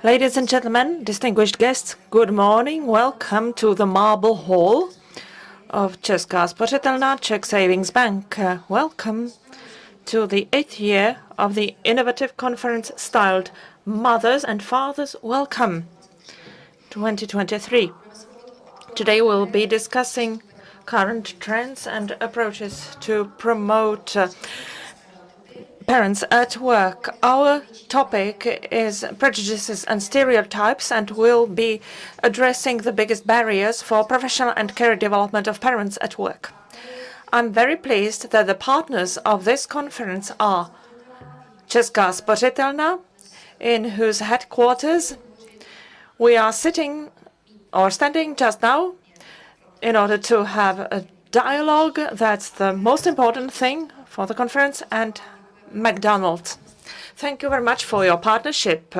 Ladies and gentlemen, distinguished guests, good morning. Welcome to the Marble Hall of Česká spořitelna Czech Savings Bank. Welcome to the 8th year of the innovative conference styled Mothers and Fathers Welcome 2023. Today we'll be discussing current trends and approaches to promote parents at work. Our topic is prejudices and stereotypes, and we'll be addressing the biggest barriers for professional and career development of parents at work. I'm very pleased that the partners of this conference are Česká spořitelna, in whose headquarters we are sitting or standing just now in order to have a dialogue. That's the most important thing for the conference, and McDonald's. Thank you very much for your partnership.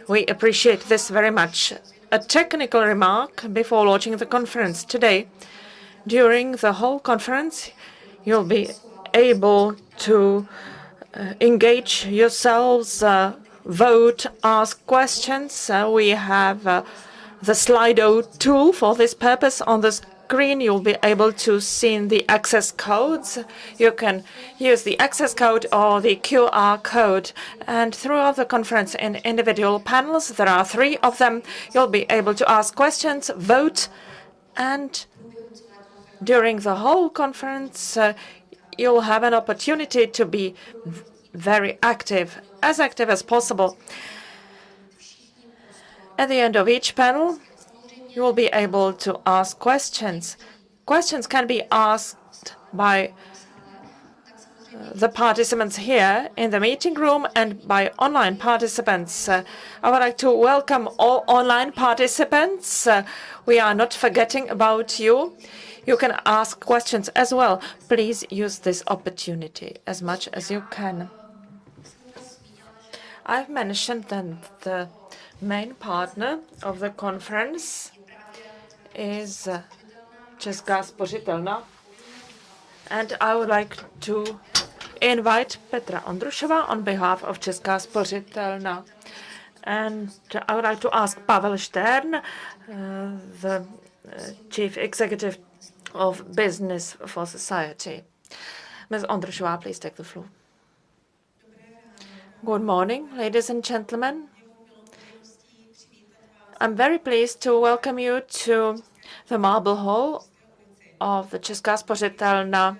We appreciate this very much. A technical remark before launching the conference today. During the whole conference, you'll be able to engage yourselves, vote, ask questions. We have the Slido tool for this purpose on the screen. You'll be able to see the access codes. You can use the access code or the QR code. And throughout the conference in individual panels, there are 3 of them, you'll be able to ask questions, vote, and during the whole conference, you'll have an opportunity to be very active as possible. At the end of each panel, you will be able to ask questions. Questions can be asked by the participants here in the meeting room and by online participants. I would like to welcome all online participants. We are not forgetting about you. You can ask questions as well. Please use this opportunity as much as you can. I've mentioned that the main partner of the conference is Česká spořitelna, and I would like to invite Petra Ondrušová on behalf of Česká spořitelna. And I would like to ask Pavel Štern, the Chief Executive of Business for Society. Ms. Ondrušová, please take the floor. Good morning, ladies and gentlemen. I'm very pleased to welcome you to the Marble Hall of the Česká spořitelna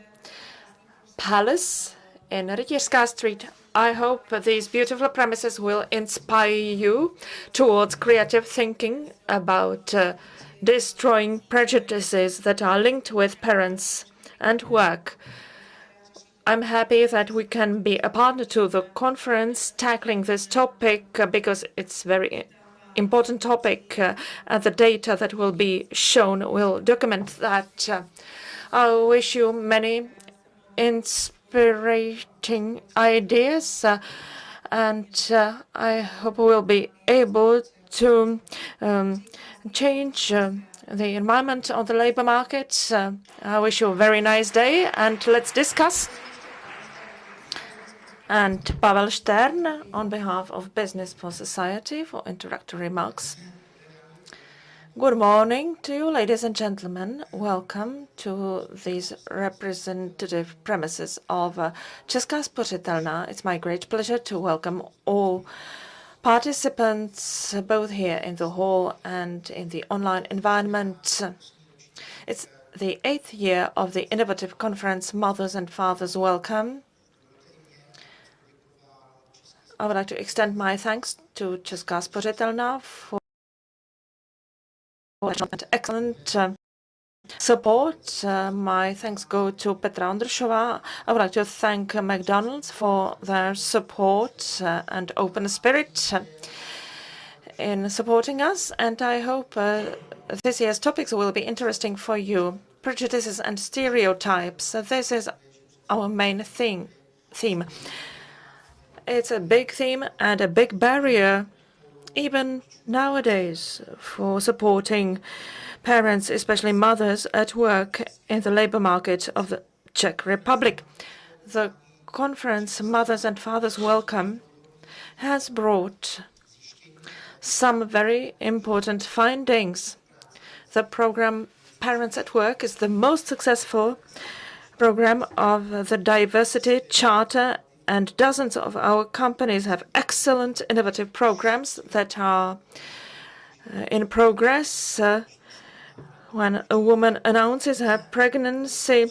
Palace in Rytířská Street. I hope these beautiful premises will inspire you towards creative thinking about destroying prejudices that are linked with parents and work. I'm happy that we can be a partner to the conference tackling this topic because it's very important topic, and the data that will be shown will document that. I wish you many inspiring ideas, and I hope we'll be able to change the environment of the labor market. I wish you a very nice day, and let's discuss. And Pavel Štern on behalf of Business for Society for introductory remarks. Good morning to you, ladies and gentlemen. Welcome to these representative premises of Česká spořitelna. It's my great pleasure to welcome all participants, both here in the hall and in the online environment. It's the 8th year of the innovative conference Mothers and Fathers Welcome. I would like to extend my thanks to Česká spořitelna for excellent support. My thanks go to Petra Ondrušová. I would like to thank McDonald's for their support and open spirit in supporting us. And I hope this year's topics will be interesting for you. Prejudices and stereotypes. This is our main theme. It's a big theme and a big barrier, even nowadays, for supporting parents, especially mothers, at work in the labor market of the Czech Republic. The conference Mothers and Fathers Welcome has brought some very important findings. The program Parents at Work is the most successful program of the Diversity Charter, and dozens of our companies have excellent innovative programs that are in progress. When a woman announces her pregnancy,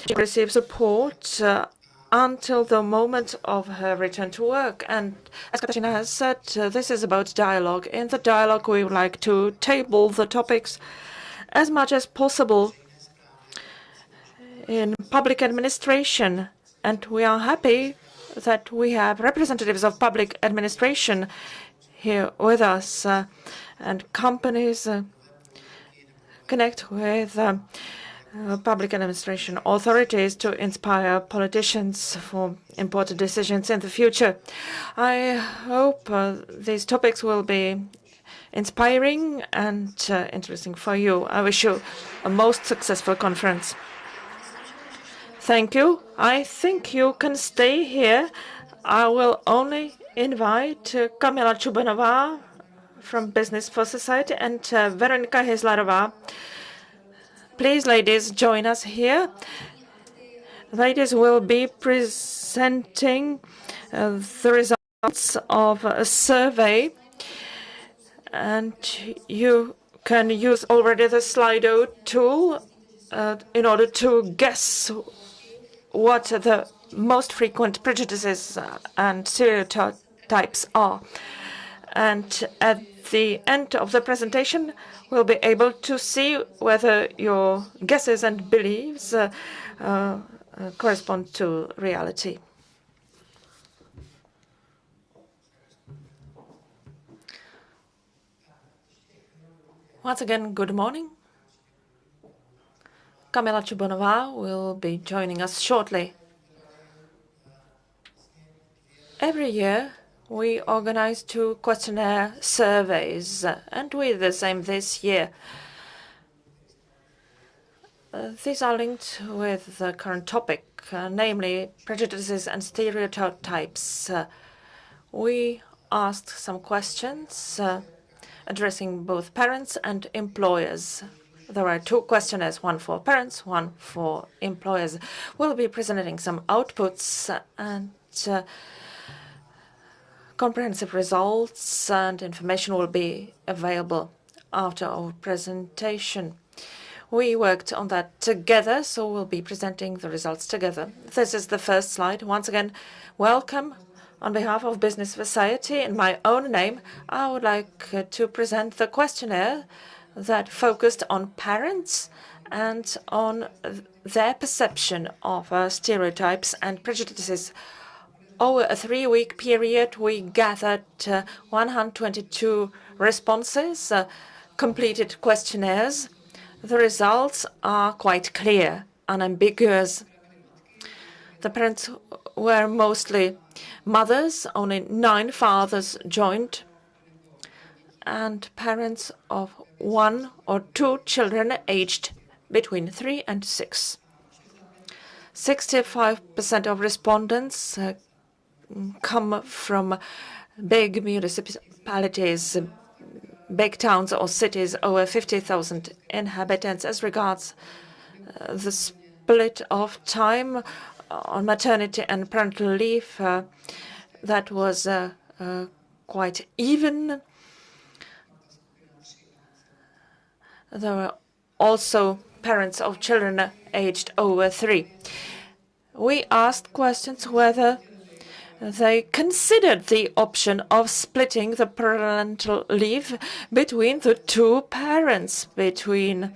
she receives support until the moment of her return to work. And as Katarzyna has said, this is about dialogue. In the dialogue, we would like to table the topics as much as possible in public administration. And we are happy that we have representatives of public administration here with us, and companies connect with public administration authorities to inspire politicians for important decisions in the future. I hope these topics will be inspiring and interesting for you. I wish you a most successful conference. Thank you. I think you can stay here. I will only invite Kamila Chubanova from Business for Society and Veronika Hezlarová. Please, ladies, join us here. Ladies will be presenting the results of a survey, and you can use already the Slido tool in order to guess what the most frequent prejudices and stereotypes are. And at the end of the presentation, we'll be able to see whether your guesses and beliefs correspond to reality. Once again, good morning. Kamila Chubanova will be joining us shortly. Every year, we organize 2 questionnaire surveys, and we did the same this year. These are linked with the current topic, namely prejudices and stereotypes. We asked some questions addressing both parents and employers. There are 2 questionnaires, one for parents, one for employers. We'll be presenting some outputs and comprehensive results and information will be available after our presentation. We worked on that together, so we'll be presenting the results together. This is the first slide. Once again, welcome. On behalf of Business Society, in my own name, I would like to present the questionnaire that focused on parents and on their perception of stereotypes and prejudices. Over a 3-week period, we gathered 122 responses, completed questionnaires. The results are quite clear, unambiguous. The parents were mostly mothers, only 9 fathers joined, and parents of 1 or 2 children aged between 3 and 6. 65% of respondents come from big municipalities, big towns or cities over 50,000 inhabitants. As regards the split of time on maternity and parental leave, that was quite even. There were also parents of children aged over 3. We asked questions whether they considered the option of splitting the parental leave between the 2 parents, between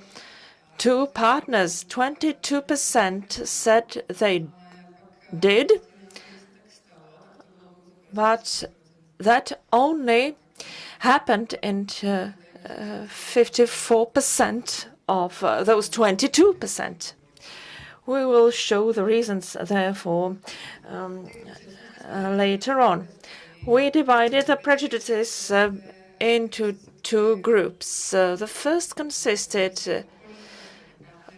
2 partners. 22% said they did, but that only happened in 54% of those 22%. We will show the reasons, therefore, later on. We divided the prejudices into 2 groups. The first consisted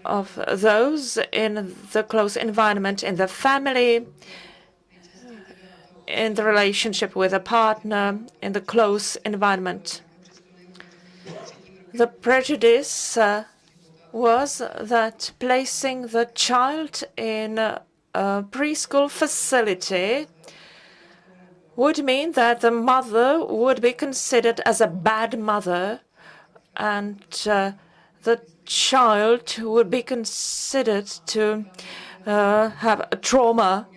of those in the close environment, in the family, in the relationship with a partner, in the close environment. The prejudice was that placing the child in a preschool facility would mean that the mother would be considered as a bad mother, and the child would be considered to have a trauma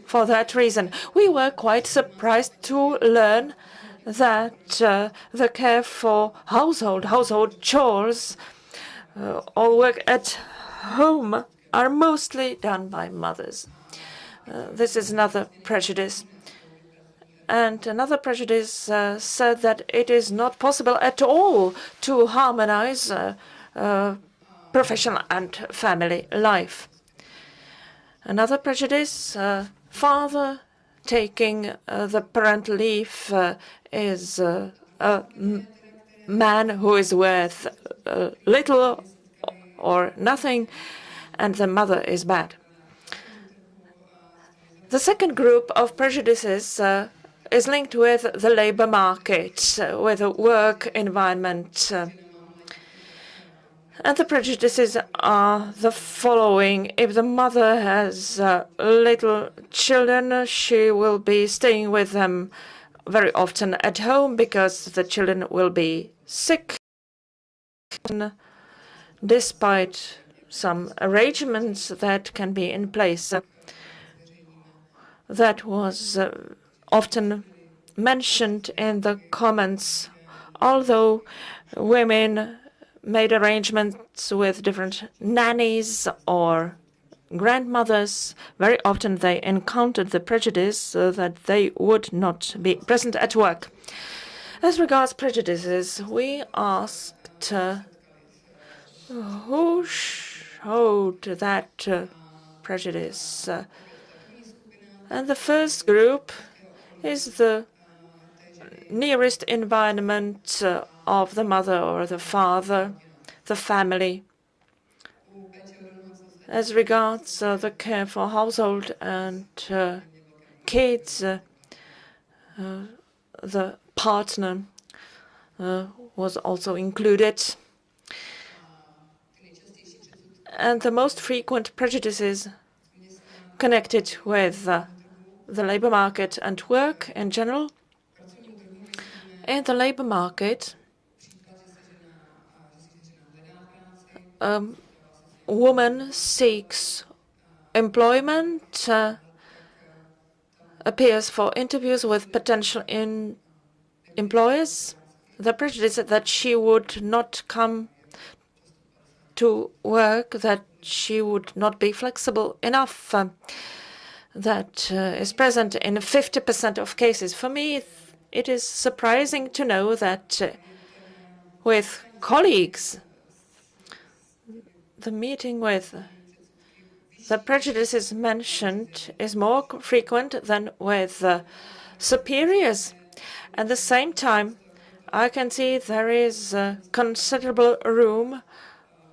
for that reason. We were quite surprised to learn that the care for household chores, all work at home, are mostly done by mothers. This is another prejudice. And another prejudice said that it is not possible at all to harmonize professional and family life. Another prejudice, father taking the parental leave is a man who is worth little or nothing, and the mother is bad. The second group of prejudices is linked with the labor market, with the work environment. And the prejudices are the following. If the mother has little children, she will be staying with them very often at home because the children will be sick, despite some arrangements that can be in place. That was often mentioned in the comments. Although women made arrangements with different nannies or grandmothers, very often they encountered the prejudice that they would not be present at work. As regards prejudices, we asked who showed that prejudice. And the first group is the nearest environment of the mother or the father, the family. As regards the care for household and kids, the partner was also included. And the most frequent prejudices connected with the labor market and work in general. In the labor market, woman seeks employment, appears for interviews with potential employers. The prejudice that she would not come to work, that she would not be flexible enough, that is present in 50% of cases. For me, it is surprising to know that with colleagues, the meeting with the prejudices mentioned is more frequent than with superiors. At the same time, I can see there is considerable room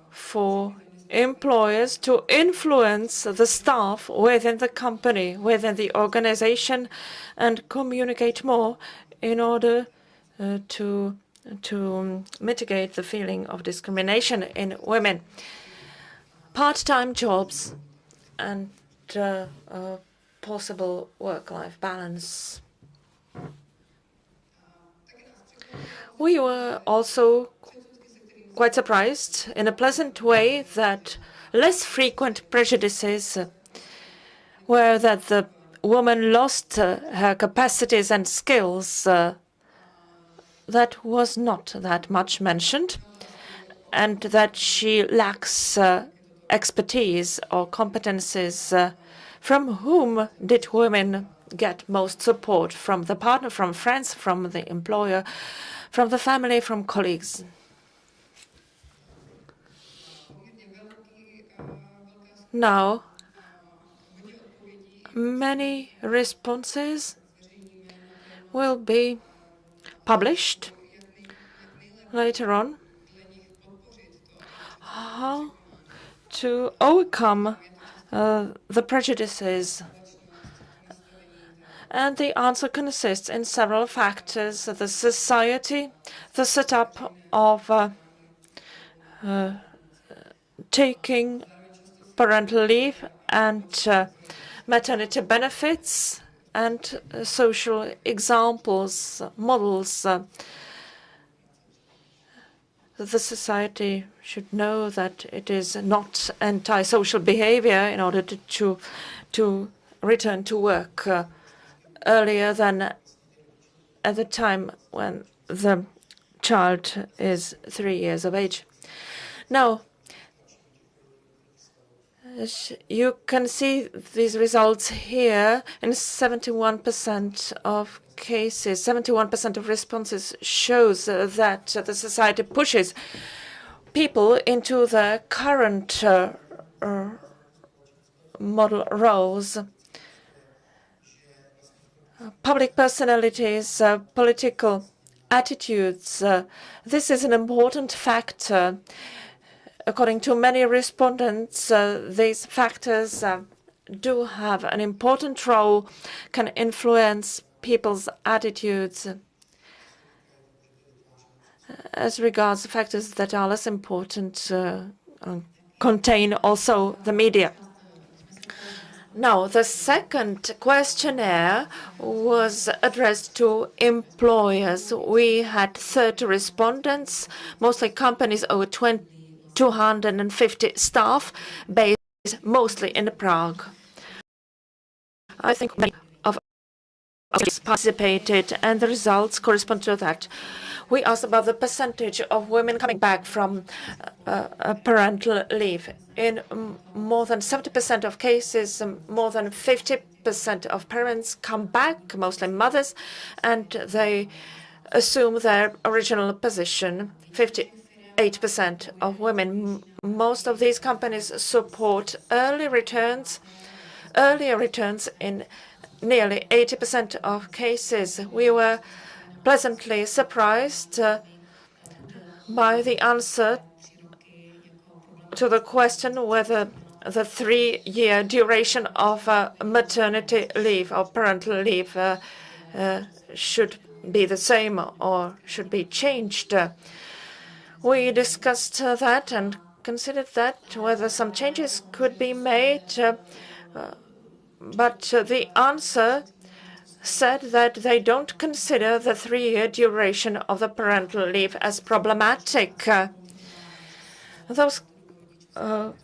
for employers to influence the staff within the company, within the organization, and communicate more in order to mitigate the feeling of discrimination in women. Part-time jobs and possible work-life balance. We were also quite surprised in a pleasant way that less frequent prejudices were that the woman lost her capacities and skills. That was not that much mentioned, and that she lacks expertise or competences. From whom did women get most support? From the partner, from friends, from the employer, from the family, from colleagues? Now, many responses will be published later on. How to overcome the prejudices And the answer consists in several factors: the society, the setup of taking parental leave and maternity benefits, and social examples, models. The society should know that it is not anti-social behavior in order to return to work earlier than at the time when the child is 3 years of age. Now, you can see these results here. In 71% of cases, 71% of responses shows that the society pushes people into the current model roles. Public personalities, political attitudes, this is an important factor. According to many respondents, these factors do have an important role, can influence people's attitudes as regards factors that are less important, contain also the media. Now, the second questionnaire was addressed to employers. We had 30 respondents, mostly companies over 250 staff, based mostly in Prague. I think many of us participated, and the results correspond to that. We asked about the percentage of women coming back from parental leave. In more than 70% of cases, more than 50% of parents come back, mostly mothers, and they assume their original position. 58% of women. Most of these companies support earlier returns in nearly 80% of cases. We were pleasantly surprised by the answer to the question whether the 3-year duration of maternity leave or parental leave should be the same or should be changed. We discussed that and considered that whether some changes could be made, but the answer said that they don't consider the 3-year duration of the parental leave as problematic. Those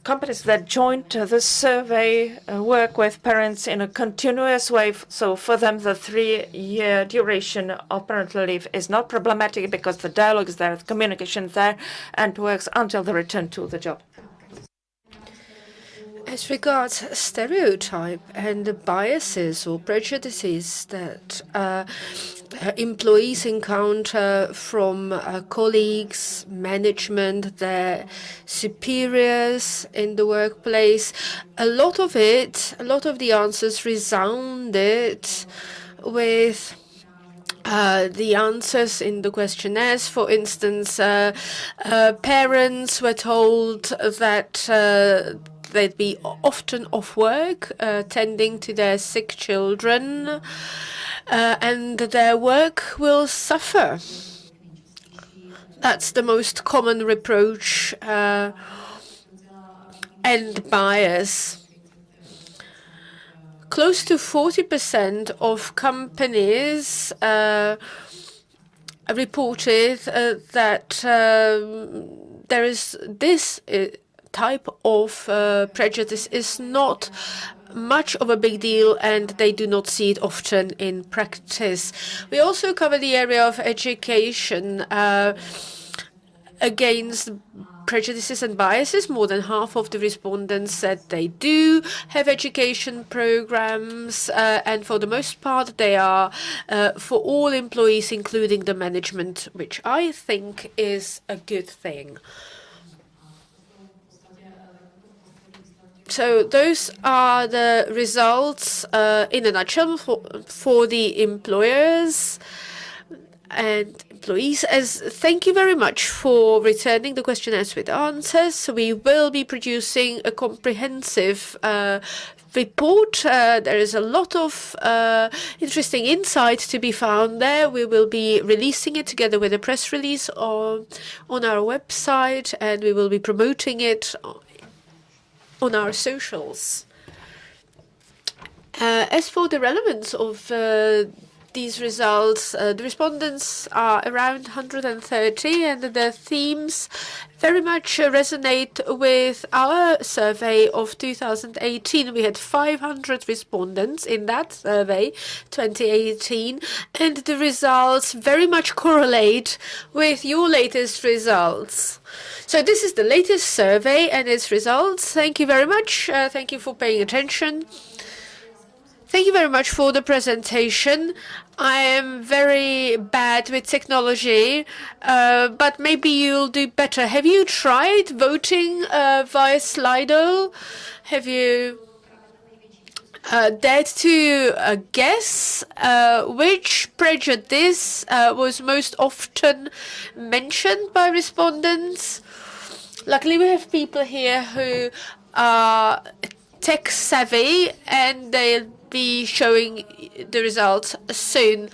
companies that joined the survey work with parents in a continuous way, so for them the 3-year duration of parental leave is not problematic because the dialogue is there, the communication is there, and works until the return to the job. As regards stereotype and the biases or prejudices that employees encounter from colleagues, management, their superiors in the workplace, a lot of the answers resounded with the answers in the questionnaires. For instance, parents were told that they'd be often off work, tending to their sick children, and their work will suffer. That's the most common reproach and bias. Close to 40% of companies reported that there is this type of prejudice is not much of a big deal, and they do not see it often in practice. We also cover the area of education against prejudices and biases. More than half of the respondents said they do have education programs, and for the most part they are for all employees, including the management, which I think is a good thing. So those are the results in a nutshell for the employers and employees. As thank you very much for returning the questionnaires with answers. We will be producing a comprehensive report. There is a lot of interesting insight to be found there. We will be releasing it together with a press release on our website, and we will be promoting it on our socials. As for the relevance of these results, the respondents are around 130, and the themes very much resonate with our survey of 2018. We had 500 respondents in that survey, 2018, and the results very much correlate with your latest results. So this is the latest survey and its results. Thank you very much. Thank you for paying attention. Thank you very much for the presentation. I am very bad with technology, but maybe you'll do better. Have you tried voting via Slido? Have you dared to guess which prejudice was most often mentioned by respondents? Luckily, we have people here who are tech savvy, and they'll be showing the results soon.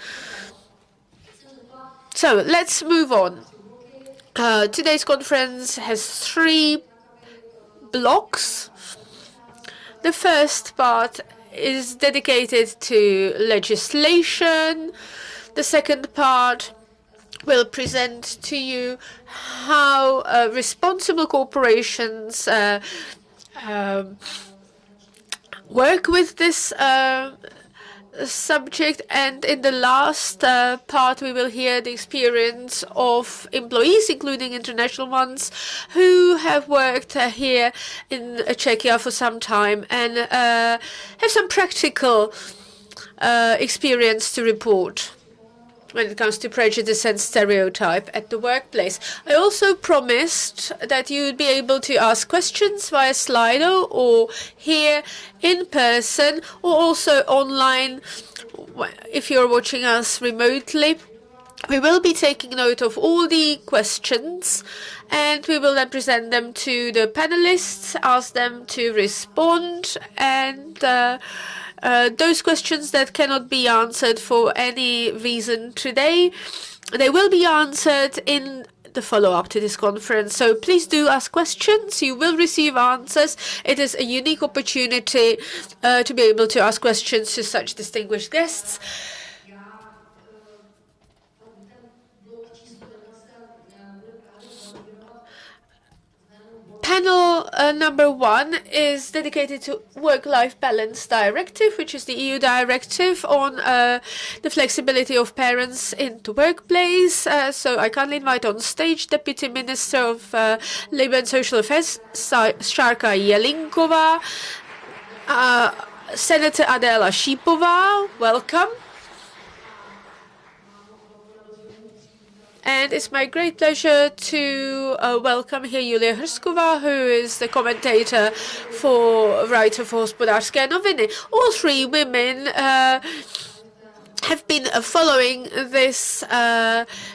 So let's move on. Today's conference has 3 blocks. The first part is dedicated to legislation. The second part will present to you how responsible corporations work with this subject, and in the last part we will hear the experience of employees, including international ones, who have worked here in Czechia for some time and have some practical experience to report when it comes to prejudice and stereotype at the workplace. I also promised that you would be able to ask questions via Slido or here in person, or also online if you're watching us remotely. We will be taking note of all the questions, and we will then present them to the panelists, ask them to respond, and those questions that cannot be answered for any reason today, they will be answered in the follow-up to this conference. So please do ask questions. You will receive answers. It is a unique opportunity to be able to ask questions to such distinguished guests. Panel number 1 is dedicated to Work-Life Balance Directive, which is the EU directive on the flexibility of parents in the workplace. So I kindly invite on stage Deputy Minister of Labour and Social Affairs, Šárka Jelínková, Senator Adéla Šípová. Welcome. And it's my great pleasure to welcome here Julia Hrsková, who is the writer for Hospodářské noviny. All 3 women have been following this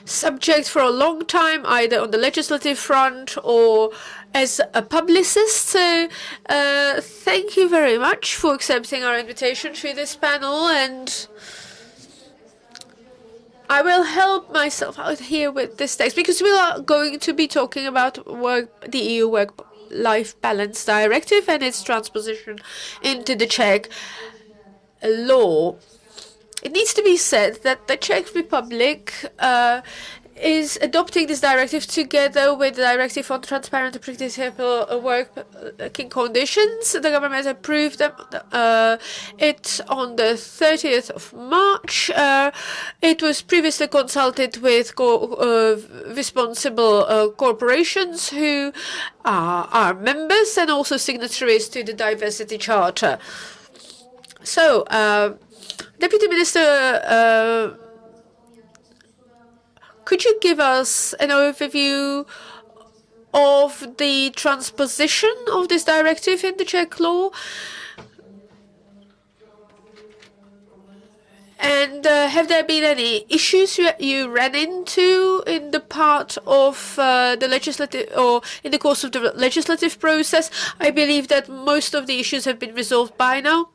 subject for a long time, either on the legislative front or as a publicist. So thank you very much for accepting our invitation to this panel, and I will help myself out here with this text because we are going to be talking about the EU Work-Life Balance Directive and its transposition into the Czech law. It needs to be said that the Czech Republic is adopting this directive together with the Directive on Transparent and Predictable Working Conditions. The government approved it on the 30th of March. It was previously consulted with responsible corporations who are members and also signatories to the Diversity Charter. So, Deputy Minister, could you give us an overview of the transposition of this directive in the Czech law? And have there been any issues you ran into in the part of the legislative or in the course of the legislative process? I believe that most of the issues have been resolved by now,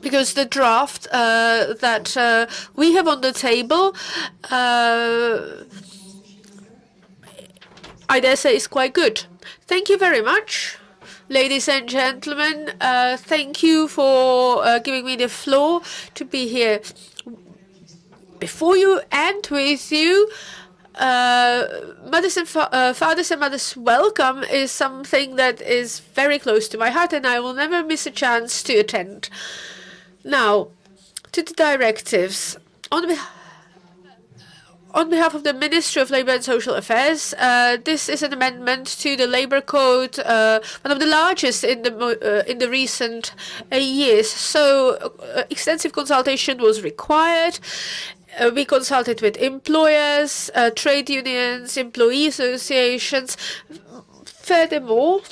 because the draft that we have on the table, I dare say, is quite good. Thank you very much. Ladies and gentlemen, thank you for giving me the floor to be here. Before you end with you, fathers and mothers welcome is something that is very close to my heart, and I will never miss a chance to attend. Now, to the directives. On behalf of the Ministry of Labour and Social Affairs, this is an amendment to the Labour Code, one of the largest in the recent years. So extensive consultation was required. We consulted with employers, trade unions, employee associations. Furthermore,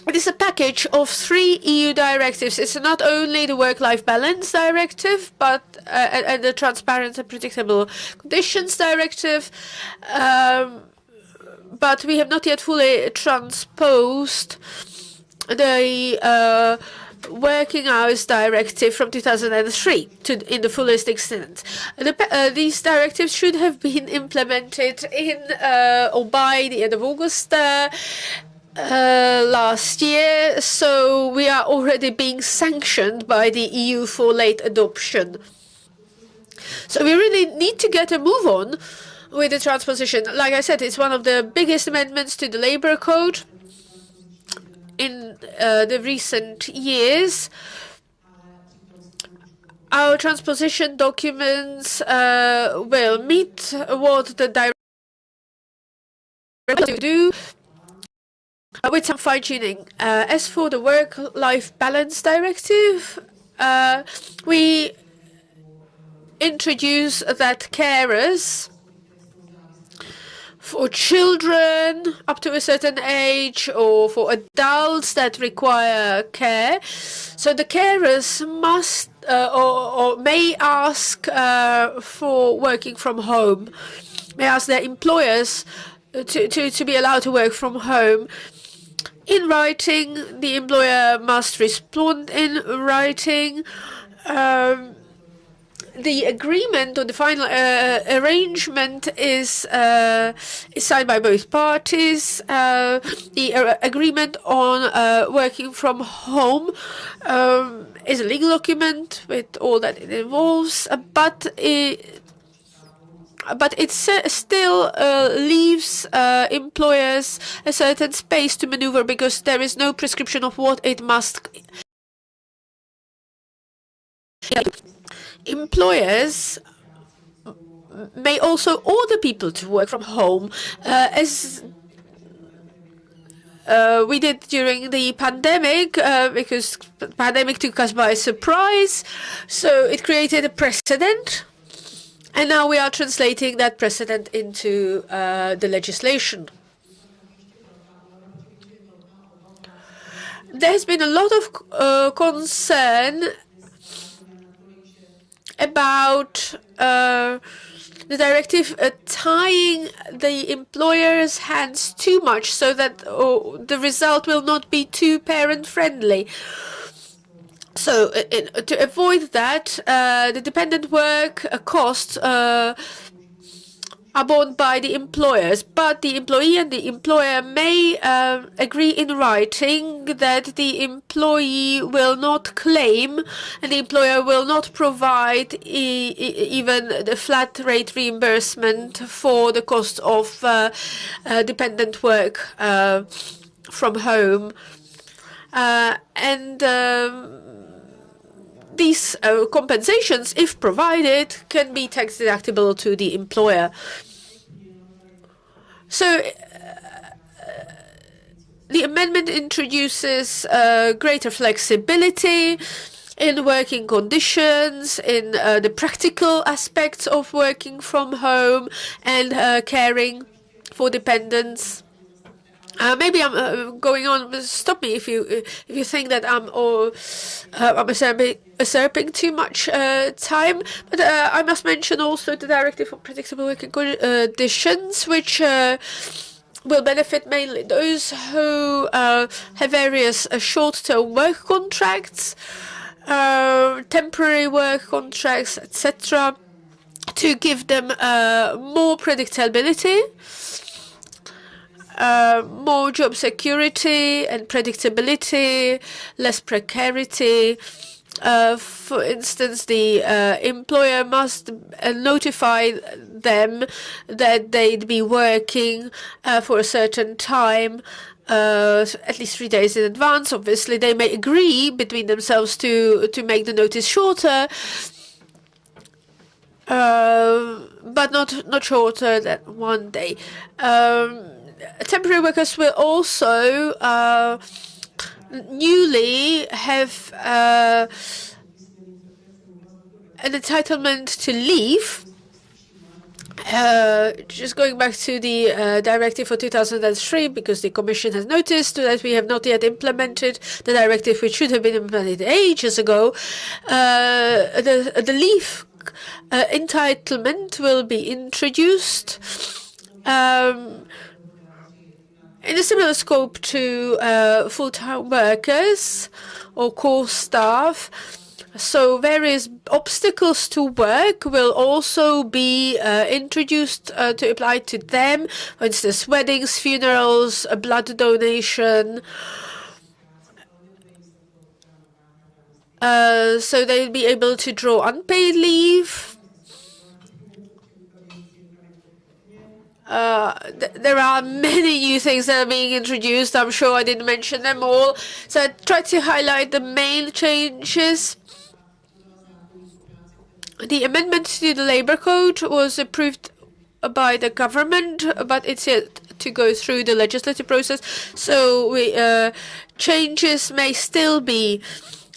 it is a package of 3 EU directives. It's not only the Work-Life Balance Directive, but and the Transparent and Predictable Conditions Directive. But we have not yet fully transposed the Working Hours Directive from 2003 in the fullest extent. These directives should have been implemented in or by the end of August last year, so we are already being sanctioned by the EU for late adoption. So we really need to get a move on with the transposition. Like I said, it's one of the biggest amendments to the Labour Code in the recent years. Our transposition documents will meet what the directive do, with some fine-tuning. As for the Work-Life Balance Directive, we introduce that carers for children up to a certain age or for adults that require care, so the carers must or may ask for working from home, may ask their employers to be allowed to work from home. In writing, the employer must respond in writing. The agreement or the final arrangement is signed by both parties. The agreement on working from home is a legal document with all that it involves, but it still leaves employers a certain space to maneuver, because there is no prescription of what it must. Employers may also order people to work from home, as we did during the pandemic, because the pandemic took us by surprise. So it created a precedent. And now we are translating that precedent into the legislation. There has been a lot of concern about the directive tying the employer's hands too much, so that the result will not be too parent-friendly. So to avoid that, the dependent work costs are borne by the employers, but the employee and the employer may agree in writing that the employee will not claim and the employer will not provide even the flat rate reimbursement for the cost of dependent work from home. These compensations, if provided, can be tax deductible to the employer. So the amendment introduces greater flexibility in working conditions, in the practical aspects of working from home and caring for dependents. Maybe I'm going on. But stop me if you think that I'm usurping too much time. But I must mention also the directive for predictable working conditions, which will benefit mainly those who have various short-term work contracts, temporary work contracts, etc., to give them more predictability. More job security and predictability, less precarity. For instance, the employer must notify them that they'd be working for a certain time, at least 3 days in advance. Obviously, they may agree between themselves to make the notice shorter, but not shorter than 1 day. Temporary workers will also newly have an entitlement to leave. Just going back to the directive for 2003, because the Commission has noticed that we have not yet implemented the directive, which should have been implemented ages ago. The leave entitlement will be introduced in a similar scope to full-time workers or core staff. So various obstacles to work will also be introduced to apply to them. For instance, weddings, funerals, blood donation. So they'll be able to draw unpaid leave. There are many new things that are being introduced. I'm sure I didn't mention them all. So I tried to highlight the main changes. The amendment to the Labour Code was approved by the government, but it's yet to go through the legislative process. So changes may still be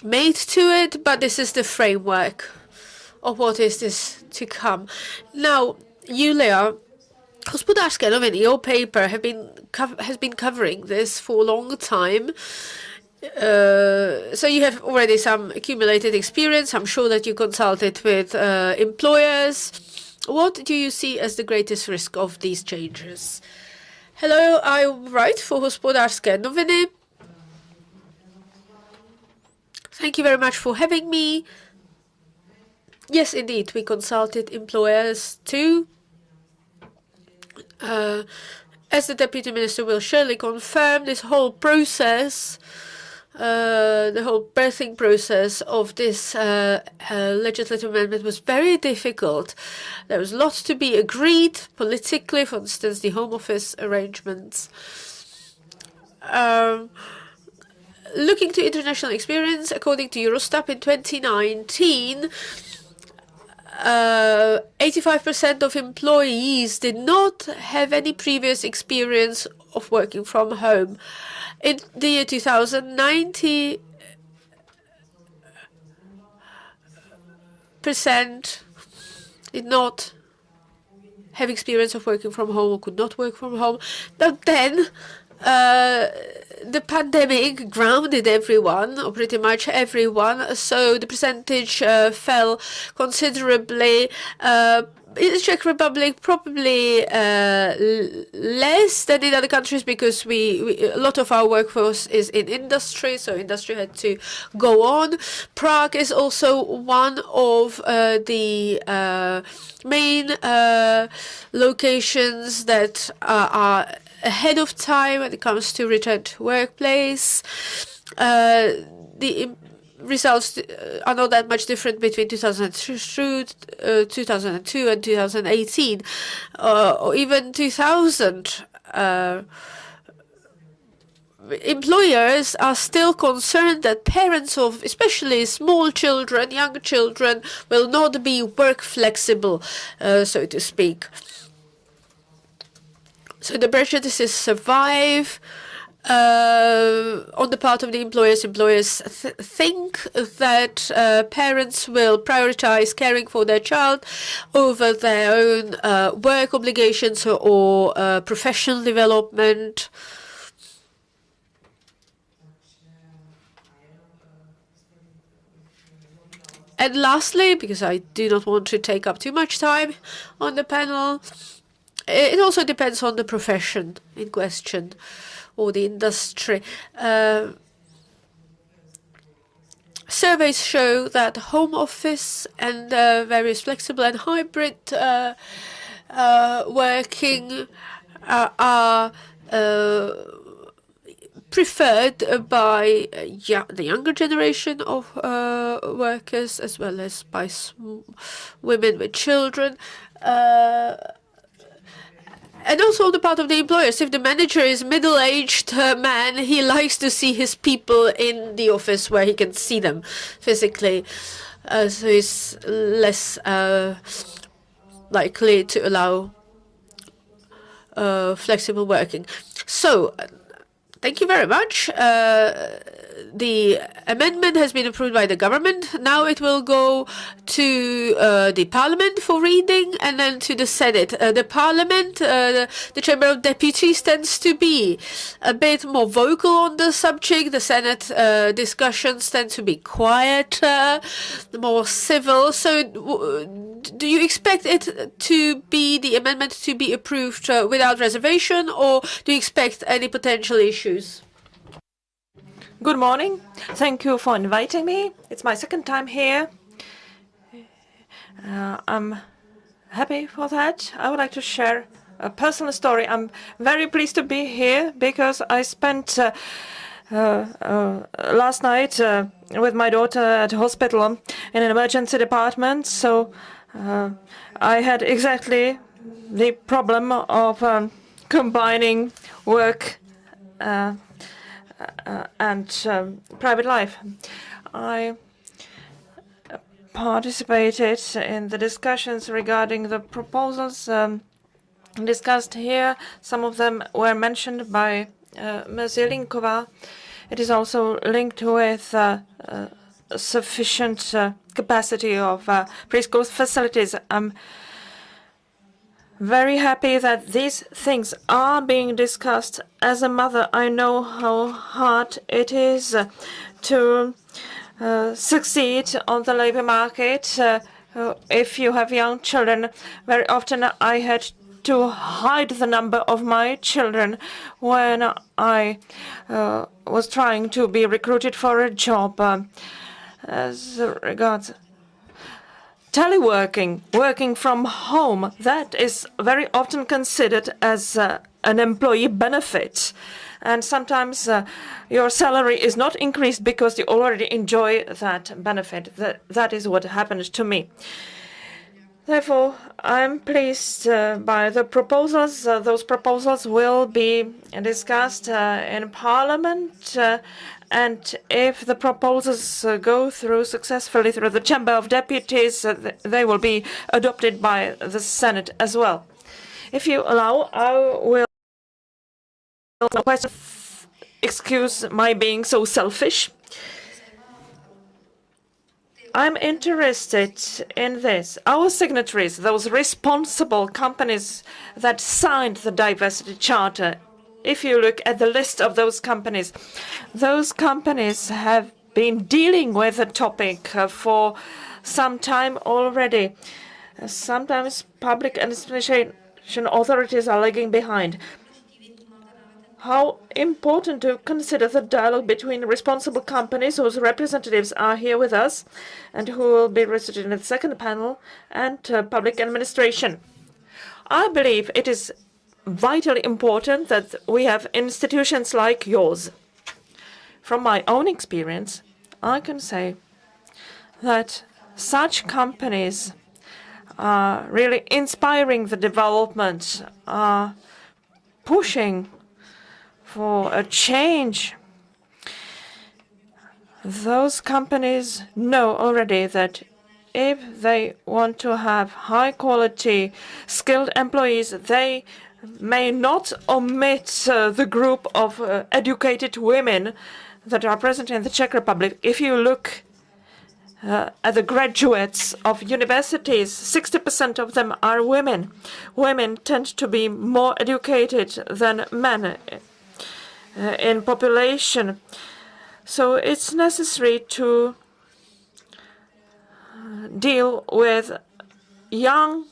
made to it, but this is the framework of what is this to come. Now, Julia, Gospodarskie Noviny, your paper has been covering this for a long time. So you have already some accumulated experience. I'm sure that you consulted with employers. What do you see as the greatest risk of these changes? Hello, I write for Gospodarskie Noviny. Thank you very much for having me. Yes, indeed, we consulted employers too. As the Deputy Minister will surely confirm, this whole process, the whole birthing process of this legislative amendment was very difficult. There was lots to be agreed politically, for instance, the Home Office arrangements. Looking to international experience, according to Eurostat in 2019, 85% of employees did not have any previous experience of working from home. In the year 2000, 90% did not have experience of working from home or could not work from home. But then the pandemic grounded everyone, or pretty much everyone, so the percentage fell considerably. In the Czech Republic, probably less than in other countries, because a lot of our workforce is in industry, so industry had to go on. Prague is also one of the main locations that are ahead of time when it comes to return to workplace. The results are not that much different between 2002 and 2018, or even 2000. Employers are still concerned that parents of especially small children, young children, will not be work flexible, so to speak. So the prejudices survive on the part of the employers. Employers think that parents will prioritize caring for their child over their own work obligations or professional development. And lastly, because I do not want to take up too much time on the panel, it also depends on the profession in question or the industry. Surveys show that home office and various flexible and hybrid working are preferred by the younger generation of workers, as well as by women with children. And also on the part of the employers, if the manager is middle-aged man, he likes to see his people in the office where he can see them physically. So he's less likely to allow flexible working. So, thank you very much. The amendment has been approved by the government. Now it will go to the parliament for reading and then to the Senate. The parliament, the Chamber of Deputies, tends to be a bit more vocal on the subject. The Senate discussions tend to be quieter, more civil. So do you expect it to be, the amendment to be approved without reservation, or do you expect any potential issues? Good morning. Thank you for inviting me. It's my second time here. I'm happy for that. I would like to share a personal story. I'm very pleased to be here because I spent last night with my daughter at hospital in an emergency department. So I had exactly the problem of combining work and private life. I participated in the discussions regarding the proposals discussed here. Some of them were mentioned by Ms. Jelinkova. It is also linked with sufficient capacity of preschool facilities. I'm very happy that these things are being discussed. As a mother, I know how hard it is to succeed on the labor market if you have young children. Very often I had to hide the number of my children when I was trying to be recruited for a job. As regards teleworking, working from home, that is very often considered as an employee benefit. And sometimes your salary is not increased because you already enjoy that benefit. That is what happened to me. Therefore, I'm pleased by the proposals. Those proposals will be discussed in Parliament. And if the proposals go through successfully through the Chamber of Deputies, they will be adopted by the Senate as well. If you allow, I will excuse my being so selfish. I'm interested in this. Our signatories, those responsible companies that signed the Diversity Charter, if you look at the list of those companies have been dealing with the topic for some time already. Sometimes public administration authorities are lagging behind. How important to consider the dialogue between responsible companies whose representatives are here with us and who will be represented in the second panel, and public administration. I believe it is vitally important that we have institutions like yours. From my own experience, I can say that such companies are really inspiring the development, are pushing for a change. Those companies know already that if they want to have high quality skilled employees, they may not omit the group of educated women that are present in the Czech Republic. If you look at the graduates of universities, 60% of them are women. Women tend to be more educated than men in population. So it's necessary to deal with young,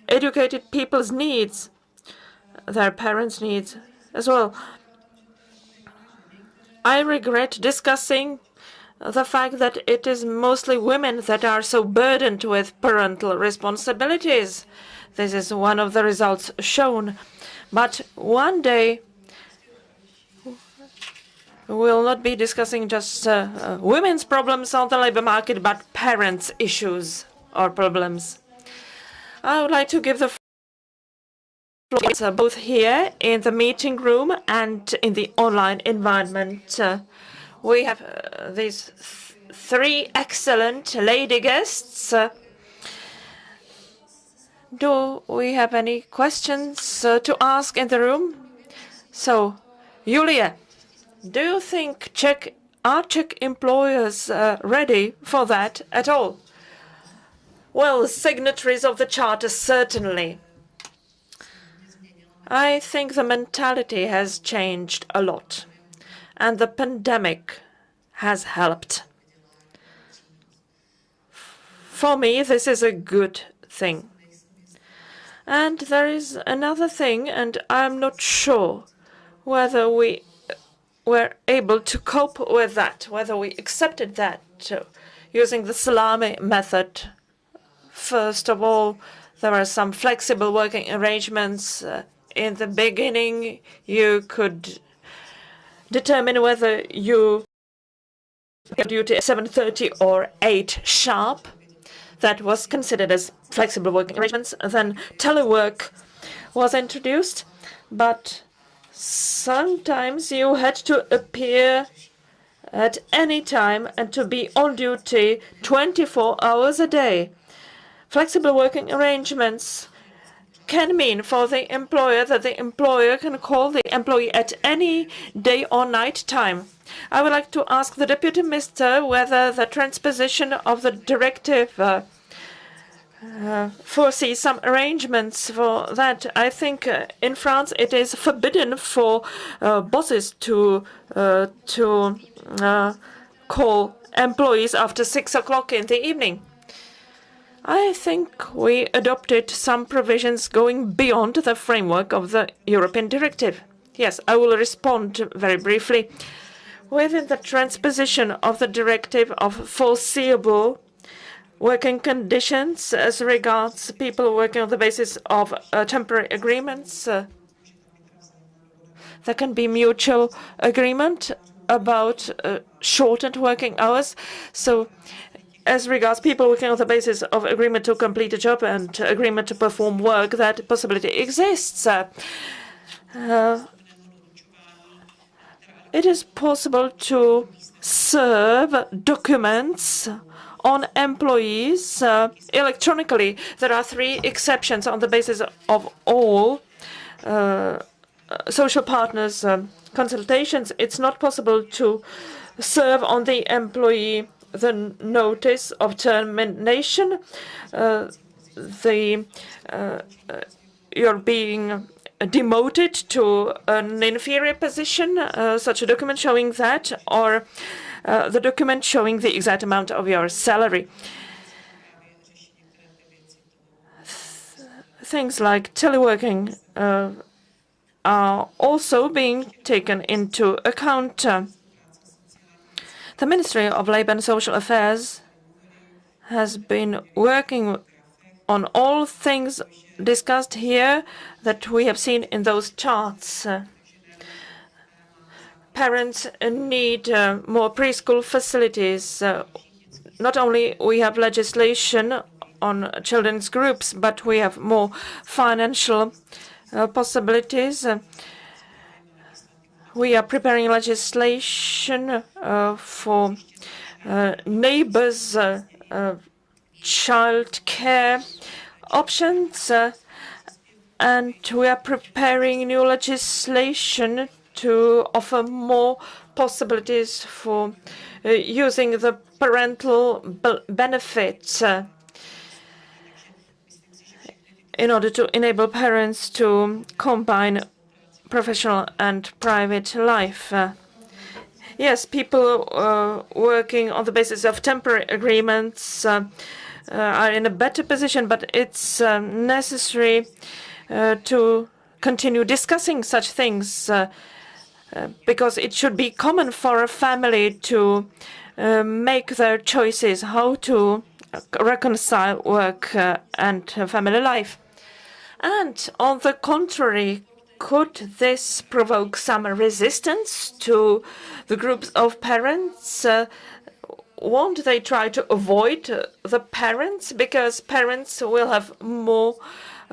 educated people's needs, their parents' needs as well. I regret discussing the fact that it is mostly women that are so burdened with parental responsibilities. This is one of the results shown. But one day, we'll not be discussing just women's problems on the labor market, but parents' issues or problems. I would like to give the floor both here in the meeting room and in the online environment. We have these three excellent lady guests. Do we have any questions to ask in the room? So, Julia, do you think Czech employers ready for that at all? Well, signatories of the Charter, certainly. I think the mentality has changed a lot, and the pandemic has helped. For me, this is a good thing. And there is another thing, and I'm not sure whether we were able to cope with that, whether we accepted that using the salami method. First of all, there are some flexible working arrangements. In the beginning, you could determine whether you get duty at 7:30 or 8 sharp. That was considered as flexible working arrangements. Then telework was introduced, but sometimes you had to appear at any time and to be on duty 24 hours a day. Flexible working arrangements can mean for the employer that the employer can call the employee at any day or night time. I would like to ask the Deputy Minister whether the transposition of the directive foresees some arrangements for that. I think in France it is forbidden for bosses to call employees after 6 o'clock in the evening. I think we adopted some provisions going beyond the framework of the European directive. Yes, I will respond very briefly. Within the transposition of the directive of foreseeable working conditions as regards people working on the basis of temporary agreements, there can be mutual agreement about shortened working hours. So as regards people working on the basis of agreement to complete a job and agreement to perform work, that possibility exists. It is possible to serve documents on employees electronically. There are 3 exceptions on the basis of all social partners' consultations. It's not possible to serve on the employee the notice of termination. You're being demoted to an inferior position, such a document showing that, or the document showing the exact amount of your salary. Things like teleworking are also being taken into account. The Ministry of Labour and Social Affairs has been working on all things discussed here that we have seen in those charts. Parents need more preschool facilities. Not only we have legislation on children's groups, but we have more financial possibilities. We are preparing legislation for neighbors' child care options, and we are preparing new legislation to offer more possibilities for using the parental benefits in order to enable parents to combine professional and private life. Yes, people working on the basis of temporary agreements are in a better position, but it's necessary to continue discussing such things because it should be common for a family to make their choices how to reconcile work and family life. And on the contrary, could this provoke some resistance to the groups of parents? Won't they try to avoid the parents because parents will have more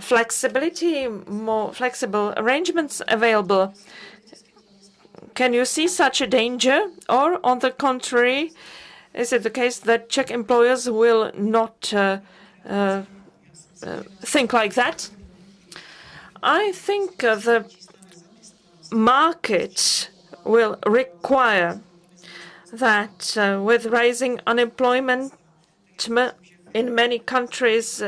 flexibility, more flexible arrangements available? Can you see such a danger? Or on the contrary, is it the case that Czech employers will not think like that? I think the market will require that with rising unemployment in many countries,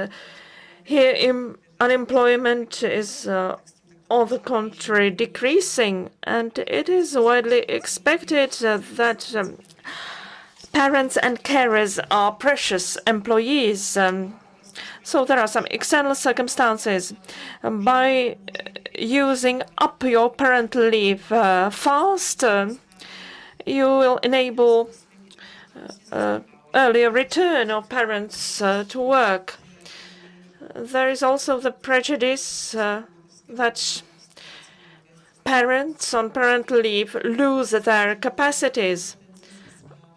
here unemployment is on the contrary decreasing, and it is widely expected that parents and carers are precious employees. So there are some external circumstances. By using up your parental leave faster, you will enable earlier return of parents to work. There is also the prejudice that parents on parental leave lose their capacities.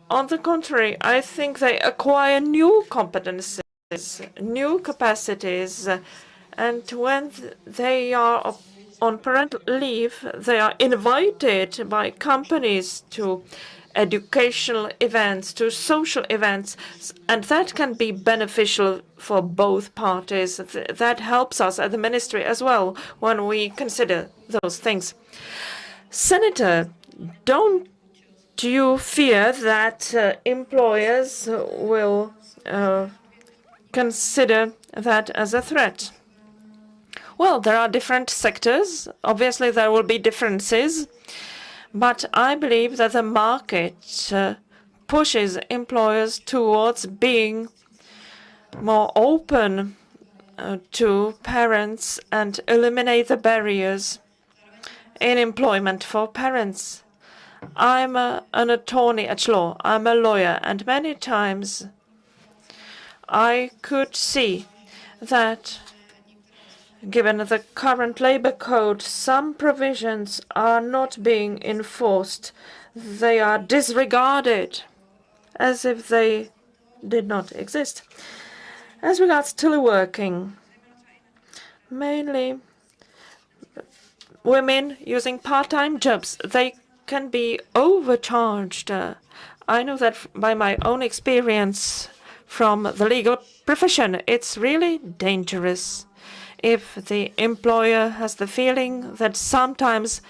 On the contrary, I think they acquire new competences, new capacities, and when they are on parental leave, they are invited by companies to educational events, to social events, and that can be beneficial for both parties. That helps us at the ministry as well when we consider those things. Senator, don't you fear that employers will consider that as a threat? Well, there are different sectors. Obviously, there will be differences. But I believe that the market pushes employers towards being more open to parents and eliminate the barriers in employment for parents. I'm an attorney at law. I'm a lawyer, and many times I could see that given the current labor code, some provisions are not being enforced. They are disregarded as if they did not exist. As regards teleworking, mainly women using part-time jobs, they can be overcharged. I know that by my own experience from the legal profession. It's really dangerous if the employer has the feeling that sometimes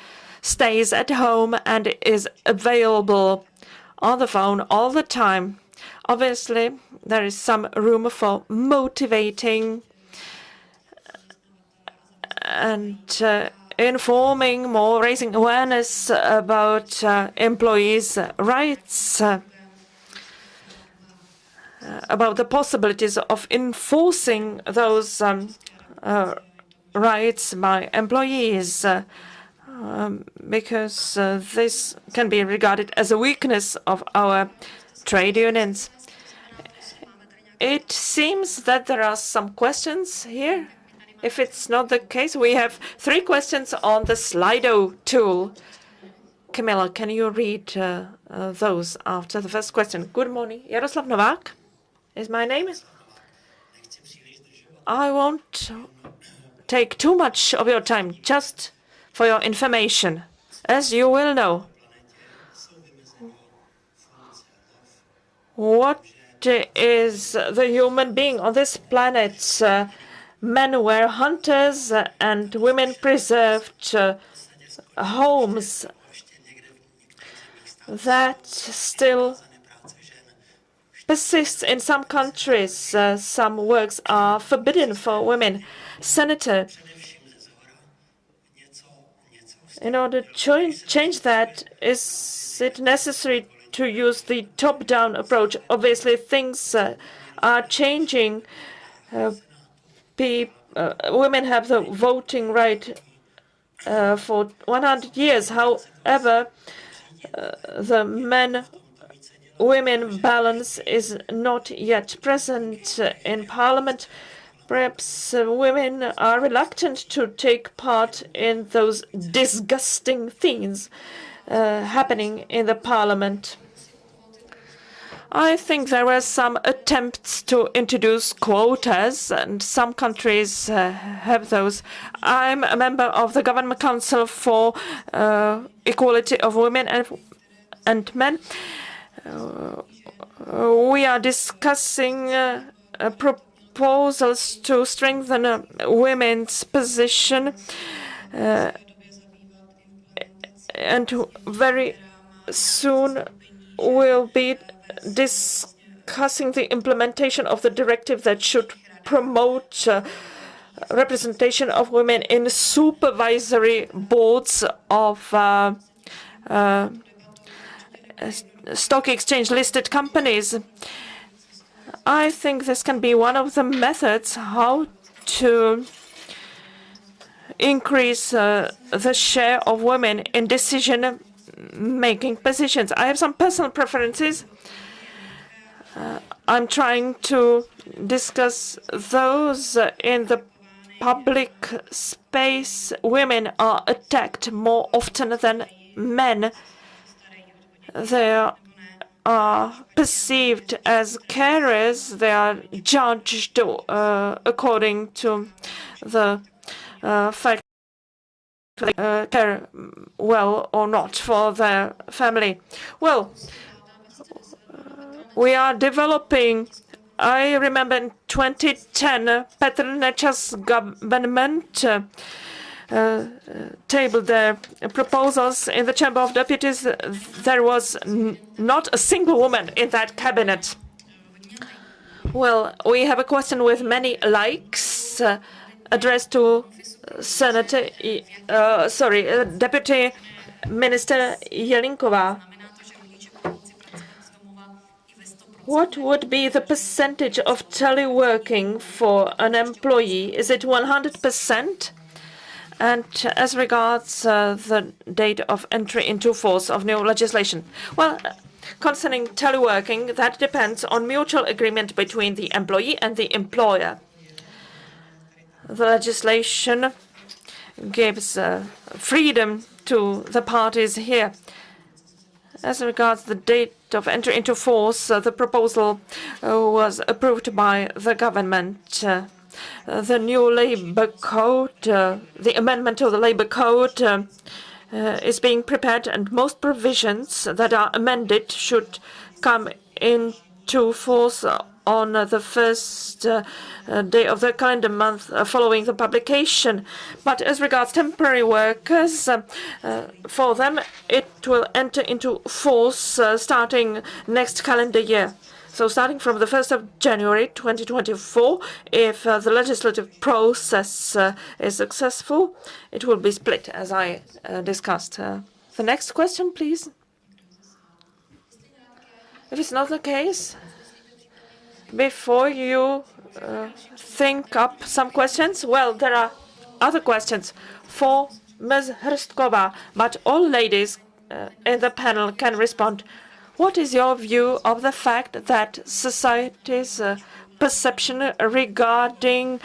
stays at home and is available on the phone all the time. Obviously, there is some room for motivating and informing more, raising awareness about employees' rights, about the possibilities of enforcing those rights by employees, because this can be regarded as a weakness of our trade unions. It seems that there are some questions here. If it's not the case, we have 3 questions on the Slido tool. Camilla, can you read those after the first question? Good morning. Jaroslav Novák is my name. I won't take too much of your time, just for your information. As you will know, what is the human being on this planet? Men were hunters and women preserved homes. That still persists in some countries. Some works are forbidden for women. Senator, in order to change that, is it necessary to use the top-down approach. Obviously, things are changing. Women have the voting right for 100 years. However, the men-women balance is not yet present in Parliament. Perhaps women are reluctant to take part in those disgusting things happening in the Parliament. I think there were some attempts to introduce quotas, and some countries have those. I'm a member of the Government Council for Equality of Women and Men. We are discussing proposals to strengthen women's position, and very soon we'll be discussing the implementation of the directive that should promote representation of women in supervisory boards of stock exchange listed companies. I think this can be one of the methods how to increase the share of women in decision-making positions. I have some personal preferences. I'm trying to discuss those in the public space. Women are attacked more often than men. They are perceived as carers. They are judged according to the fact they care well or not for their family. Well, we are developing. I remember in 2010, Petr Nečas's government tabled their proposals in the Chamber of Deputies. There was not a single woman in that cabinet. Well, we have a question with many likes addressed to Deputy Minister Jelínková. What would be the percentage of teleworking for an employee? Is it 100%? And as regards the date of entry into force of new legislation? Well, concerning teleworking, that depends on mutual agreement between the employee and the employer. The legislation gives freedom to the parties here. As regards the date of entry into force, the proposal was approved by the government. The new labor code, the amendment to the labor code is being prepared, and most provisions that are amended should come into force on the first day of the calendar month following the publication. But as regards temporary workers, for them it will enter into force starting next calendar year. So starting from the 1st of January 2024, if the legislative process is successful, it will be split, as I discussed. The next question, please. If it's not the case, before you think up some questions, well, there are other questions for Ms. Hrstkova, but all ladies in the panel can respond. What is your view of the fact that society's perception regarding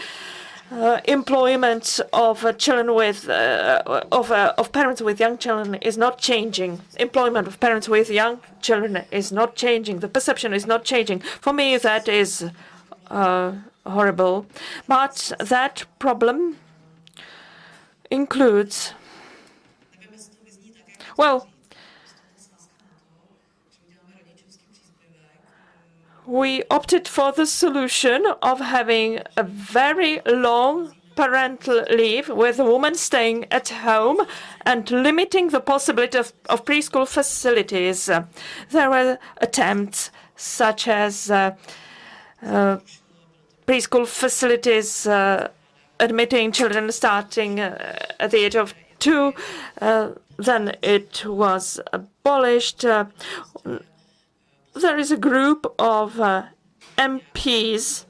employment of children with of parents with young children is not changing? Employment of parents with young children is not changing. The perception is not changing. For me, that is horrible. But that problem includes, well, we opted for the solution of having a very long parental leave with a woman staying at home and limiting the possibility of preschool facilities. There were attempts such as preschool facilities admitting children starting at the age of 2. Then it was abolished. there is a group of MPs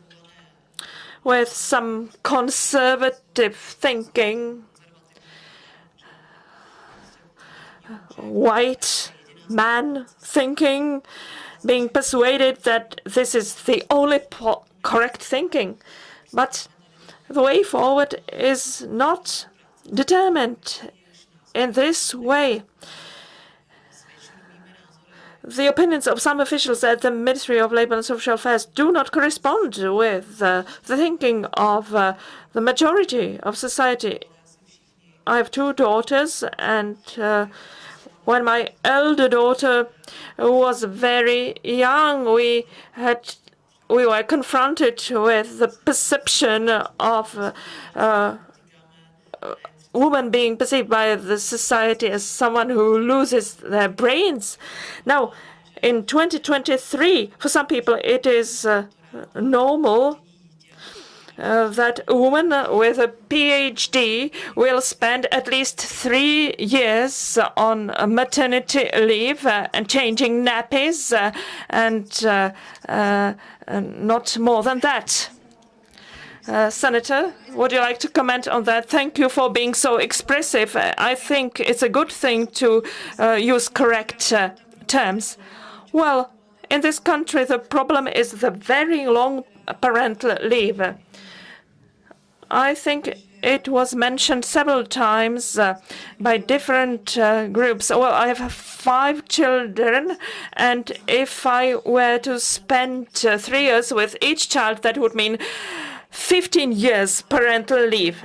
with some conservative thinking, white man thinking, being persuaded that this is the only correct thinking. But the way forward is not determined in this way. The opinions of some officials at the Ministry of Labour and Social Affairs do not correspond with the thinking of the majority of society. I have two daughters, and when my elder daughter was very young, we were confronted with the perception of women being perceived by the society as someone who loses their brains. Now, in 2023, for some people, it is normal that a woman with a PhD will spend at least 3 years on maternity leave and changing nappies and not more than that. Senator, would you like to comment on that? Thank you for being so expressive. I think it's a good thing to use correct terms. Well, in this country, the problem is the very long parental leave. I think it was mentioned several times by different groups. Well, I have 5 children, and if I were to spend 3 years with each child, that would mean 15 years parental leave.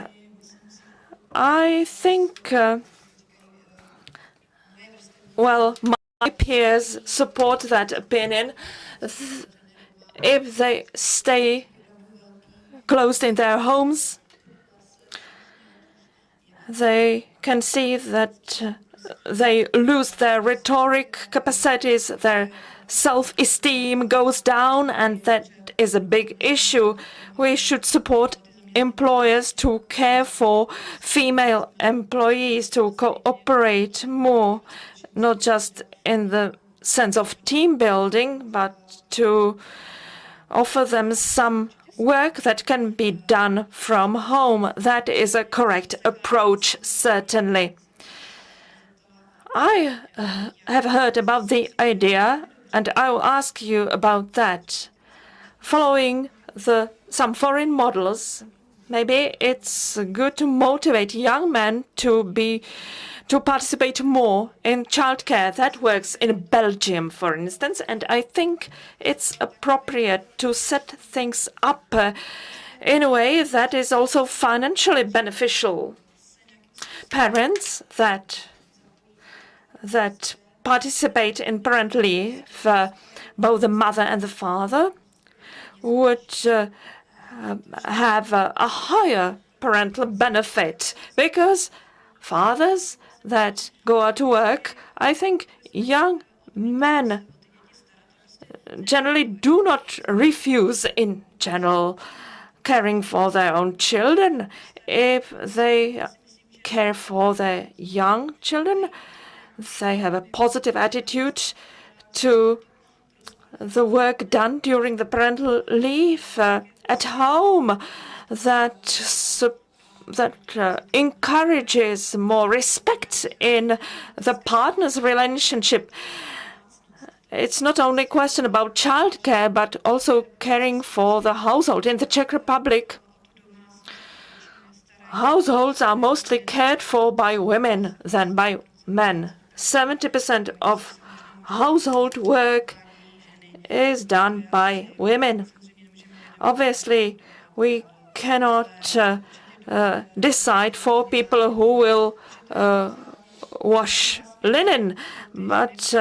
I think, well, my peers support that opinion. If they stay closed in their homes, they can see that they lose their rhetoric capacities, their self-esteem goes down, and that is a big issue. We should support employers to care for female employees, to cooperate more, not just in the sense of team building, but to offer them some work that can be done from home. That is a correct approach, certainly. I have heard about the idea, and I will ask you about that. Following some foreign models, maybe it's good to motivate young men to participate more in childcare. That works in Belgium, for instance, and I think it's appropriate to set things up in a way that is also financially beneficial. Parents that participate in parental leave, both the mother and the father, would have a higher parental benefit, because fathers that go out to work, I think young men generally do not refuse, in general, caring for their own children. If they care for their young children, they have a positive attitude to the work done during the parental leave at home that encourages more respect in the partner's relationship. It's not only a question about childcare, but also caring for the household. In the Czech Republic, households are mostly cared for by women than by men. 70% of household work is done by women. Obviously, we cannot decide for people who will wash linen, but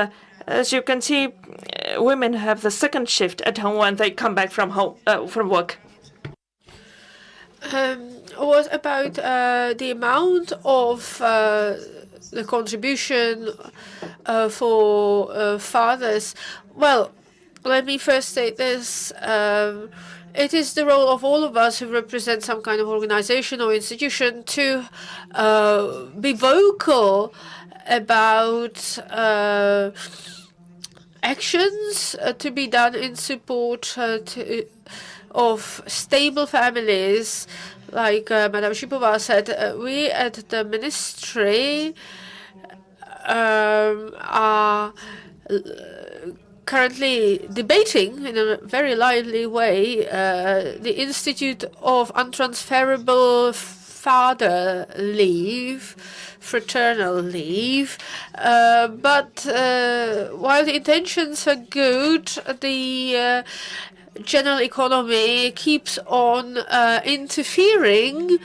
as you can see, women have the second shift at home when they come back from work. What about the amount of the contribution for fathers? Well, let me first state this. It is the role of all of us who represent some kind of organization or institution to be vocal about actions to be done in support of stable families. Like Madam Shipova said, we at the ministry are currently debating in a very lively way the institute of untransferable father leave, fraternal leave. But while the intentions are good, the general economy keeps on interfering.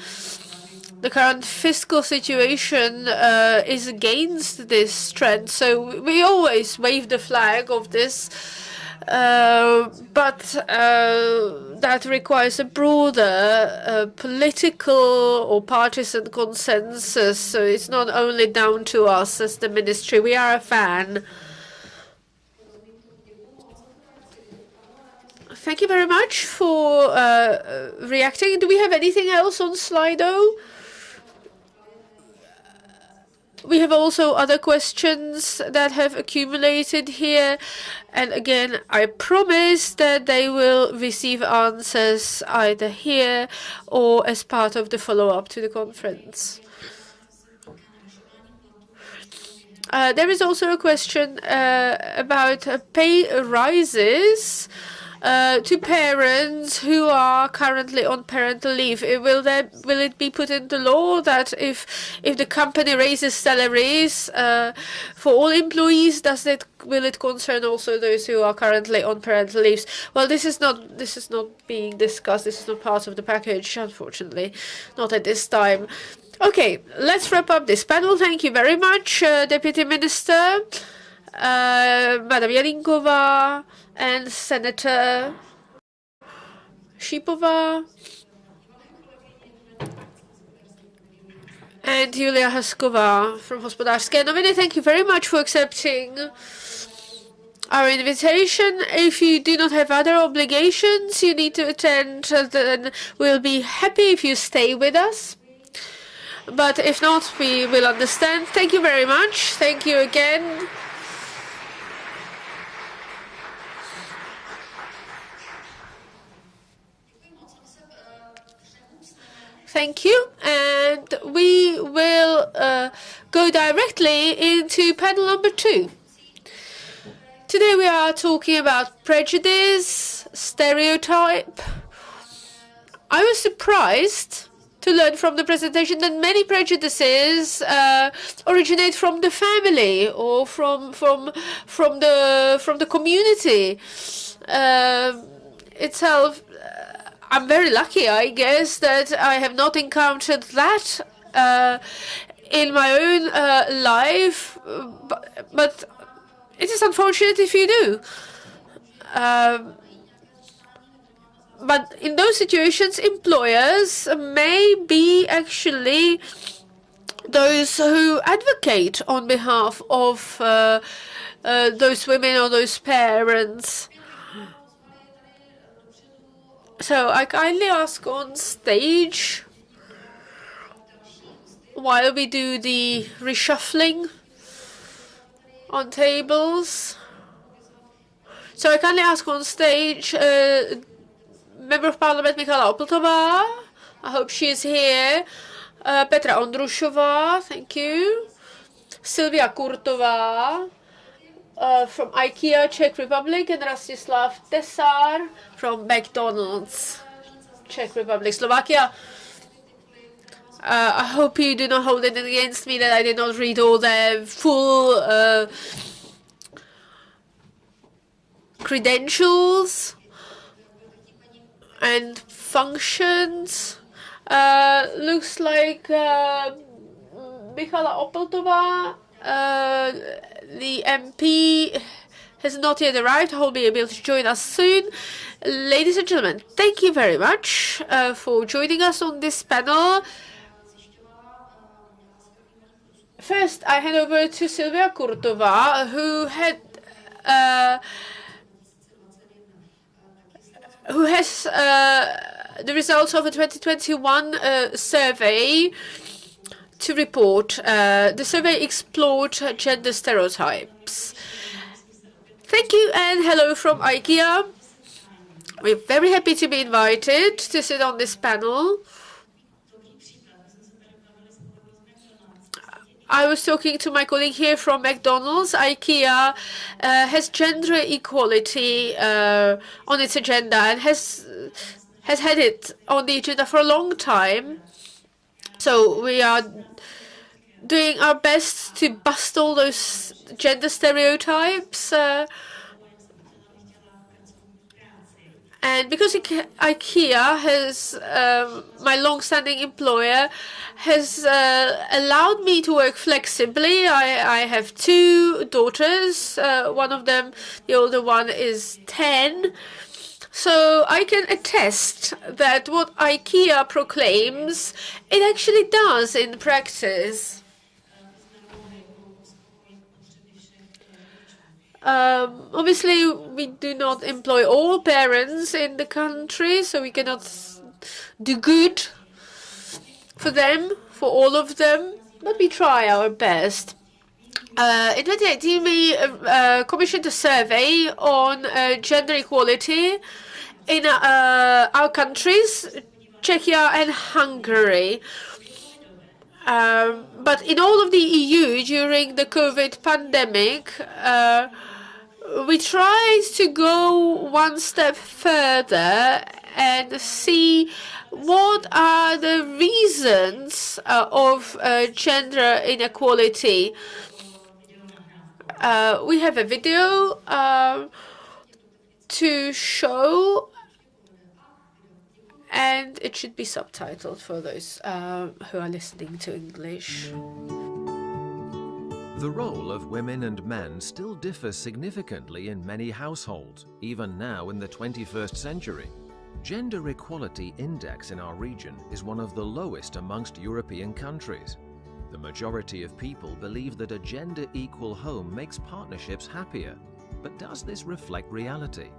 The current fiscal situation is against this trend, so we always wave the flag of this, but that requires a broader political or partisan consensus, so it's not only down to us as the ministry. We are a fan. Thank you very much for reacting. Do we have anything else on Slido? We have also other questions that have accumulated here. And again, I promise that they will receive answers either here or as part of the follow-up to the conference. There is also a question about pay rises to parents who are currently on parental leave. Will it be put into law that if the company raises salaries for all employees, will it concern also those who are currently on parental leaves? Well, this is not being discussed. This is not part of the package, unfortunately, not at this time. Okay, let's wrap up this panel. Thank you very much, Deputy Minister, Madam Jelinkova, and Senator Shipova, and Julia Haskova from Hospodářské noviny. Thank you very much for accepting our invitation. If you do not have other obligations you need to attend, then we'll be happy if you stay with us. But if not, we will understand. Thank you very much. Thank you again. Thank you, and we will go directly into panel number 2. Today we are talking about prejudice, stereotype. I was surprised to learn from the presentation that many prejudices originate from the family or from the community itself. I'm very lucky, I guess, that I have not encountered that in my own life, but it is unfortunate if you do. But in those situations, employers may be actually those who advocate on behalf of those women or those parents. So I kindly ask on stage, while we do the reshuffling on tables. So I kindly ask on stage Member of Parliament Michala Opeltová. I hope she is here. Petra Ondrušová, thank you. Sylvia Kurtová from IKEA, Czech Republic, and Rastislav Tesar from McDonald's, Czech Republic, Slovakia. I hope you do not hold it against me that I did not read all the full credentials and functions. Looks like Michala Opeltová, the MP, has not yet arrived. I hope he'll be able to join us soon. Ladies and gentlemen, thank you very much for joining us on this panel. First, I hand over to Sylvia Kurtová, who has the results of a 2021 survey to report. The survey explored gender stereotypes. Thank you and hello from IKEA. We're very happy to be invited to sit on this panel. I was talking to my colleague here from McDonald's. IKEA has gender equality on its agenda and has had it on the agenda for a long time. So we are doing our best to bust all those gender stereotypes. And because IKEA has, my long-standing employer, has allowed me to work flexibly. I have two daughters. One of them, the older one, is 10. So I can attest that what IKEA proclaims, it actually does in practice. Obviously, we do not employ all parents in the country, so we cannot do good for them, for all of them, but we try our best. In 2018, we commissioned a survey on gender equality in our countries, Czechia and Hungary. But in all of the EU during the COVID pandemic, we tried to go one step further and see what are the reasons of gender inequality. We have a video to show, and it should be subtitled for those who are listening to English. The role of women and men still differs significantly in many households, even now in the 21st century. Gender equality index in our region is one of the lowest amongst European countries. The majority of people believe that a gender-equal home makes partnerships happier. But does this reflect reality?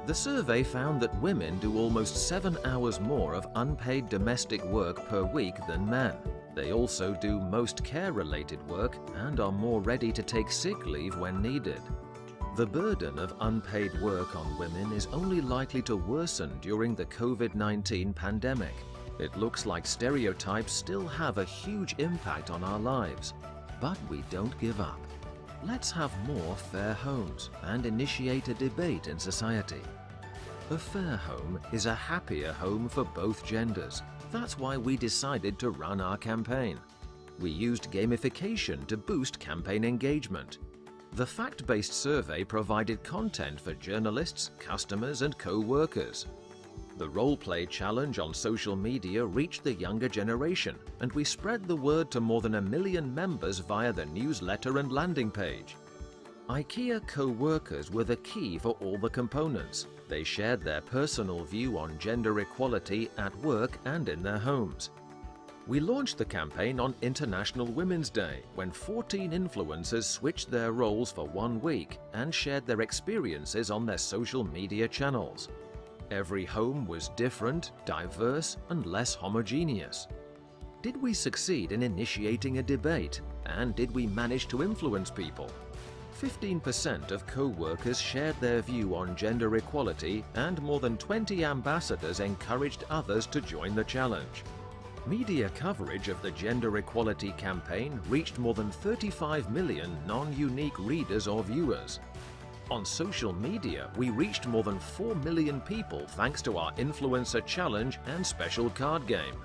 The survey found that women do almost 7 hours more of unpaid domestic work per week than men. They also do most care-related work and are more ready to take sick leave when needed. The burden of unpaid work on women is only likely to worsen during the COVID-19 pandemic. It looks like stereotypes still have a huge impact on our lives, but we don't give up. Let's have more fair homes and initiate a debate in society. A fair home is a happier home for both genders. That's why we decided to run our campaign. We used gamification to boost campaign engagement. The fact-based survey provided content for journalists, customers, and co-workers. The role-play challenge on social media reached the younger generation, and we spread the word to more than 1 million members via the newsletter and landing page. IKEA co-workers were the key for all the components. They shared their personal view on gender equality at work and in their homes. We launched the campaign on International Women's Day, when 14 influencers switched their roles for 1 week and shared their experiences on their social media channels. Every home was different, diverse, and less homogeneous. Did we succeed in initiating a debate? And did we manage to influence people? 15% of co-workers shared their view on gender equality, and more than 20 ambassadors encouraged others to join the challenge. Media coverage of the gender equality campaign reached more than 35 million non-unique readers or viewers. On social media, we reached more than 4 million people thanks to our influencer challenge and special card game.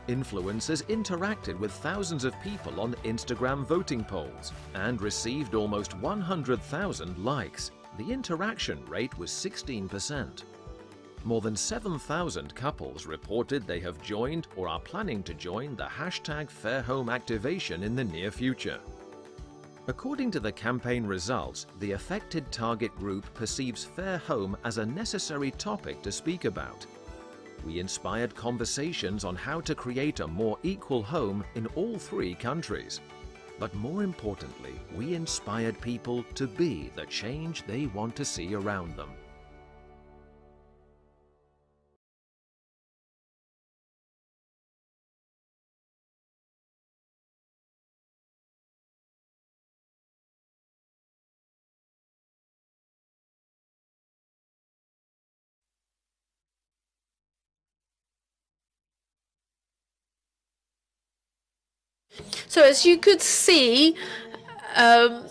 Influencers interacted with thousands of people on Instagram voting polls and received almost 100,000 likes. The interaction rate was 16%. More than 7,000 couples reported they have joined or are planning to join the #FairHome activation in the near future. According to the campaign results, the affected target group perceives fair home as a necessary topic to speak about. We inspired conversations on how to create a more equal home in all 3 countries. But more importantly, we inspired people to be the change they want to see around them. So as you could see, an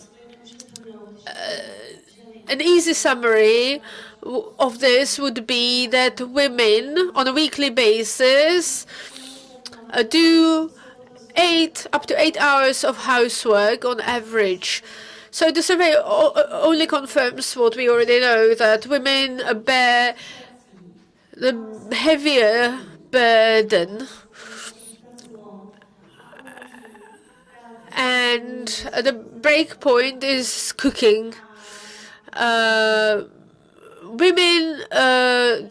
easy summary of this would be that women on a weekly basis do up to 8 hours of housework on average. So the survey only confirms what we already know, that women bear the heavier burden. And the break point is cooking. Women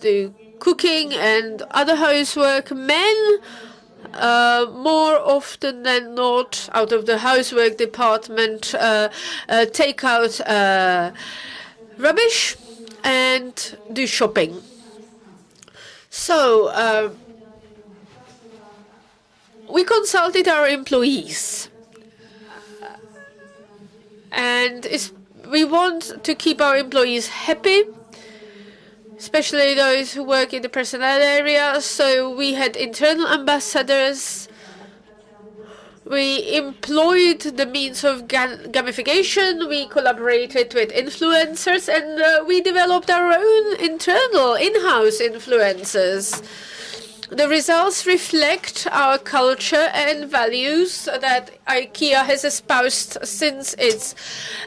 do cooking and other housework. Men, more often than not, out of the housework department, take out rubbish and do shopping. So we consulted our employees, and we want to keep our employees happy, especially those who work in the personnel area. So we had internal ambassadors. We employed the means of gamification. We collaborated with influencers, and we developed our own internal in-house influencers. The results reflect our culture and values that IKEA has espoused since its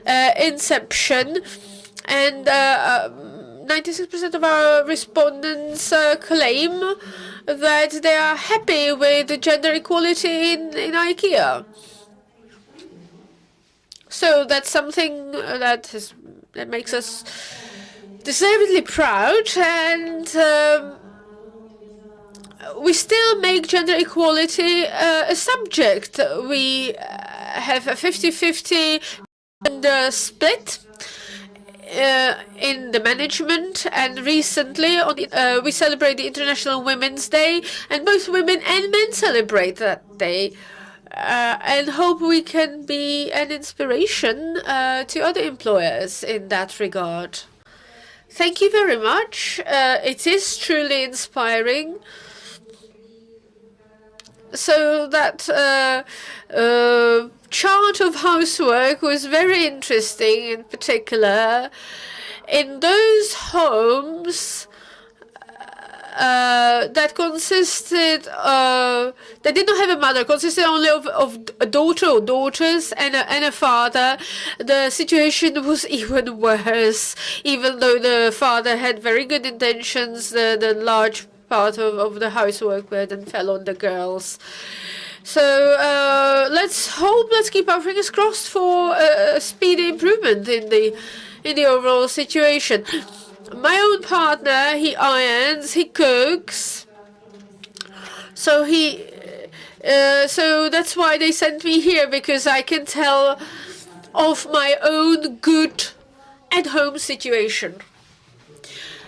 inception, and 96% of our respondents claim that they are happy with gender equality in IKEA. So that's something that makes us deservedly proud, and we still make gender equality a subject. We have a 50-50 gender split in the management, and recently we celebrate the International Women's Day, and both women and men celebrate that day, and hope we can be an inspiration to other employers in that regard. Thank you very much. It is truly inspiring. So that chart of housework was very interesting, in particular in those homes that consisted that did not have a mother, consisted only of a daughter or daughters and a father. The situation was even worse. Even though the father had very good intentions, the large part of the housework burden fell on the girls. So let's keep our fingers crossed for a speedy improvement in the overall situation. My own partner, he irons, he cooks, so so that's why they sent me here, because I can tell of my own good at-home situation.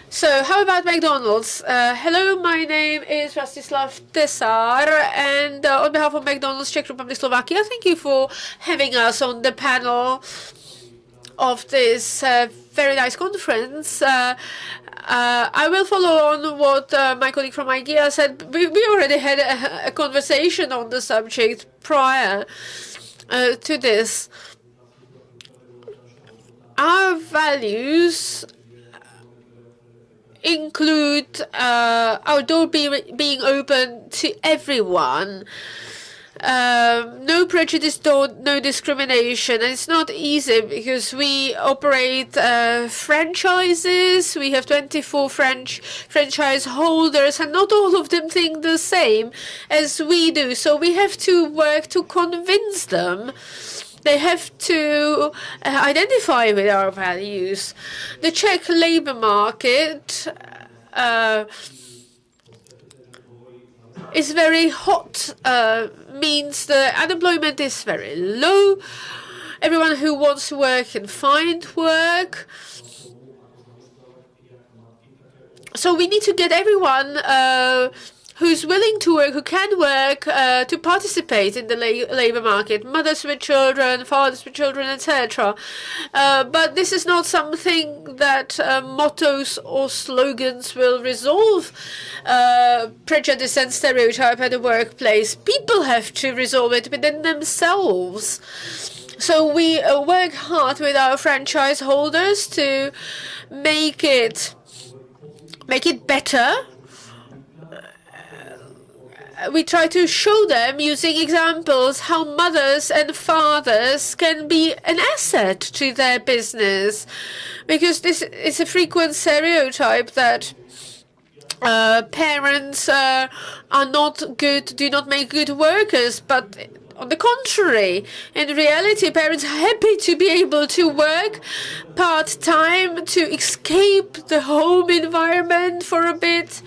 So how about McDonald's? Hello, my name is Rastislav Tesar, and on behalf of McDonald's Czech Republic Slovakia, thank you for having us on the panel of this very nice conference. I will follow on what my colleague from IKEA said. We already had a conversation on the subject prior to this. Our values include our door being open to everyone. No prejudice, no discrimination. And it's not easy because we operate franchises. We have 24 franchise holders, and not all of them think the same as we do. So we have to work to convince them. They have to identify with our values. The Czech labor market is very hot, means the unemployment is very low. Everyone who wants to work can find work. So we need to get everyone who's willing to work, who can work, to participate in the labor market, mothers with children, fathers with children, etc. But this is not something that mottos or slogans will resolve prejudice and stereotype at the workplace. People have to resolve it within themselves. So we work hard with our franchise holders to make it better. We try to show them using examples how mothers and fathers can be an asset to their business, because this is a frequent stereotype that parents are not good, do not make good workers, but on the contrary, in reality, parents are happy to be able to work part-time, to escape the home environment for a bit.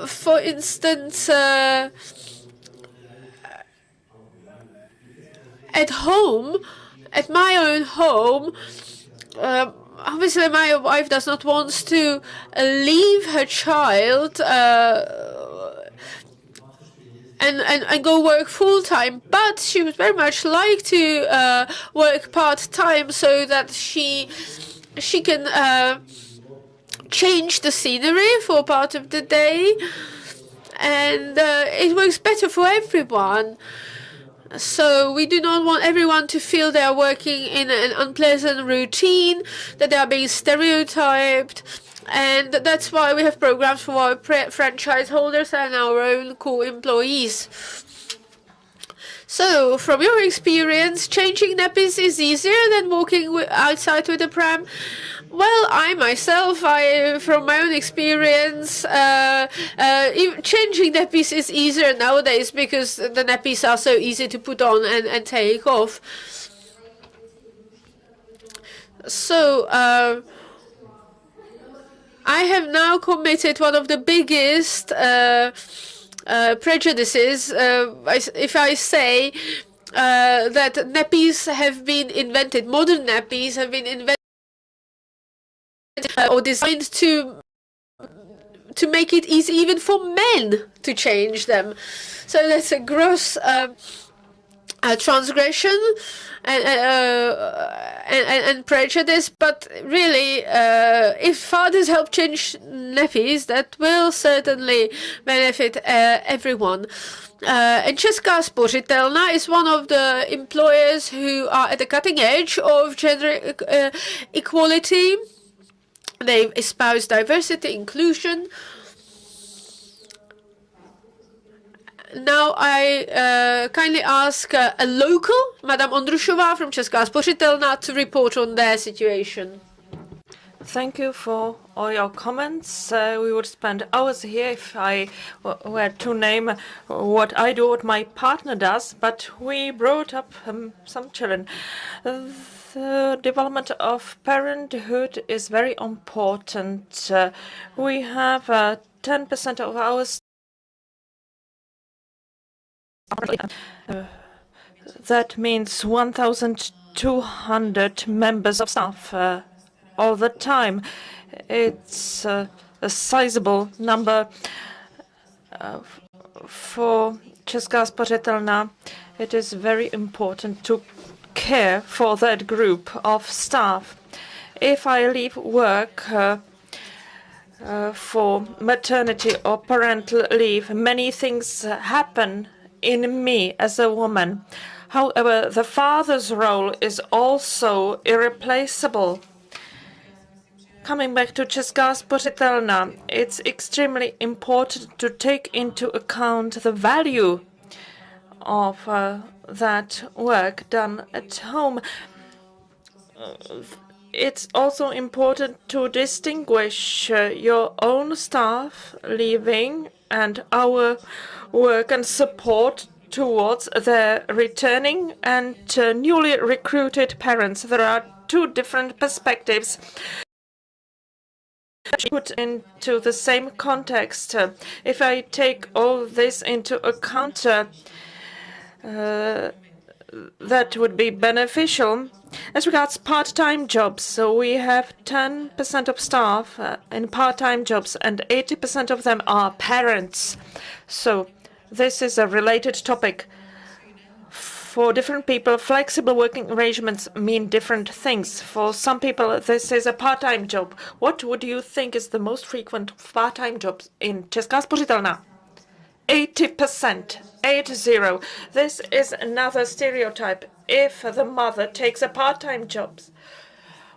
For instance, at home, at my own home, obviously my wife does not want to leave her child and go work full-time, but she would very much like to work part-time so that she can change the scenery for part of the day, and it works better for everyone. So we do not want everyone to feel they are working in an unpleasant routine, that they are being stereotyped, and that's why we have programs for our franchise holders and our own core employees. So, from your experience, changing nappies is easier than walking outside with a pram? Well, I myself, from my own experience, even changing nappies is easier nowadays because the nappies are so easy to put on and take off. So, I have now committed one of the biggest prejudices if I say that nappies have been invented, modern nappies have been invented or designed to make it easy even for men to change them. So that's a gross transgression and prejudice. But really, if fathers help change nappies, that will certainly benefit everyone. And Česká spořitelna is one of the employers who are at the cutting edge of gender equality. They espouse diversity, inclusion. Now I kindly ask a local, Madame Ondrušová from Česká spořitelna, to report on their situation. Thank you for all your comments. We would spend hours here if I were to name what I do, what my partner does, but we brought up some children. The development of parenthood is very important. We have 10% of our that means 1,200 members of staff all the time. It's a sizable number for Česká spořitelna. It is very important to care for that group of staff. If I leave work for maternity or parental leave, many things happen in me as a woman. However, the father's role is also irreplaceable. Coming back to Česká spořitelna, it's extremely important to take into account the value of that work done at home. It's also important to distinguish your own staff leaving and our work and support towards their returning and newly recruited parents. There are two different perspectives put into the same context. If I take all this into account, that would be beneficial. As regards part-time jobs, so we have 10% of staff in part-time jobs, and 80% of them are parents. So this is a related topic. For different people, flexible working arrangements mean different things. For some people, this is a part-time job. What would you think is the most frequent part-time jobs in Česká spořitelna? 80%. 80. This is another stereotype. If the mother takes a part-time job,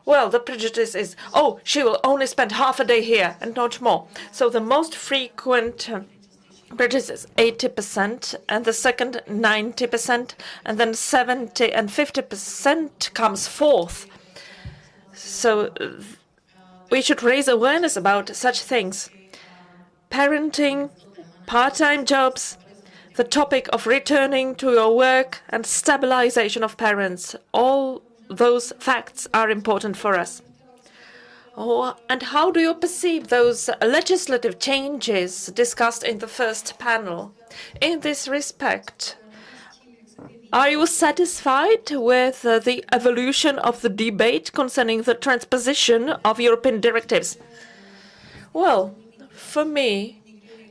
well, the prejudice is, oh, she will only spend half a day here and not more. So the most frequent prejudice is 80%, and the second 90%, and then 70 and 50% comes fourth. So we should raise awareness about such things. Parenting, part-time jobs, the topic of returning to your work and stabilization of parents. All those facts are important for us. Oh, and how do you perceive those legislative changes discussed in the first panel? In this respect, are you satisfied with the evolution of the debate concerning the transposition of European directives? Well, for me,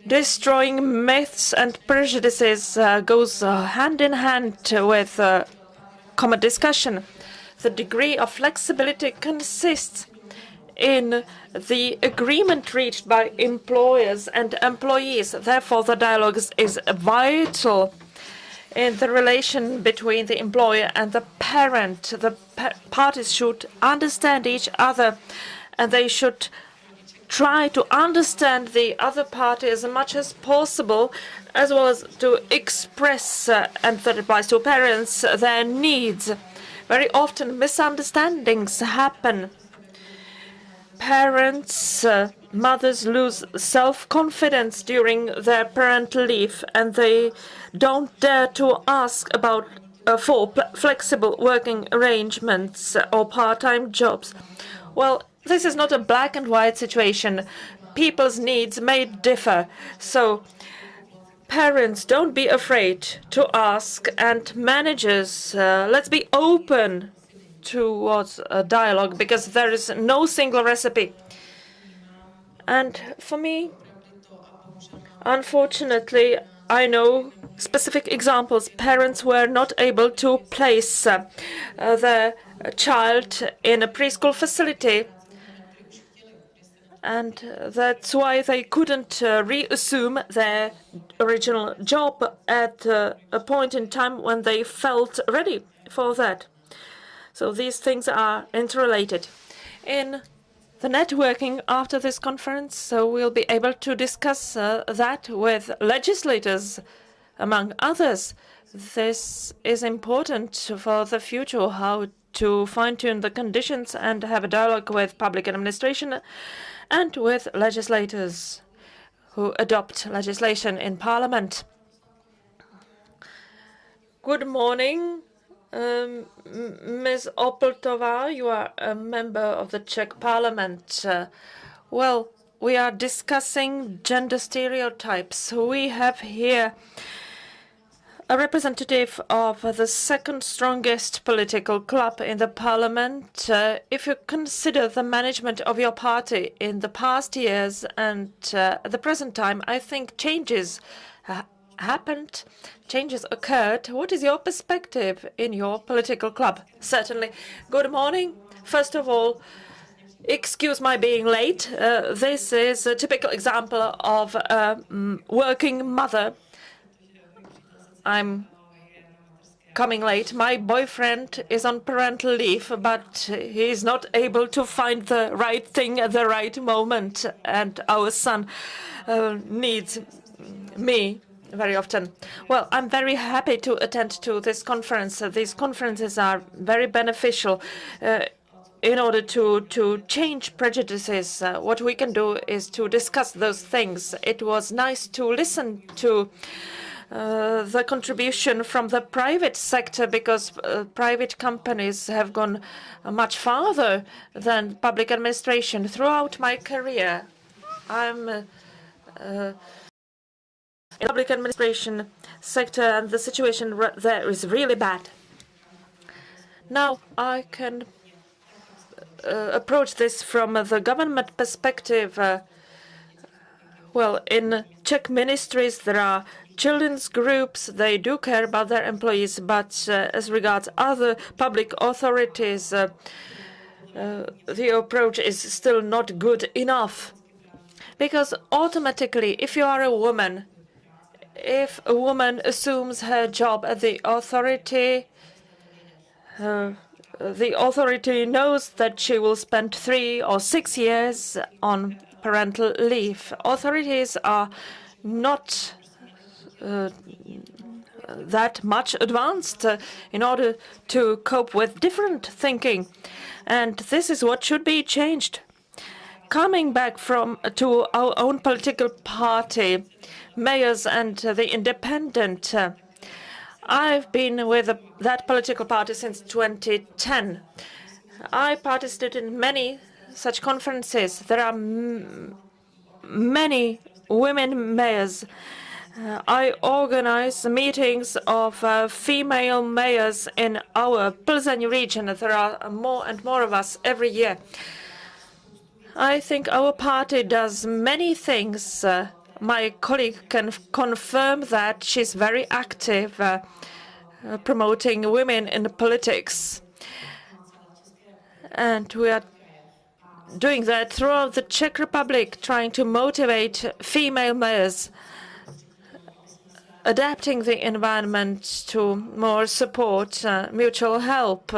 destroying myths and prejudices goes hand in hand with common discussion. The degree of flexibility consists in the agreement reached by employers and employees. Therefore, the dialogue is vital in the relation between the employer and the parent. The parties should understand each other, and they should try to understand the other party as much as possible, as well as to express, and that applies to parents, their needs. Very often misunderstandings happen. Parents, mothers lose self-confidence during their parental leave, and they don't dare to ask about for flexible working arrangements or part-time jobs. Well, this is not a black and white situation. People's needs may differ. So parents, don't be afraid to ask, and managers, let's be open towards a dialogue, because there is no single recipe. And for me, unfortunately, I know specific examples. Parents were not able to place their child in a preschool facility, and that's why they couldn't reassume their original job at a point in time when they felt ready for that. So these things are interrelated. In the networking after this conference, so we'll be able to discuss that with legislators, among others. This is important for the future, how to fine-tune the conditions and have a dialogue with public administration and with legislators who adopt legislation in Parliament. Good morning, Ms. Opeltová. You are a member of the Czech Parliament. Well, we are discussing gender stereotypes. We have here a representative of the second strongest political club in the parliament. If you consider the management of your party in the past years and at the present time, I think changes happened, changes occurred. What is your perspective in your political club? Certainly. Good morning. First of all, excuse my being late. This is a typical example of a working mother. I'm coming late. My boyfriend is on parental leave, but he's not able to find the right thing at the right moment, and our son needs me very often. Well, I'm very happy to attend to this conference. These conferences are very beneficial in order to change prejudices. What we can do is to discuss those things. It was nice to listen to the contribution from the private sector, because private companies have gone much farther than public administration. Throughout my career, I'm in public administration sector, and the situation there is really bad. Now I can approach this from the government perspective. Well, in Czech ministries, there are children's groups. They do care about their employees, but as regards other public authorities, the approach is still not good enough. Because automatically, if you are a woman, if a woman assumes her job at the authority knows that she will spend 3 or 6 years on parental leave. Authorities are not that much advanced in order to cope with different thinking. And this is what should be changed. Coming back to our own political party, mayors and the independent, I've been with that political party since 2010. I participated in many such conferences. There are many women mayors. I organize meetings of female mayors in our Plzeň region. There are more and more of us every year. I think our party does many things. My colleague can confirm that she's very active promoting women in politics. And we are doing that throughout the Czech Republic, trying to motivate female mayors, adapting the environment to more support, mutual help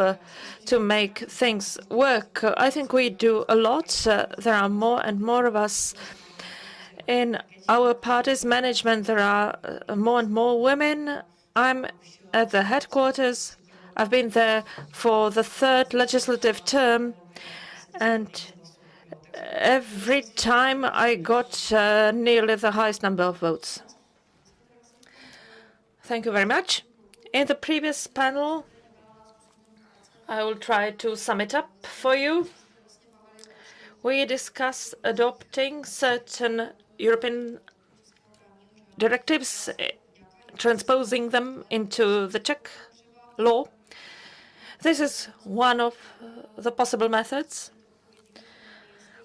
to make things work. I think we do a lot. There are more and more of us in our party's management. There are more and more women. I'm at the headquarters. I've been there for the 3rd legislative term, and every time I got nearly the highest number of votes. Thank you very much. In the previous panel, I will try to sum it up for you. We discussed adopting certain European directives, transposing them into the Czech law. This is one of the possible methods.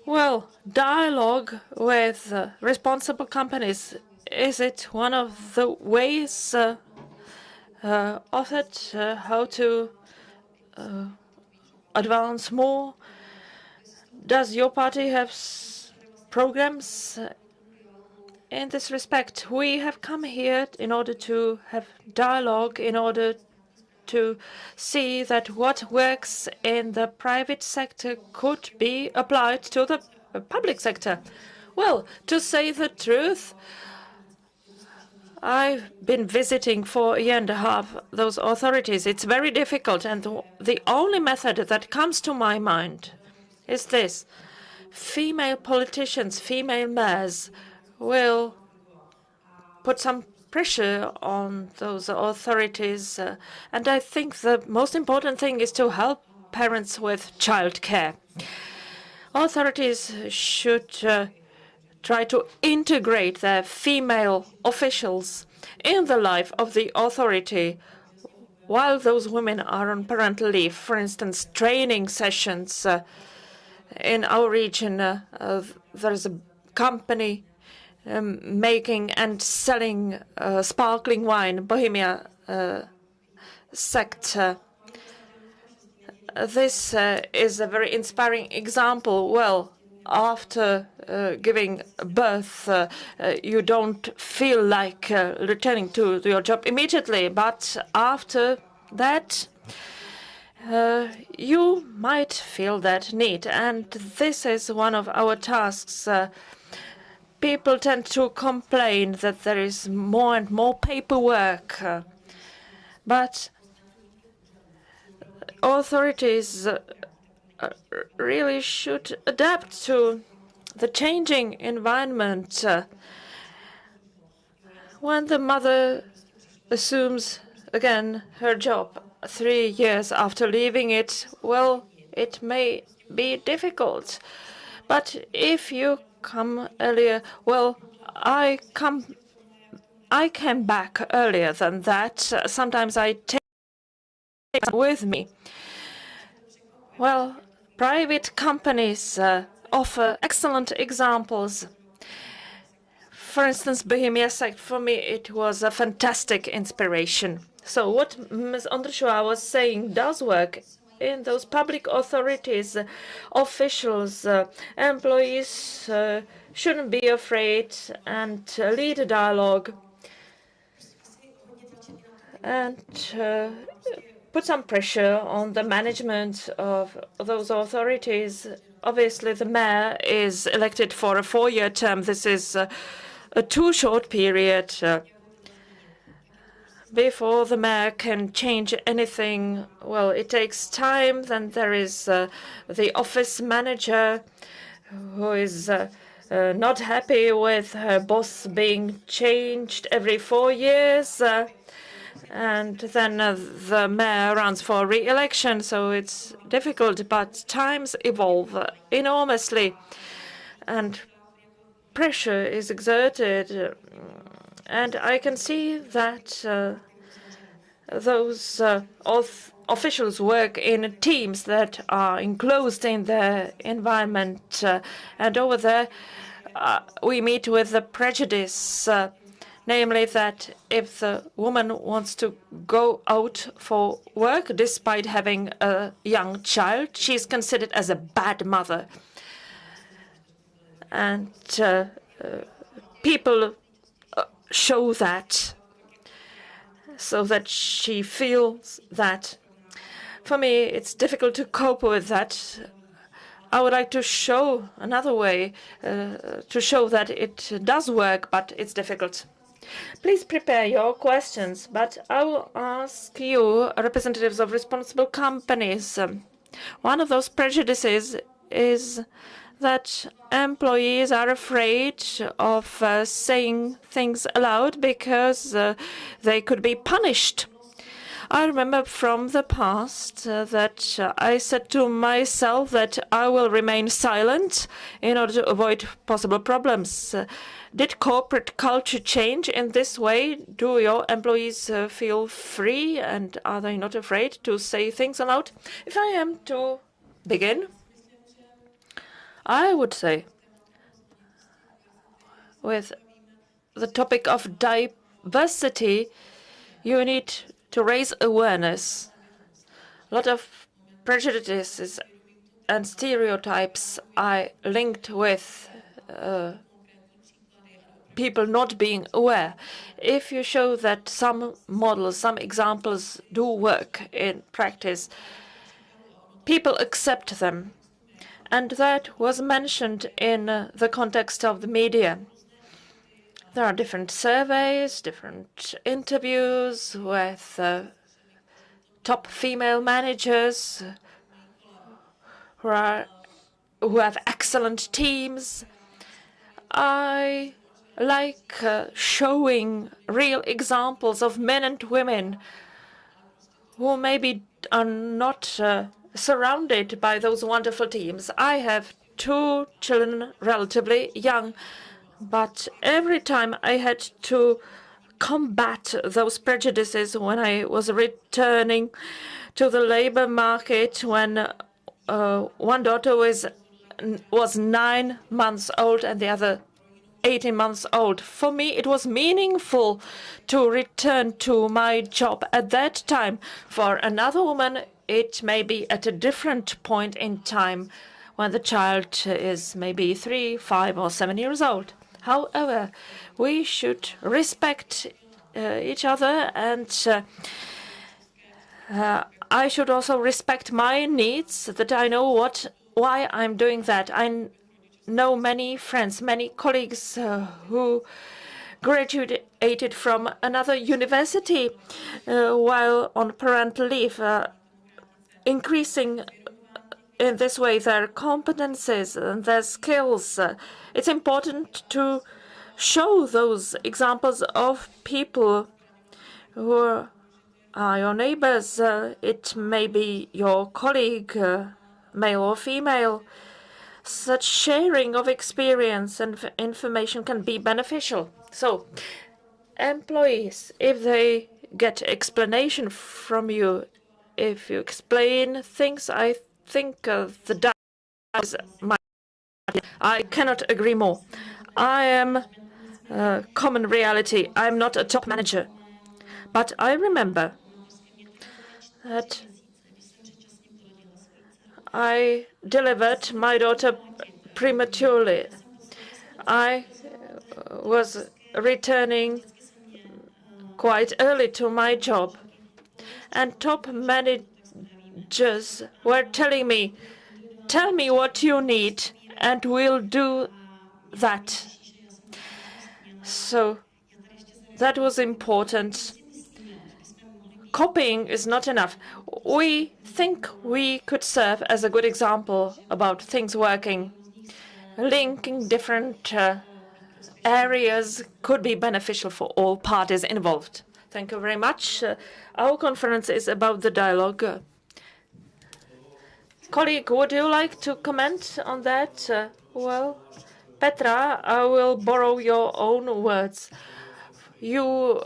Well, dialogue with responsible companies, is it one of the ways of it, how to advance more? Does your party have programs in this respect? We have come here in order to have dialogue, in order to see that what works in the private sector could be applied to the public sector. Well, to say the truth, I've been visiting for a year and a half those authorities. It's very difficult, and the only method that comes to my mind is this. Female politicians, female mayors will put some pressure on those authorities. And I think the most important thing is to help parents with childcare. Authorities should try to integrate their female officials in the life of the authority while those women are on parental leave. For instance, training sessions. In our region, there's a company making and selling sparkling wine, Bohemia sector. This is a very inspiring example. Well, after giving birth, you don't feel like returning to your job immediately, but after that, you might feel that need. And this is one of our tasks. People tend to complain that there is more and more paperwork, but authorities really should adapt to the changing environment. When the mother assumes again her job 3 years after leaving it, well, it may be difficult. But if you come earlier, well, I came back earlier than that. Sometimes I take it with me. Well, private companies offer excellent examples. For instance, Bohemia Sect, for me, it was a fantastic inspiration. So what Ms. Ondrusova was saying does work in those public authorities, officials, employees shouldn't be afraid and lead a dialogue and put some pressure on the management of those authorities. Obviously, the mayor is elected for a 4-year term. This is a too short period before the mayor can change anything. Well, it takes time. Then there is the office manager who is not happy with her boss being changed every 4 years. And then the mayor runs for re-election, so it's difficult. But times evolve enormously, and pressure is exerted. And I can see that those officials work in teams that are enclosed in their environment. And over there, we meet with the prejudice, namely that if the woman wants to go out for work despite having a young child, she's considered as a bad mother. And people show that so that she feels that. For me, it's difficult to cope with that. I would like to show another way to show that it does work, but it's difficult. Please prepare your questions, but I will ask you, representatives of responsible companies. One of those prejudices is that employees are afraid of saying things aloud because they could be punished. I remember from the past that I said to myself that I will remain silent in order to avoid possible problems. Did corporate culture change in this way? Do your employees feel free, and are they not afraid to say things aloud? If I am to begin, I would say, with the topic of diversity, you need to raise awareness. A lot of prejudices and stereotypes are linked with people not being aware. If you show that some models, some examples do work in practice, people accept them. And that was mentioned in the context of the media. There are different surveys, different interviews with top female managers who have excellent teams. I like showing real examples of men and women who maybe are not surrounded by those wonderful teams. I have 2 children, relatively young, but every time I had to combat those prejudices when I was returning to the labor market, when one daughter was 9 months old and the other 18 months old. For me, it was meaningful to return to my job at that time. For another woman, it may be at a different point in time when the child is maybe 3, 5, or 7 years old. However, we should respect each other, and I should also respect my needs, that I know why I'm doing that. I know many friends, many colleagues who graduated from another university while on parental leave, increasing in this way their competences and their skills. It's important to show those examples of people who are your neighbors. It may be your colleague, male or female. Such sharing of experience and information can be beneficial. So, employees, if they get explanation from you, if you explain things, I think the dialogue is my. I cannot agree more. I am common reality. I'm not a top manager, but I remember that I delivered my daughter prematurely. I was returning quite early to my job, and top managers were telling me, "Tell me what you need, and we'll do that." So that was important. Copying is not enough. We think we could serve as a good example about things working. Linking different areas could be beneficial for all parties involved. Thank you very much. Our conference is about the dialogue. Colleague, would you like to comment on that? Well, Petra, I will borrow your own words. You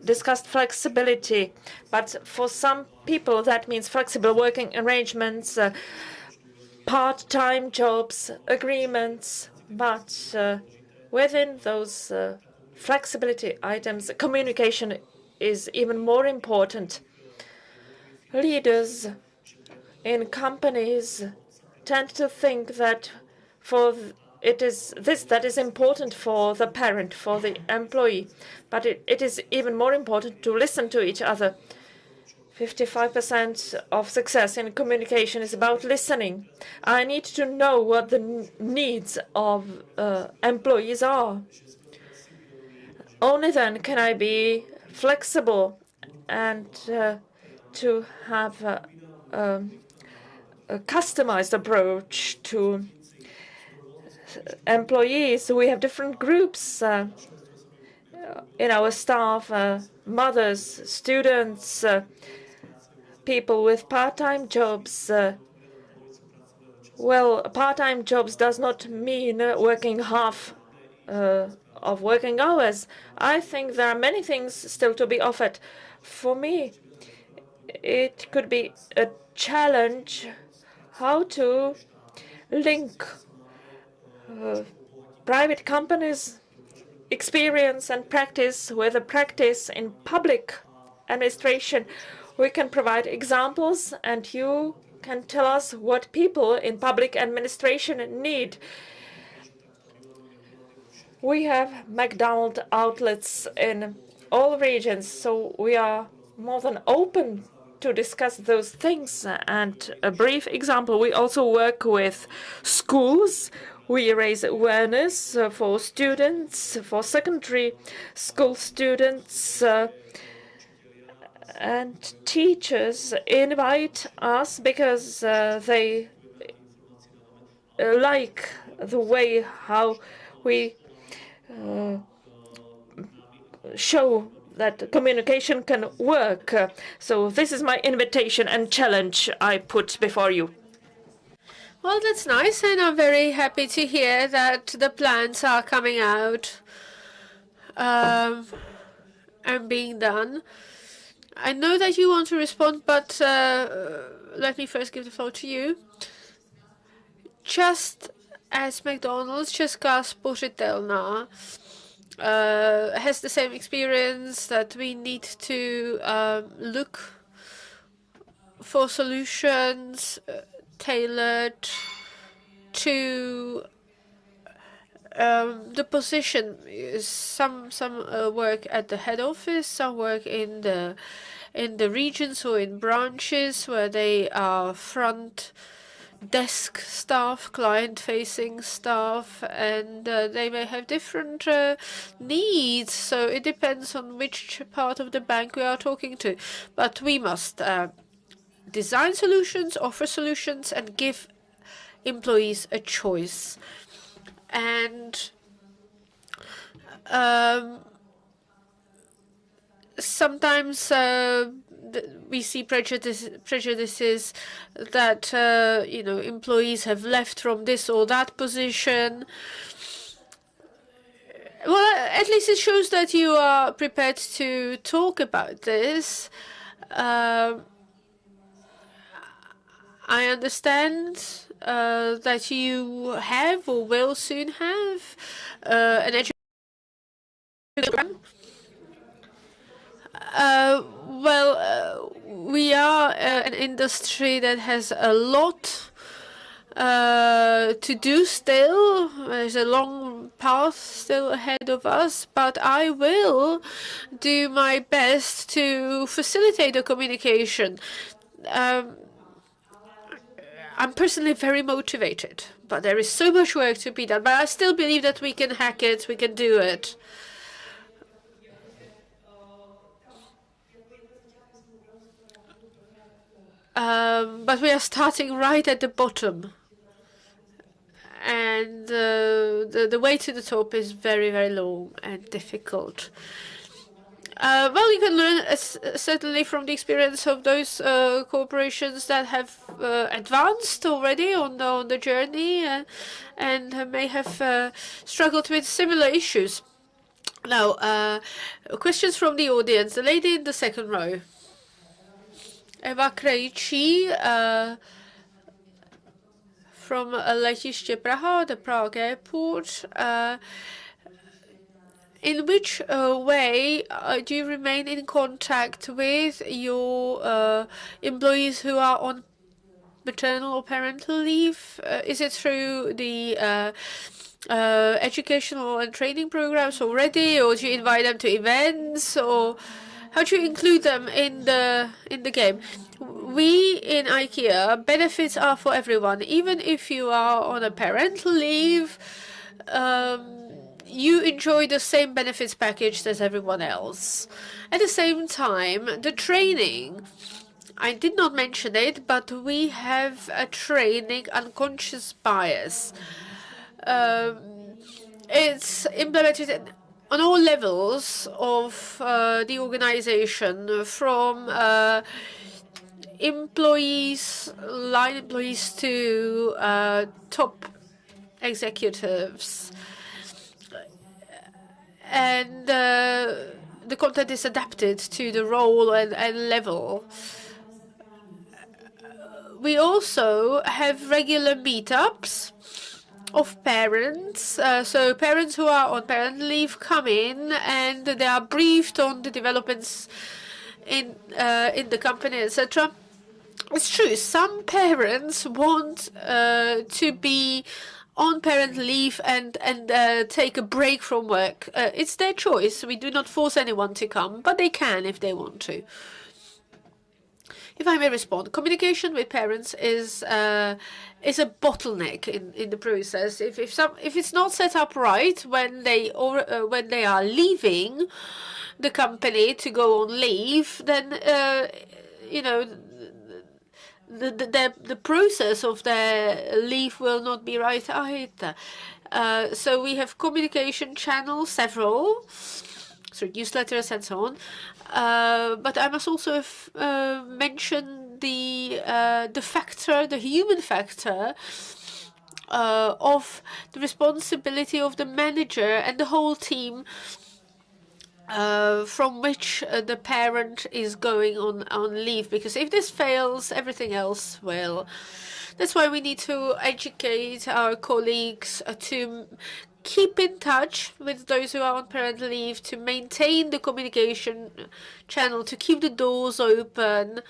discussed flexibility, but for some people that means flexible working arrangements, part-time jobs, agreements, but within those flexibility items, communication is even more important. Leaders in companies tend to think that it is this that is important for the parent, for the employee, but it is even more important to listen to each other. 55% of success in communication is about listening. I need to know what the needs of employees are. Only then can I be flexible and to have a customized approach to employees. We have different groups in our staff, mothers, students, people with part-time jobs. Well, part-time jobs does not mean working half of working hours. I think there are many things still to be offered. For me, it could be a challenge how to link private companies' experience and practice with a practice in public administration. We can provide examples, and you can tell us what people in public administration need. We have McDonald's outlets in all regions, so we are more than open to discuss those things. And a brief example, we also work with schools. We raise awareness for students, for secondary school students, and teachers invite us because they like the way how we show that communication can work. So this is my invitation and challenge I put before you. Well, that's nice, and I'm very happy to hear that the plans are coming out and being done. I know that you want to respond, but let me first give the floor to you. Just as McDonald's, Česká spořitelná has the same experience that we need to look for solutions tailored to the position. Some work at the head office, some work in the regions or in branches where they are front desk staff, client-facing staff, and they may have different needs. So it depends on which part of the bank we are talking to. But we must design solutions, offer solutions, and give employees a choice. And sometimes we see prejudices that employees have left from this or that position. Well, at least it shows that you are prepared to talk about this. I understand that you have or will soon have an education program. We are an industry that has a lot to do still. There's a long path still ahead of us, but I will do my best to facilitate the communication. I'm personally very motivated, but there is so much work to be done. But I still believe that we can hack it, we can do it. But we are starting right at the bottom. And the way to the top is very, very long and difficult. Well, you can learn certainly from the experience of those corporations that have advanced already on the journey and may have struggled with similar issues. Now, questions from the audience. The lady in the second row. Eva Krejci from Letiště Praha, the Prague airport. In which way do you remain in contact with your employees who are on maternal or parental leave? Is it through the educational and training programs already, or do you invite them to events, or how do you include them in the game? We in IKEA, benefits are for everyone. Even if you are on a parental leave, you enjoy the same benefits package as everyone else. At the same time, the training, I did not mention it, but we have a training unconscious bias. It's implemented on all levels of the organization, from employees, line employees, to top executives. And the content is adapted to the role and level. We also have regular meetups of parents. So parents who are on parent leave come in and they are briefed on the developments in the company, etc. It's true, some parents want to be on parent leave and take a break from work. It's their choice. We do not force anyone to come, but they can if they want to. If I may respond, communication with parents is a bottleneck in the process. If it's not set up right when they are leaving the company to go on leave, then you know, the process of their leave will not be right either. So we have communication channels, several, through newsletters and so on. But I must also mention the factor, the human factor, of the responsibility of the manager and the whole team, from which the parent is going on leave, because if this fails, everything else will. That's why we need to educate our colleagues to keep in touch with those who are on parental leave, to maintain the communication channel, to keep the doors open.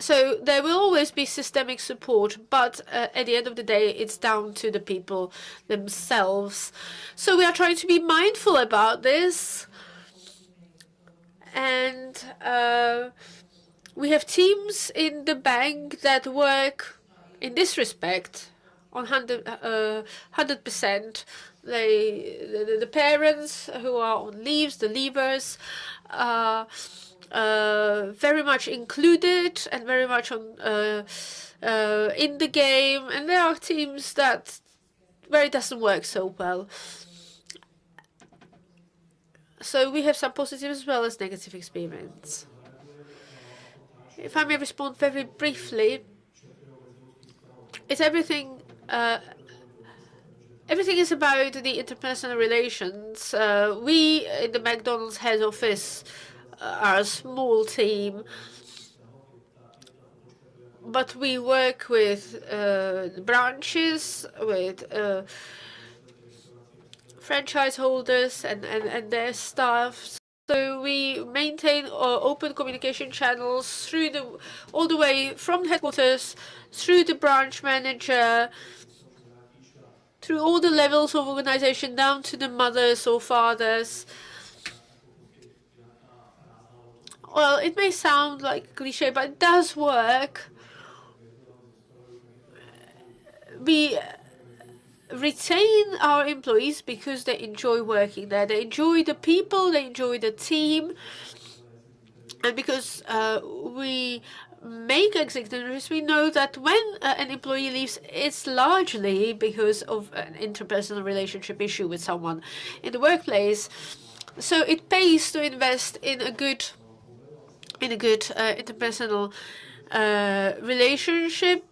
So there will always be systemic support, but at the end of the day, it's down to the people themselves. So we are trying to be mindful about this. And we have teams in the bank that work in this respect on 100%. The parents who are on leaves, the leavers, very much included and very much on in the game, and there are teams where it doesn't work so well. So we have some positive as well as negative experience. If I may respond very briefly, it's everything. Everything is about the interpersonal relations. We in the McDonald's head office are a small team. but we work with branches, with franchise holders and their staff. So we maintain open communication channels through all the way from headquarters, through the branch manager, through all the levels of organization, down to the mothers or fathers. Well, it may sound like cliche, but it does work. We retain our employees because they enjoy working there. They enjoy the people, they enjoy the team, and because we make executives, we know that when an employee leaves, it's largely because of an interpersonal relationship issue with someone in the workplace. So it pays to invest in a good interpersonal relationship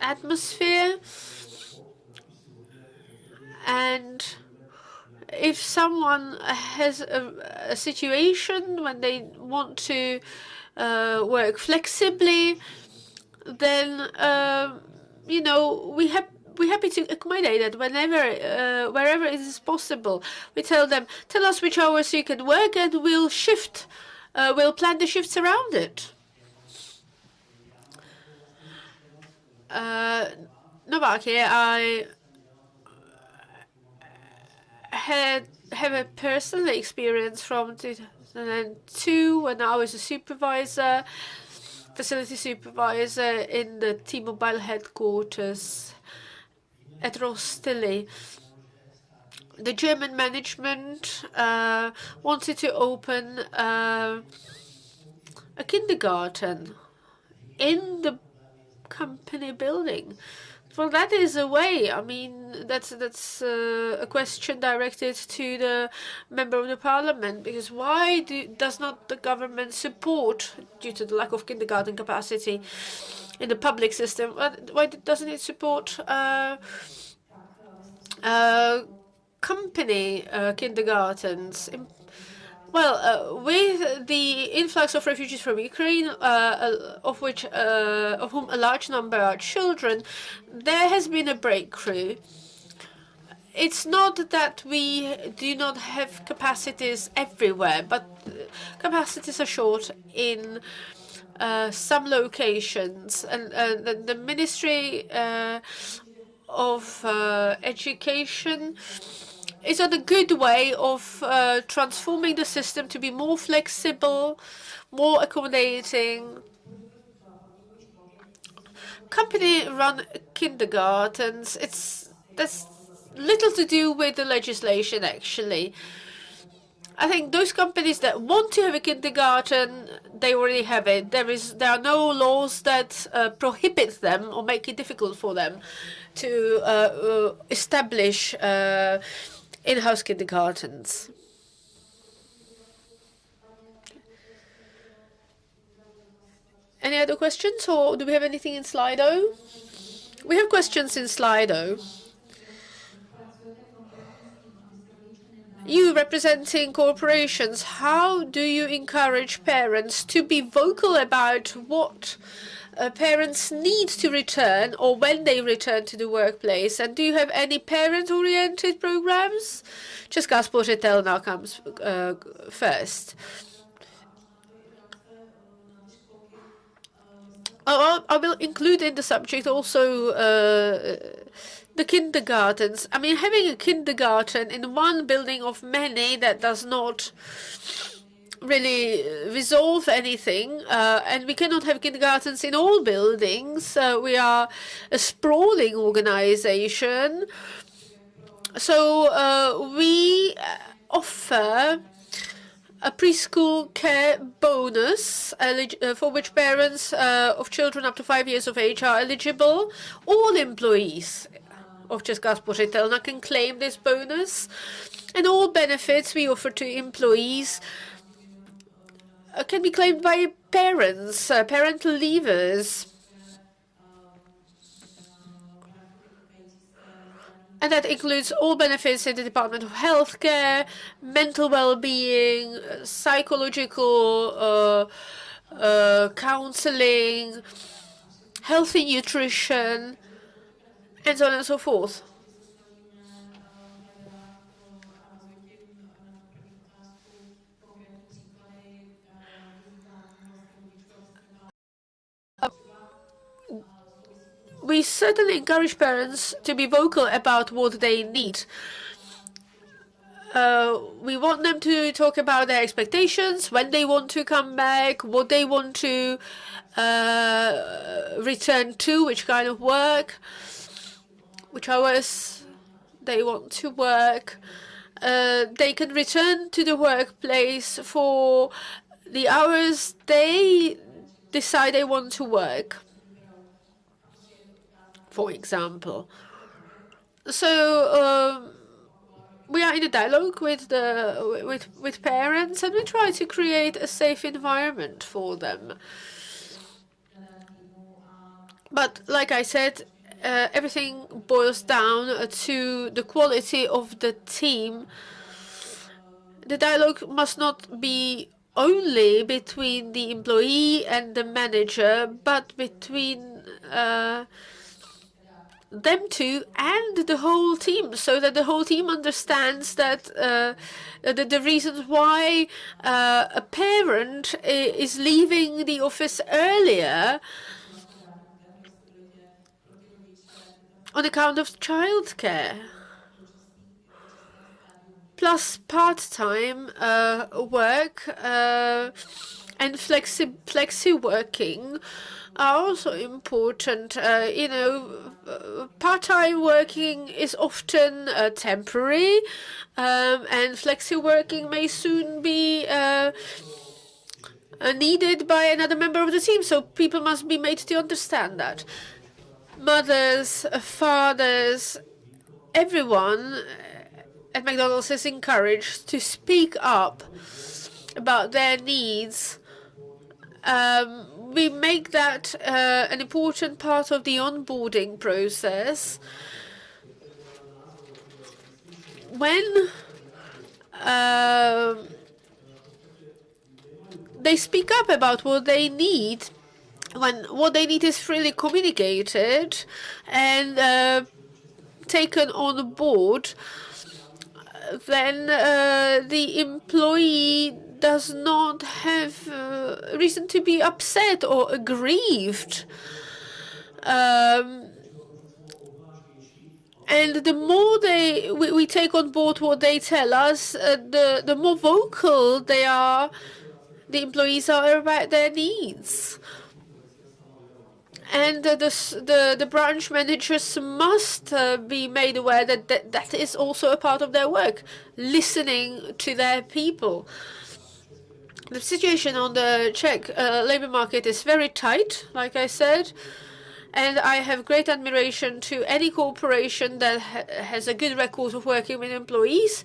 atmosphere. And if someone has a situation when they want to work flexibly, then you know, we're happy to accommodate that wherever it is possible. We tell them, tell us which hours you can work, and we'll plan the shifts around it. Novak, I have a personal experience from 2002 when I was a supervisor, facility supervisor in the T-Mobile headquarters at Rostelli. The German management wanted to open a kindergarten in the company building. Well, that is a way. I mean, that's a question directed to the member of the parliament, because why does not the government support, due to the lack of kindergarten capacity in the public system, why doesn't it support company kindergartens? Well, with the influx of refugees from Ukraine, of whom a large number are children, there has been a breakthrough. It's not that we do not have capacities everywhere, but capacities are short in some locations, and the Ministry of Education is on a good way of transforming the system to be more flexible, more accommodating. Company-run kindergartens, that's little to do with the legislation, actually. I think those companies that want to have a kindergarten, they already have it. There are no laws that prohibit them or make it difficult for them to establish in-house kindergartens. Any other questions, or do we have anything in Slido? We have questions in Slido. You representing corporations, how do you encourage parents to be vocal about what parents need to return or when they return to the workplace? And do you have any parent-oriented programs? Česká spořitelna comes first. I will include in the subject also the kindergartens. I mean, having a kindergarten in one building of many, that does not really resolve anything, and we cannot have kindergartens in all buildings. We are a sprawling organization, so we offer a preschool care bonus for which parents of children up to 5 years of age are eligible. All employees of Česká spořitelna can claim this bonus, and all benefits we offer to employees can be claimed by parents, parental leavers. And that includes all benefits in the Department of Healthcare, mental well-being, psychological counseling, healthy nutrition, and so on and so forth. We certainly encourage parents to be vocal about what they need. We want them to talk about their expectations, when they want to come back, what they want to return to, which kind of work, which hours they want to work. They can return to the workplace for the hours they decide they want to work, for example. So we are in a dialogue with with parents, and we try to create a safe environment for them. But like I said, everything boils down to the quality of the team. The dialogue must not be only between the employee and the manager, but between them two and the whole team, so that the whole team understands that the reasons why a parent is leaving the office earlier on account of childcare, plus part-time work and flexi working are also important. Part-time working is often temporary, and flexi working may soon be needed by another member of the team. So people must be made to understand that. Mothers, fathers, everyone at McDonald's is encouraged to speak up about their needs. We make that an important part of the onboarding process. When they speak up about what they need, when what they need is freely communicated and taken on board, then the employee does not have reason to be upset or aggrieved. And the more we take on board what they tell us, the more vocal the employees are about their needs. And the branch managers must be made aware that is also a part of their work, listening to their people. The situation on the Czech labor market is very tight, like I said, and I have great admiration to any corporation that has a good record of working with employees.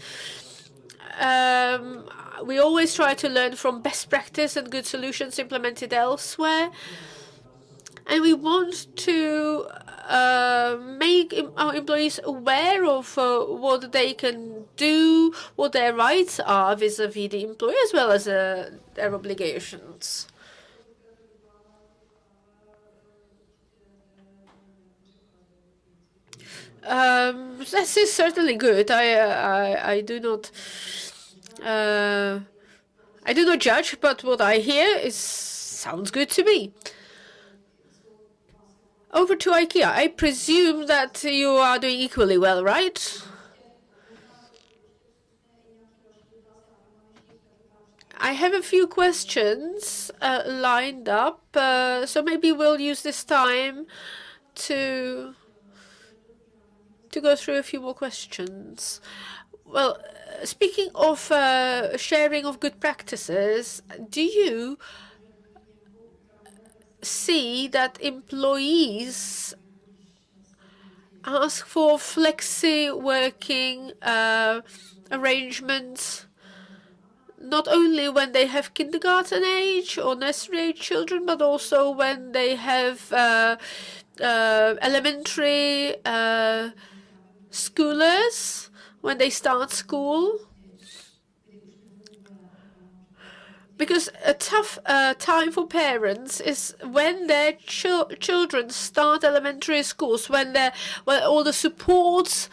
We always try to learn from best practice and good solutions implemented elsewhere. And we want to make our employees aware of what they can do, what their rights are vis-à-vis the employer, as well as their obligations. This is certainly good. I do not judge, but what I hear sounds good to me. Over to IKEA. I presume that you are doing equally well, right? I have a few questions lined up, so maybe we'll use this time to go through a few more questions. Well, speaking of sharing of good practices, do you see that employees ask for flexi working arrangements not only when they have kindergarten age or nursery age children, but also when they have elementary schoolers, when they start school? because a tough time for parents is when their children start elementary schools, when all the supports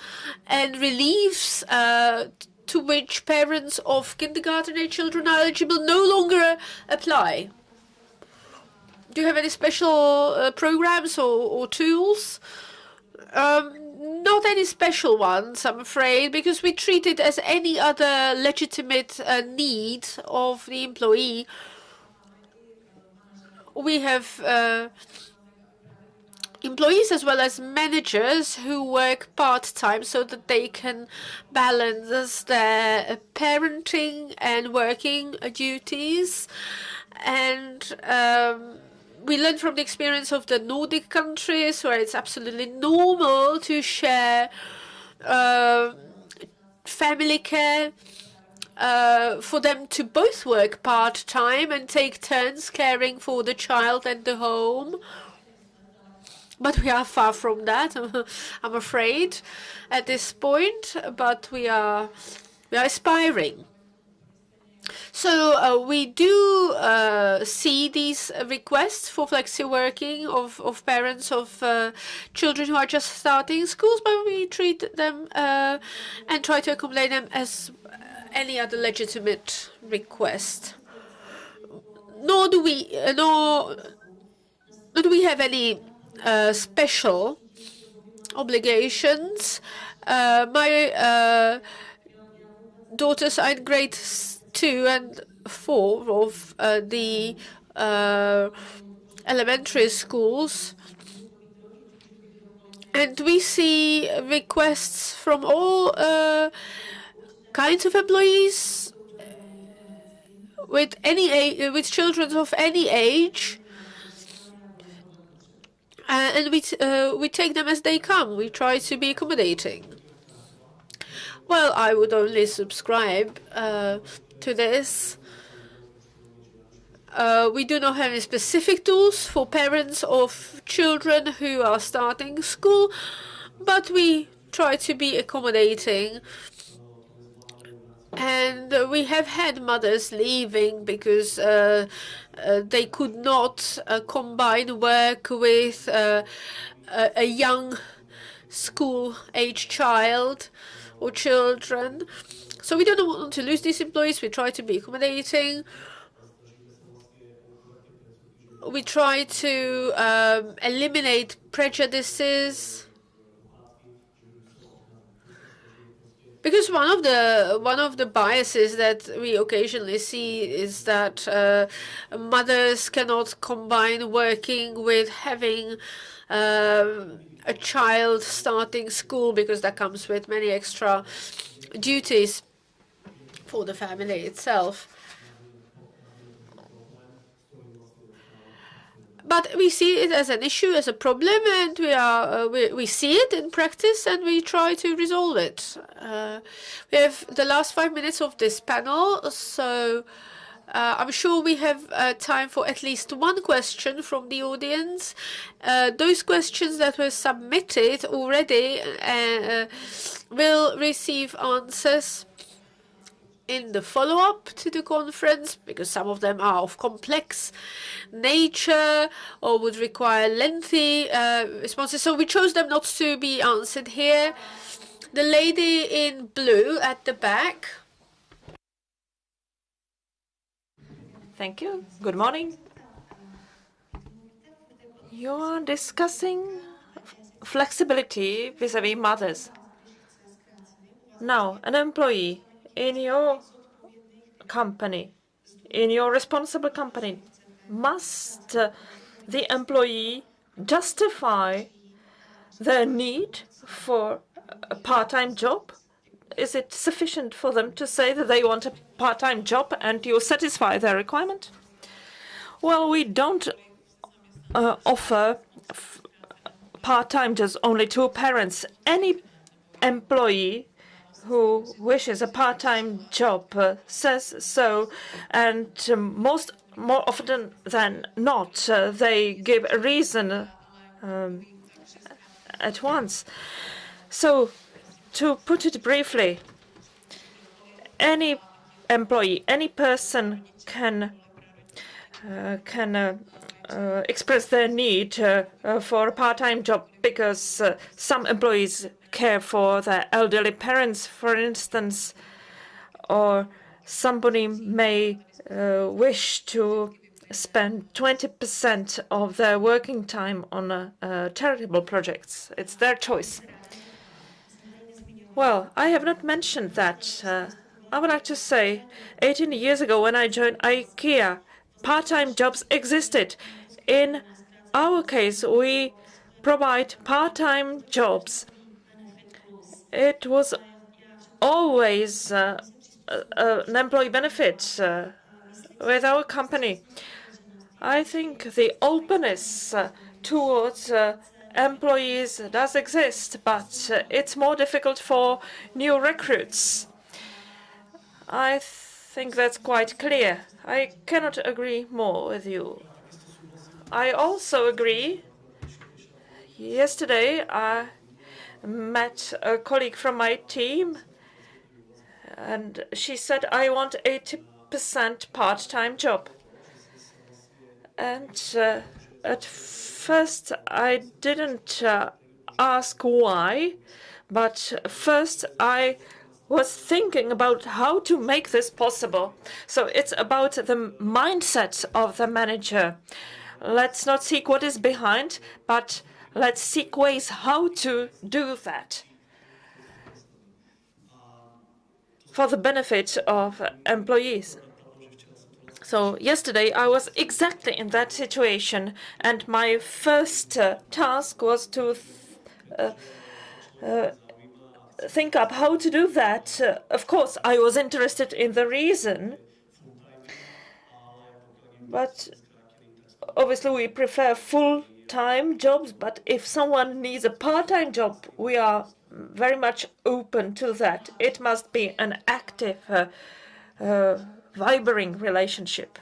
and reliefs to which parents of kindergarten age children are eligible no longer apply. Do you have any special programs or tools? Not any special ones, I'm afraid, because we treat it as any other legitimate need of the employee. We have employees as well as managers who work part-time so that they can balance their parenting and working duties. And we learned from the experience of the Nordic countries, where it's absolutely normal to share family care, for them to both work part-time and take turns caring for the child and the home. But we are far from that, I'm afraid, at this point. But we are aspiring. So we do see these requests for flexi working of parents of children who are just starting schools, but we treat them and try to accommodate them as any other legitimate request. Nor do we have any special obligations. My daughters are in grade 2 and 4 of the elementary schools, and we see requests from all kinds of employees with children of any age, and we take them as they come. We try to be accommodating. Well, I would only subscribe to this. We do not have any specific tools for parents of children who are starting school, but we try to be accommodating. And we have had mothers leaving because they could not combine work with a young school-age child or children. So we don't want to lose these employees. We try to be accommodating. We try to eliminate prejudices. Because one of the biases that we occasionally see is that mothers cannot combine working with having a child starting school, because that comes with many extra duties for the family itself. But we see it as an issue, as a problem, and we see it in practice, and we try to resolve it. We have the last 5 minutes of this panel, so I'm sure we have time for at least one question from the audience. Those questions that were submitted already will receive answers in the follow-up to the conference, because some of them are of complex nature or would require lengthy responses. So we chose them not to be answered here. The lady in blue at the back. Thank you. Good morning. You are discussing flexibility vis-à-vis mothers. Now, an employee in your company, in your responsible company, must the employee justify their need for a part-time job? Is it sufficient for them to say that they want a part-time job and you satisfy their requirement? Well, we don't offer part-time jobs only to parents. Any employee who wishes a part-time job says so, and more often than not, they give a reason at once. So, to put it briefly, any employee, any person can express their need for a part-time job because some employees care for their elderly parents, for instance, or somebody may wish to spend 20% of their working time on charitable projects. It's their choice. Well, I have not mentioned that. I would like to say 18 years ago when I joined IKEA, part-time jobs existed. In our case, we provide part-time jobs. It was always an employee benefit with our company. I think the openness towards employees does exist, but it's more difficult for new recruits. I think that's quite clear. I cannot agree more with you. I also agree. Yesterday, I met a colleague from my team, and she said, I want 80% part-time job. And at first, I didn't ask why, but first I was thinking about how to make this possible. So it's about the mindset of the manager. Let's not seek what is behind, but let's seek ways how to do that for the benefit of employees. So yesterday I was exactly in that situation, and my first task was to think up how to do that. Of course, I was interested in the reason, but obviously we prefer full-time jobs, but if someone needs a part-time job, we are very much open to that. It must be an active, vibrant relationship.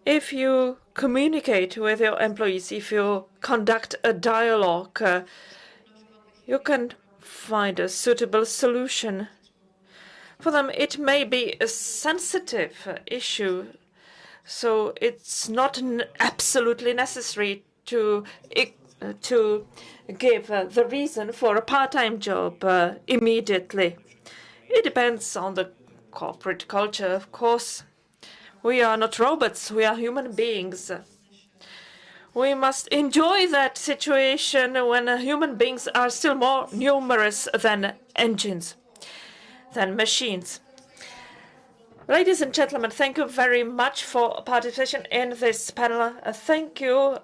If you communicate with your employees, if you conduct a dialogue, you can find a suitable solution. For them, it may be a sensitive issue, so it's not absolutely necessary to give the reason for a part-time job immediately. It depends on the corporate culture, of course. We are not robots, we are human beings. We must enjoy that situation when human beings are still more numerous than engines, than machines. Ladies and gentlemen, thank you very much for participation in this panel. Thank you,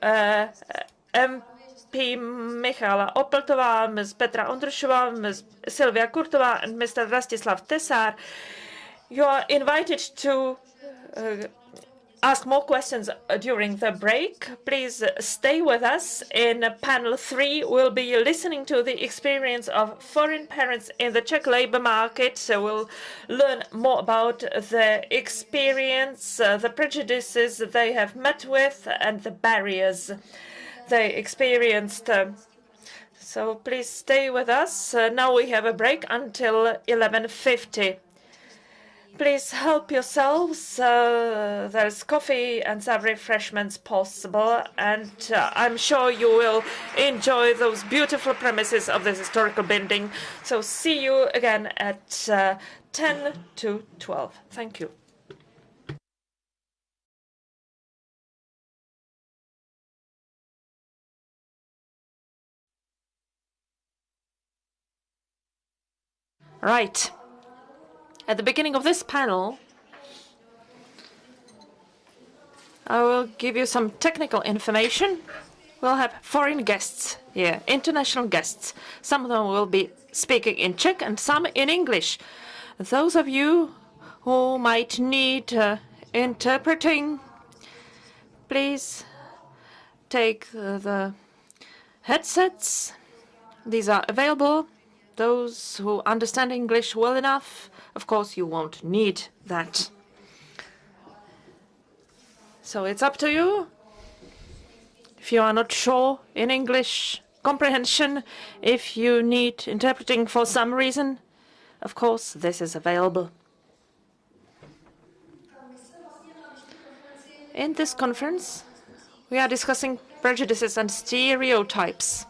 MP Michala Opeltová, Ms. Petra Ondrushova, Ms. Sylvia Kurtová, and Mr. Rastislav Tesar. You are invited to ask more questions during the break. Please stay with us. In panel 3, we'll be listening to the experience of foreign parents in the Czech labor market. So we'll learn more about the experience, the prejudices they have met with, and the barriers they experienced. So please stay with us. Now we have a break until 11:50. Please help yourselves. There's coffee and some refreshments possible, and I'm sure you will enjoy those beautiful premises of this historical building. So see you again at 10 to 12. Thank you. Right. At the beginning of this panel, I will give you some technical information. We'll have foreign guests here, international guests. Some of them will be speaking in Czech and some in English. Those of you who might need interpreting, please take the headsets. These are available. Those who understand English well enough, of course, you won't need that. So it's up to you. If you are not sure in English comprehension, if you need interpreting for some reason, of course, this is available. In this conference, we are discussing prejudices and stereotypes.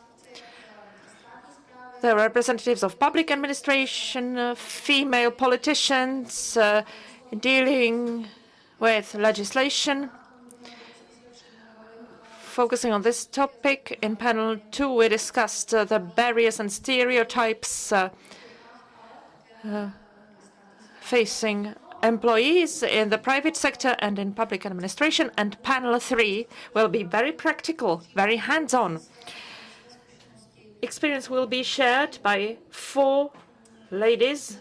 The representatives of public administration, female politicians dealing with legislation. Focusing on this topic, in panel 2, we discussed the barriers and stereotypes facing employees in the private sector and in public administration. And panel 3 will be very practical, very hands-on. Experience will be shared by 4 ladies.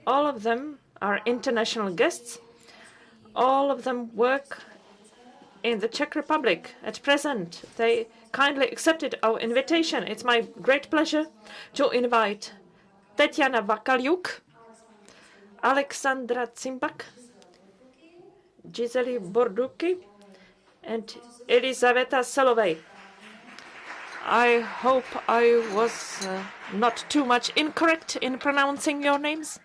All of them are international guests. All of them work in the Czech Republic at present. They kindly accepted our invitation. It's my great pleasure to invite Tetiana Vakaliuk, Alexandra Zimbak, Giseli Borduki, and Elizaveta Solovej. I hope I was not too much incorrect in pronouncing your names.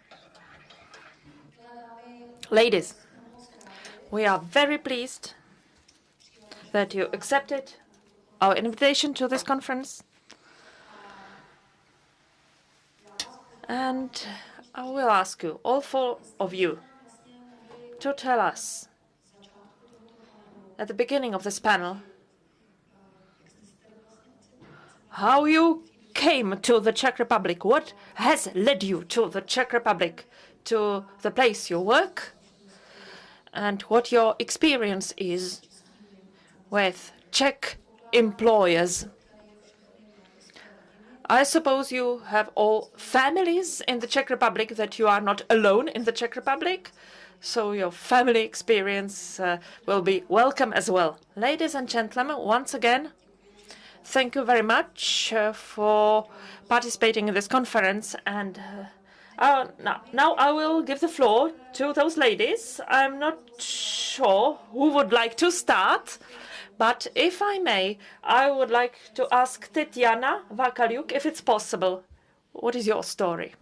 Ladies, we are very pleased that you accepted our invitation to this conference. And I will ask you, all 4 of you, to tell us at the beginning of this panel how you came to the Czech Republic. What has led you to the Czech Republic, to the place you work, and what your experience is with Czech employers. I suppose you have all families in the Czech Republic, that you are not alone in the Czech Republic, so your family experience will be welcome as well. Ladies and gentlemen, once again, thank you very much for participating in this conference. And now I will give the floor to those ladies. I'm not sure who would like to start, but if I may, I would like to ask Tetiana Vakaliuk if it's possible. What is your story?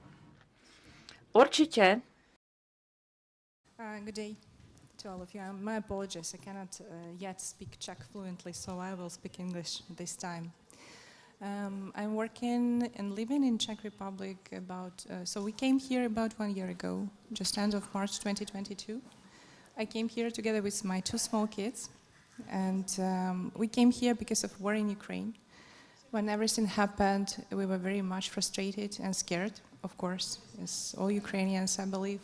Určitě. Good day to all of you. My apologies, I cannot yet speak Czech fluently, so I will speak English this time. I'm working and living in Czech Republic so we came here about 1 year ago, just end of March 2022. I came here together with my 2 small kids, and we came here because of war in Ukraine. When everything happened, we were very much frustrated and scared, of course, as all Ukrainians, I believe.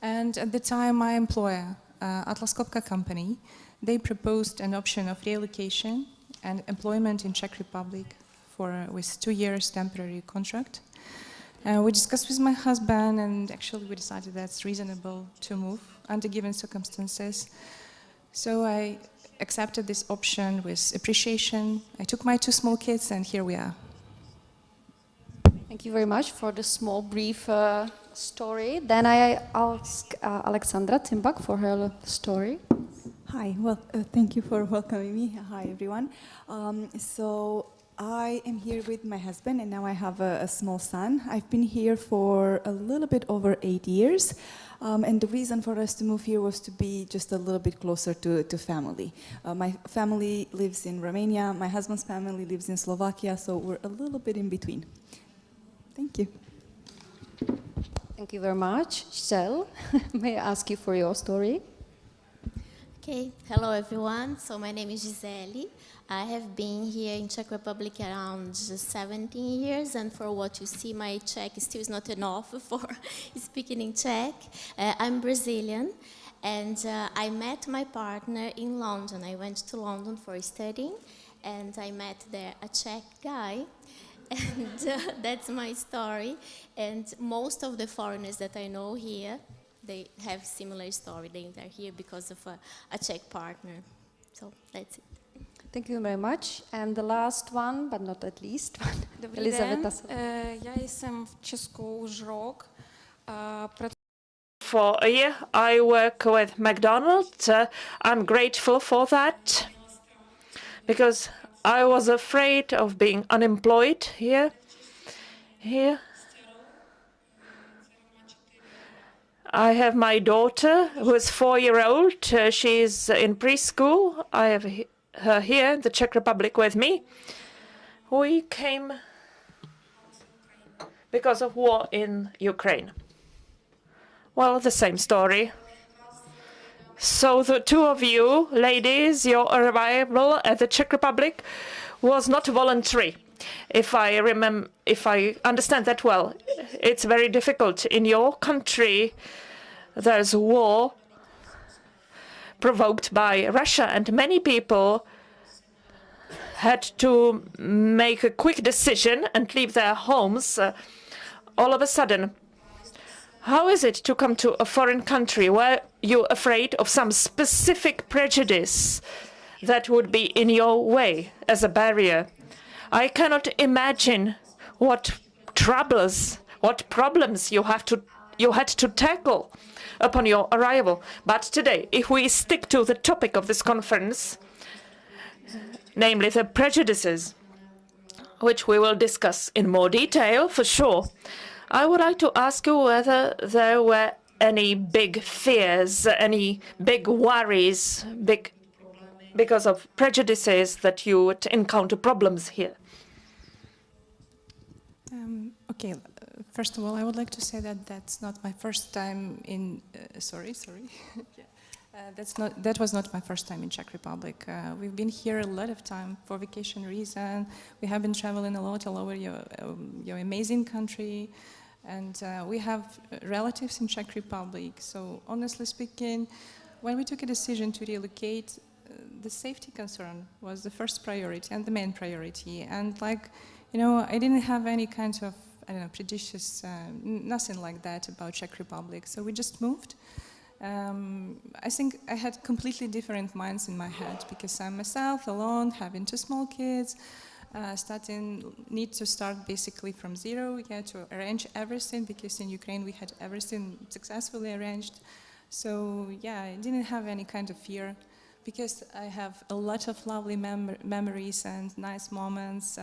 And at the time, my employer, Atlas Copca company, they proposed an option of relocation and employment in Czech Republic with 2 years temporary contract. We discussed with my husband, and actually we decided that's reasonable to move under given circumstances. So I accepted this option with appreciation. I took my 2 small kids, and here we are. Thank you very much for the small, brief story. Then I ask Alexandra Zimbak for her story. Hi, well, thank you for welcoming me. Hi, everyone. So I am here with my husband, and now I have a small son. I've been here for a little bit over 8 years. And the reason for us to move here was to be just a little bit closer to family. My family lives in Romania, my husband's family lives in Slovakia, so we're a little bit in between. Thank you. Thank you very much. Giselle, may I ask you for your story? Okay, hello everyone. So my name is Gisele. I have been here in Czech Republic around 17 years, and for what you see, my Czech still is not enough for speaking in Czech. I'm Brazilian, and I met my partner in London. I went to London for studying, and I met there a Czech guy, and that's my story. And most of the foreigners that I know here, they have similar story. They are here because of a Czech partner. So that's it. Thank you very much. And the last one, but not at least, Elizaveta. Já jsem v Česku už rok. For a year, I work with McDonald's. I'm grateful for that because I was afraid of being unemployed here. I have my daughter, who is 4-year-old. She's in preschool. I have her here in the Czech Republic with me. We came because of war in Ukraine. Well, the same story. So the two of you, ladies, your arrival at the Czech Republic was not voluntary. If I understand that well, it's very difficult. In your country, there's war provoked by Russia, and many people had to make a quick decision and leave their homes all of a sudden. How is it to come to a foreign country? Were you afraid of some specific prejudice that would be in your way as a barrier? I cannot imagine what troubles, what problems you had to tackle upon your arrival. But today, if we stick to the topic of this conference, namely the prejudices, which we will discuss in more detail for sure, I would like to ask you whether there were any big fears, any big worries, because of prejudices that you would encounter problems here. Okay, first of all, I would like to say that that's not my first time in. Sorry. Yeah. That was not my first time in Czech Republic. We've been here a lot of time for vacation reason. We have been traveling a lot all over your amazing country, and we have relatives in Czech Republic. So honestly speaking, when we took a decision to relocate, the safety concern was the first priority and the main priority. And I didn't have any kind of prejudice, nothing like that about Czech Republic. So we just moved. I think I had completely different minds in my head because I'm myself alone, having 2 small kids, need to start basically from zero, to arrange everything because in Ukraine we had everything successfully arranged. So I didn't have any kind of fear because I have a lot of lovely memories and nice moments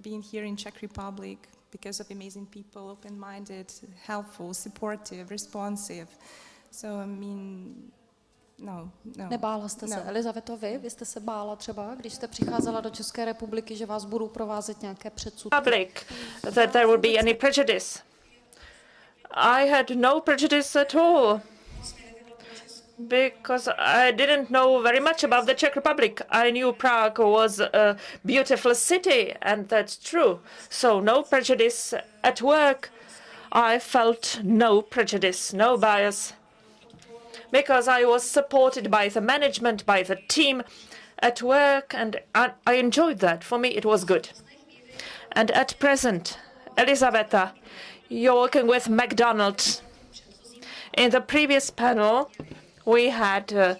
being here in Czech Republic because of amazing people, open-minded, helpful, supportive, responsive. So, I mean, no. Nebála jste se, Elizabeto, vy jste se bála třeba, když jste přicházela do České republiky, že vás budou provázet nějaké předsudky? Public, that there would be any prejudice. I had no prejudice at all, because I didn't know very much about the Czech Republic. I knew Prague was a beautiful city, and that's true. So no prejudice. At work, I felt no prejudice, no bias, because I was supported by the management, by the team at work, and I enjoyed that. For me, it was good. And at present, Elisabetta, you're working with McDonald's. In the previous panel, we had a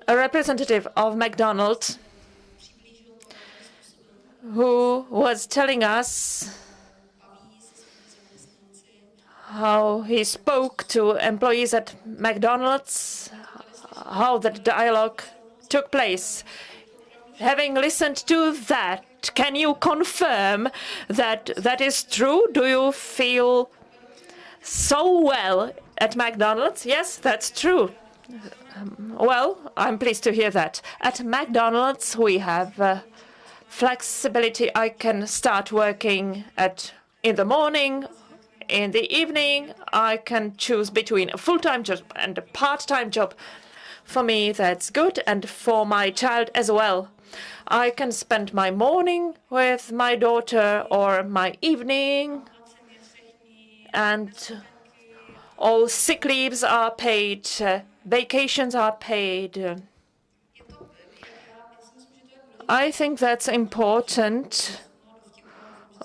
representative of McDonald's who was telling us how he spoke to employees at McDonald's, how the dialogue took place. Having listened to that, can you confirm that that is true? Do you feel so well at McDonald's? Yes, that's true. Well, I'm pleased to hear that. At McDonald's, we have flexibility. I can start working in the morning, in the evening. I can choose between a full-time job and a part-time job. For me, that's good, and for my child as well. I can spend my morning with my daughter or my evening, and all sick leaves are paid, vacations are paid. I think that's important,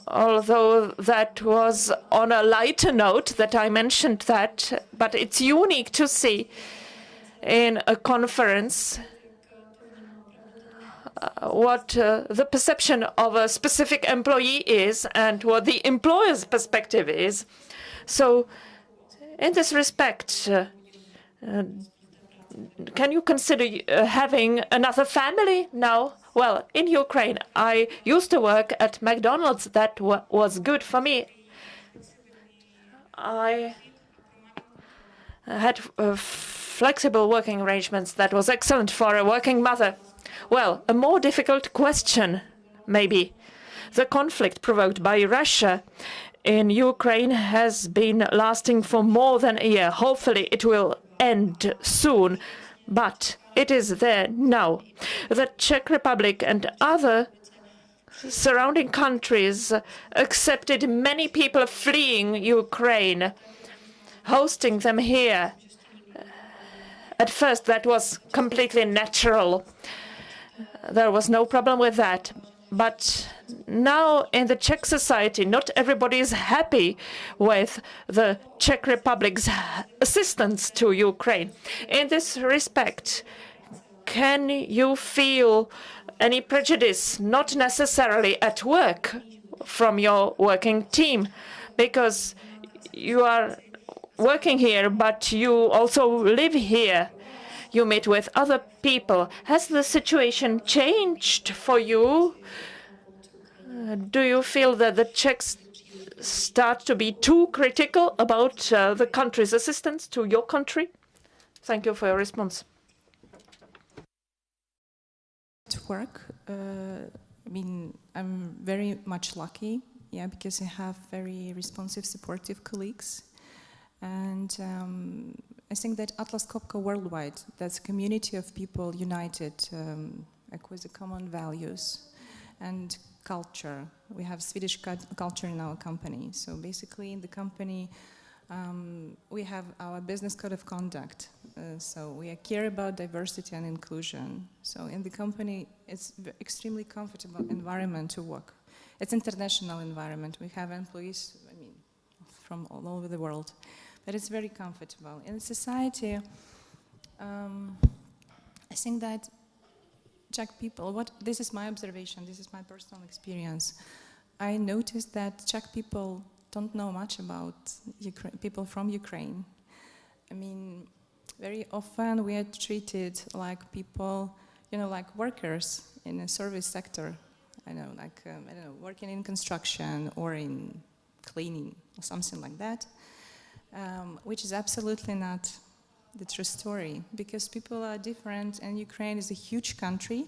although that was on a lighter note that I mentioned that, but it's unique to see in a conference what the perception of a specific employee is and what the employer's perspective is. So in this respect, can you consider having another family now? Well, in Ukraine, I used to work at McDonald's. That was good for me. I had flexible working arrangements. That was excellent for a working mother. Well, a more difficult question, maybe. The conflict provoked by Russia in Ukraine has been lasting for more than a year. Hopefully it will end soon, but it is there now. The Czech Republic and other surrounding countries accepted many people fleeing Ukraine, hosting them here. At first, that was completely natural. There was no problem with that. But now in the Czech society, not everybody is happy with the Czech Republic's assistance to Ukraine. In this respect, can you feel any prejudice, not necessarily at work, from your working team? Because you are working here, but you also live here. You meet with other people. Has the situation changed for you? Do you feel that the Czechs start to be too critical about the country's assistance to your country? Thank you for your response. At work, I mean, I'm very much lucky, yeah, because I have very responsive, supportive colleagues. And I think that Atlas Copco worldwide, that's a community of people united with the common values and culture. We have Swedish culture in our company. So basically in the company, we have our business code of conduct. So we care about diversity and inclusion. So in the company, it's extremely comfortable environment to work. It's international environment. We have employees, I mean, from all over the world. But it's very comfortable. In society, I think that Czech people, this is my observation, this is my personal experience. I noticed that Czech people don't know much about people from Ukraine. I mean, very often we are treated like people, you know, like workers in a service sector. I know, like, I don't know, working in construction or in cleaning or something like that. Which is absolutely not the true story, because people are different, and Ukraine is a huge country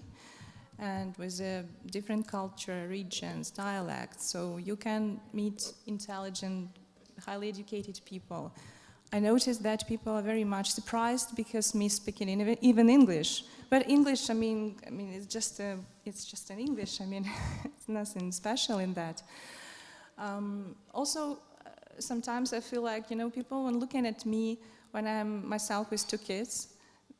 and with a different culture, regions, dialects, so you can meet intelligent, highly educated people. I noticed that people are very much surprised because me speaking even English, but English, I mean it's just an English, I mean it's nothing special in that. Also, sometimes I feel like, you know, people when looking at me when I'm myself with 2 kids,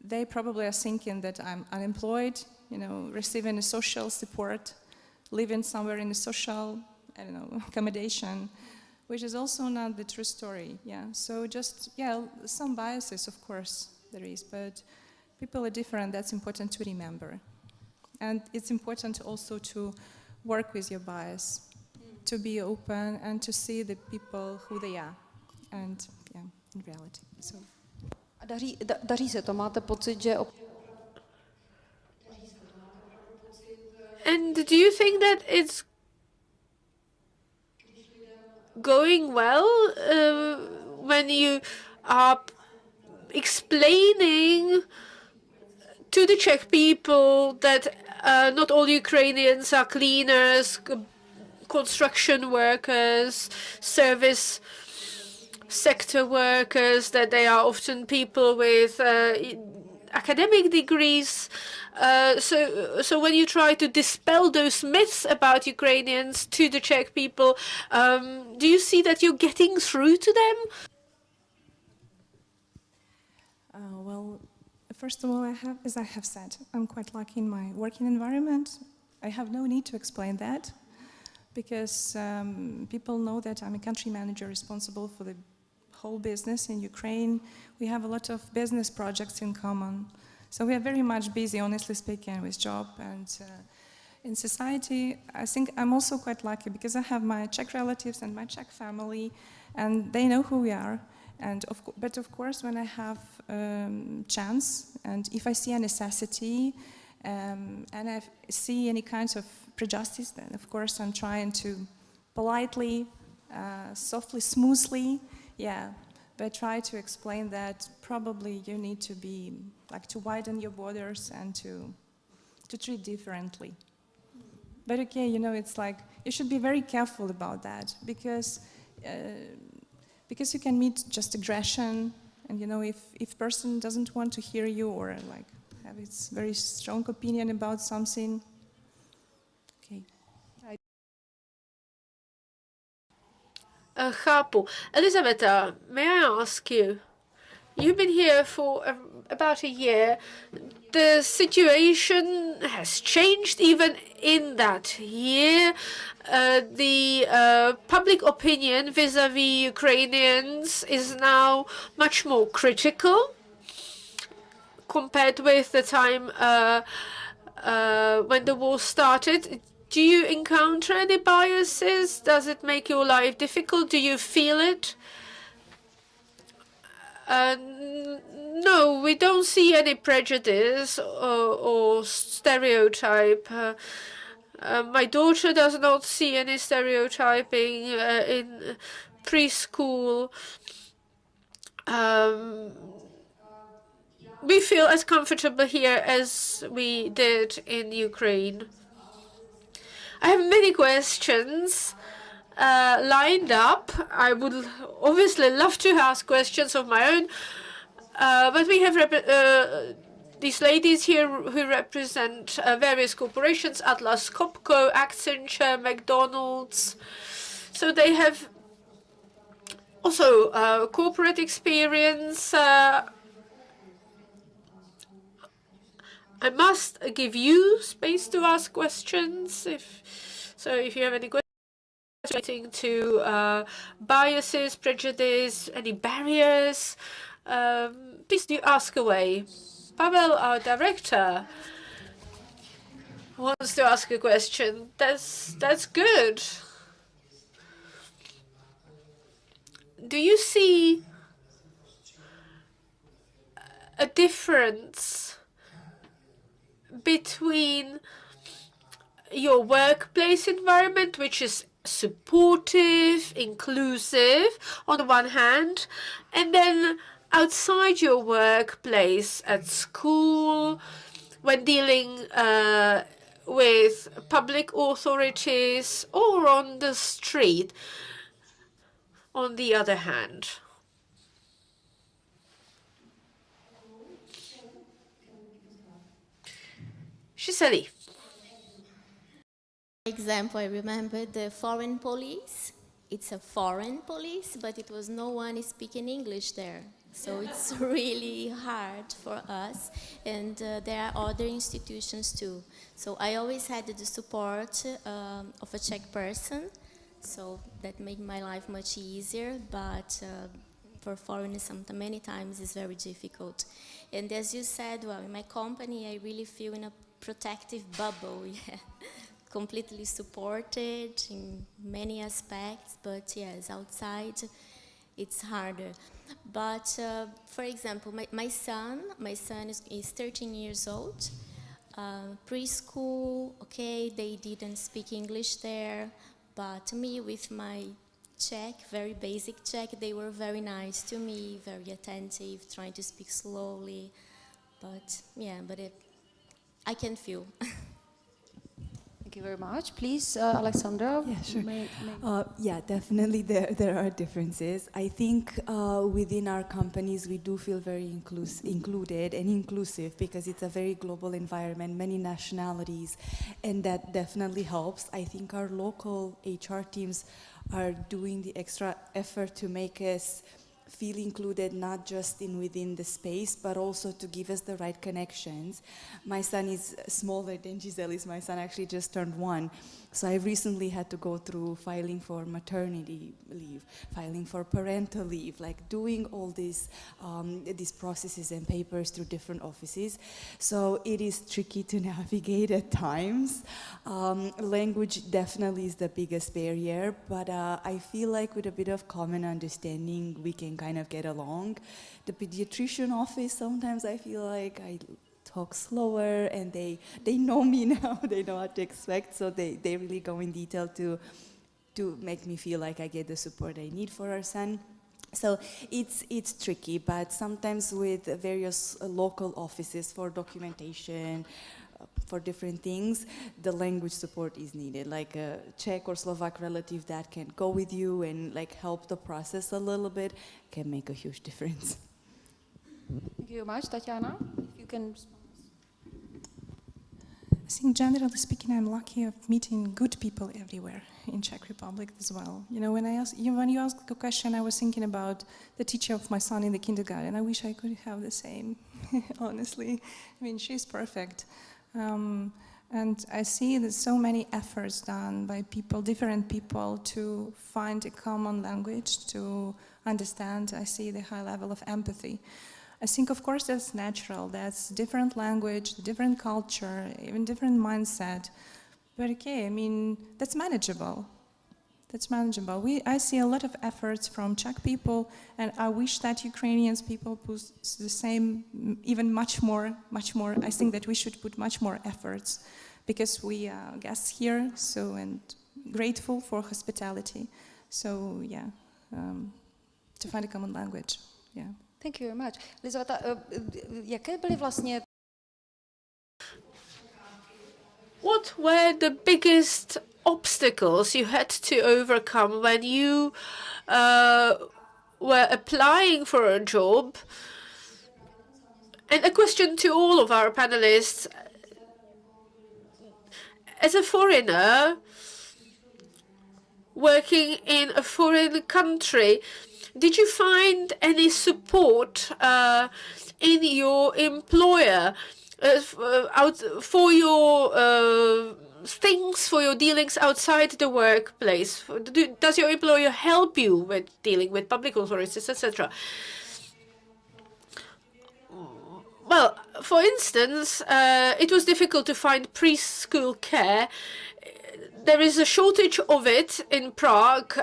they probably are thinking that I'm unemployed, you know, receiving a social support, living somewhere in a social, I don't know, accommodation, which is also not the true story, yeah. So just, yeah, some biases, of course, there is, but people are different, that's important to remember. And it's important also to work with your bias, to be open and to see the people who they are, and yeah, in reality. So. Daří se to, máte pocit, že... And do you think that it's going well when you are explaining to the Czech people that not all Ukrainians are cleaners, construction workers, service sector workers, that they are often people with academic degrees. So when you try to dispel those myths about Ukrainians to the Czech people, do you see that you're getting through to them? Well, first of all, as I have said, I'm quite lucky in my working environment. I have no need to explain that, because people know that I'm a country manager responsible for the whole business in Ukraine. We have a lot of business projects in common. So we are very much busy, honestly speaking, with job. And in society, I think I'm also quite lucky because I have my Czech relatives and my Czech family, and they know who we are. And but of course, when I have chance, and if I see a necessity, and I see any kinds of prejudice, then of course I'm trying to politely, softly, smoothly, yeah, but I try to explain that probably you need to be, like, to widen your borders and to treat differently. But okay, you know, it's like, you should be very careful about that, because you can meet just aggression, and you know, if person doesn't want to hear you or like have its very strong opinion about something, okay. Chápu. Elizabeta, may I ask you? You've been here for about a year. The situation has changed even in that year. The public opinion vis-à-vis Ukrainians is now much more critical compared with the time when the war started. Do you encounter any biases? Does it make your life difficult? Do you feel it? No, we don't see any prejudice or stereotype. My daughter does not see any stereotyping in preschool. We feel as comfortable here as we did in Ukraine. I have many questions lined up. I would obviously love to ask questions of my own, but we have these ladies here who represent various corporations, Atlas Copco, Accenture, McDonald's. So they have also corporate experience. I must give you space to ask questions. If you have any questions relating to biases, prejudice, any barriers, please do ask away. Pavel, our director, wants to ask a question. That's good. Do you see a difference between your workplace environment, which is supportive, inclusive on the one hand, and then outside your workplace, at school, when dealing with public authorities, or on the street, on the other hand? Giseli. Example, I remember the foreign police. It's a foreign police, but it was no one speaking English there. So it's really hard for us. And there are other institutions too. So I always had the support of a Czech person. So that made my life much easier. But for foreigners, many times it's very difficult. And as you said, well, in my company, I really feel in a protective bubble, yeah. Completely supported in many aspects, but yes, outside it's harder. But for example, my son is 13 years old, preschool, okay, they didn't speak English there, but me with my Czech, very basic Czech, they were very nice to me, very attentive, trying to speak slowly, but yeah, I can feel. Thank you very much. Please, Alexandra. Yeah, sure. Yeah, definitely there are differences. I think within our companies we do feel very included and inclusive because it's a very global environment, many nationalities, and that definitely helps. I think our local HR teams are doing the extra effort to make us feel included, not just within the space, but also to give us the right connections. My son is smaller than Gisele's. My son actually just turned 1. So I recently had to go through filing for maternity leave, filing for parental leave, like doing all these processes and papers through different offices. So it is tricky to navigate at times. Language definitely is the biggest barrier, but I feel like with a bit of common understanding, we can kind of get along. The pediatrician office, sometimes I feel like I talk slower and they know me now, they know what to expect, so they really go in detail to make me feel like I get the support I need for our son. So it's tricky, but sometimes with various local offices for documentation, for different things, the language support is needed. Like a Czech or Slovak relative that can go with you and like help the process a little bit can make a huge difference. Thank you very much, Tatiana. If you can. I think generally speaking, I'm lucky of meeting good people everywhere in Czech Republic as well. You know, when you asked the question, I was thinking about the teacher of my son in the kindergarten. I wish I could have the same, honestly. I mean, she's perfect. And I see there's so many efforts done by people, different people, to find a common language, to understand. I see the high level of empathy. I think, of course, that's natural. That's different language, different culture, even different mindset. But okay, I mean, that's manageable. That's manageable. I see a lot of efforts from Czech people, and I wish that Ukrainians people put the same, even much more. I think that we should put much more efforts, because we are guests here, so, and grateful for hospitality. So yeah, to find a common language. Yeah. Thank you very much. Elizaveta, jaké byly vlastně... What were the biggest obstacles you had to overcome when you were applying for a job? And a question to all of our panelists. As a foreigner working in a foreign country, did you find any support in your employer for your things, for your dealings outside the workplace? Does your employer help you with dealing with public authorities, etc.? Well, for instance, it was difficult to find preschool care. There is a shortage of it in Prague,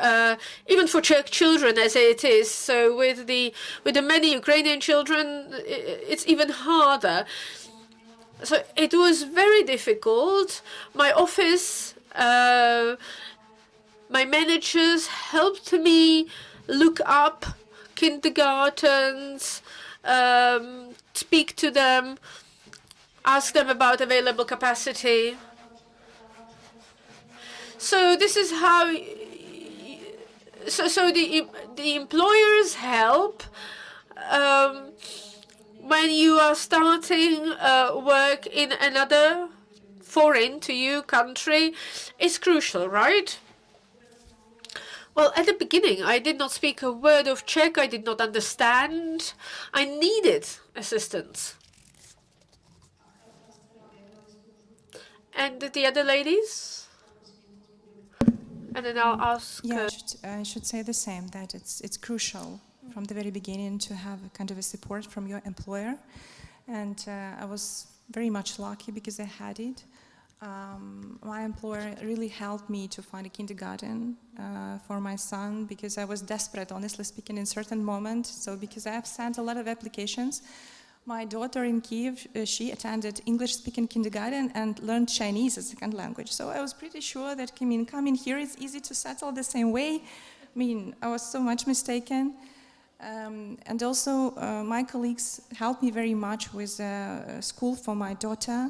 even for Czech children as it is. So with the many Ukrainian children, it's even harder. So it was very difficult. My office, my managers helped me look up kindergartens, speak to them, ask them about available capacity. So this is how. So the employers help when you are starting work in another foreign to you country is crucial, right? Well, at the beginning, I did not speak a word of Czech. I did not understand. I needed assistance. And the other ladies? And then I'll ask... Yeah, I should say the same, that it's crucial from the very beginning to have a kind of a support from your employer. And I was very much lucky because I had it. My employer really helped me to find a kindergarten for my son, because I was desperate, honestly speaking, in certain moment. So because I have sent a lot of applications. My daughter in Kiev, she attended English-speaking kindergarten and learned Chinese as a second language. So I was pretty sure that, I mean, coming here, it's easy to settle the same way. I mean, I was so much mistaken. And also, my colleagues helped me very much with a school for my daughter,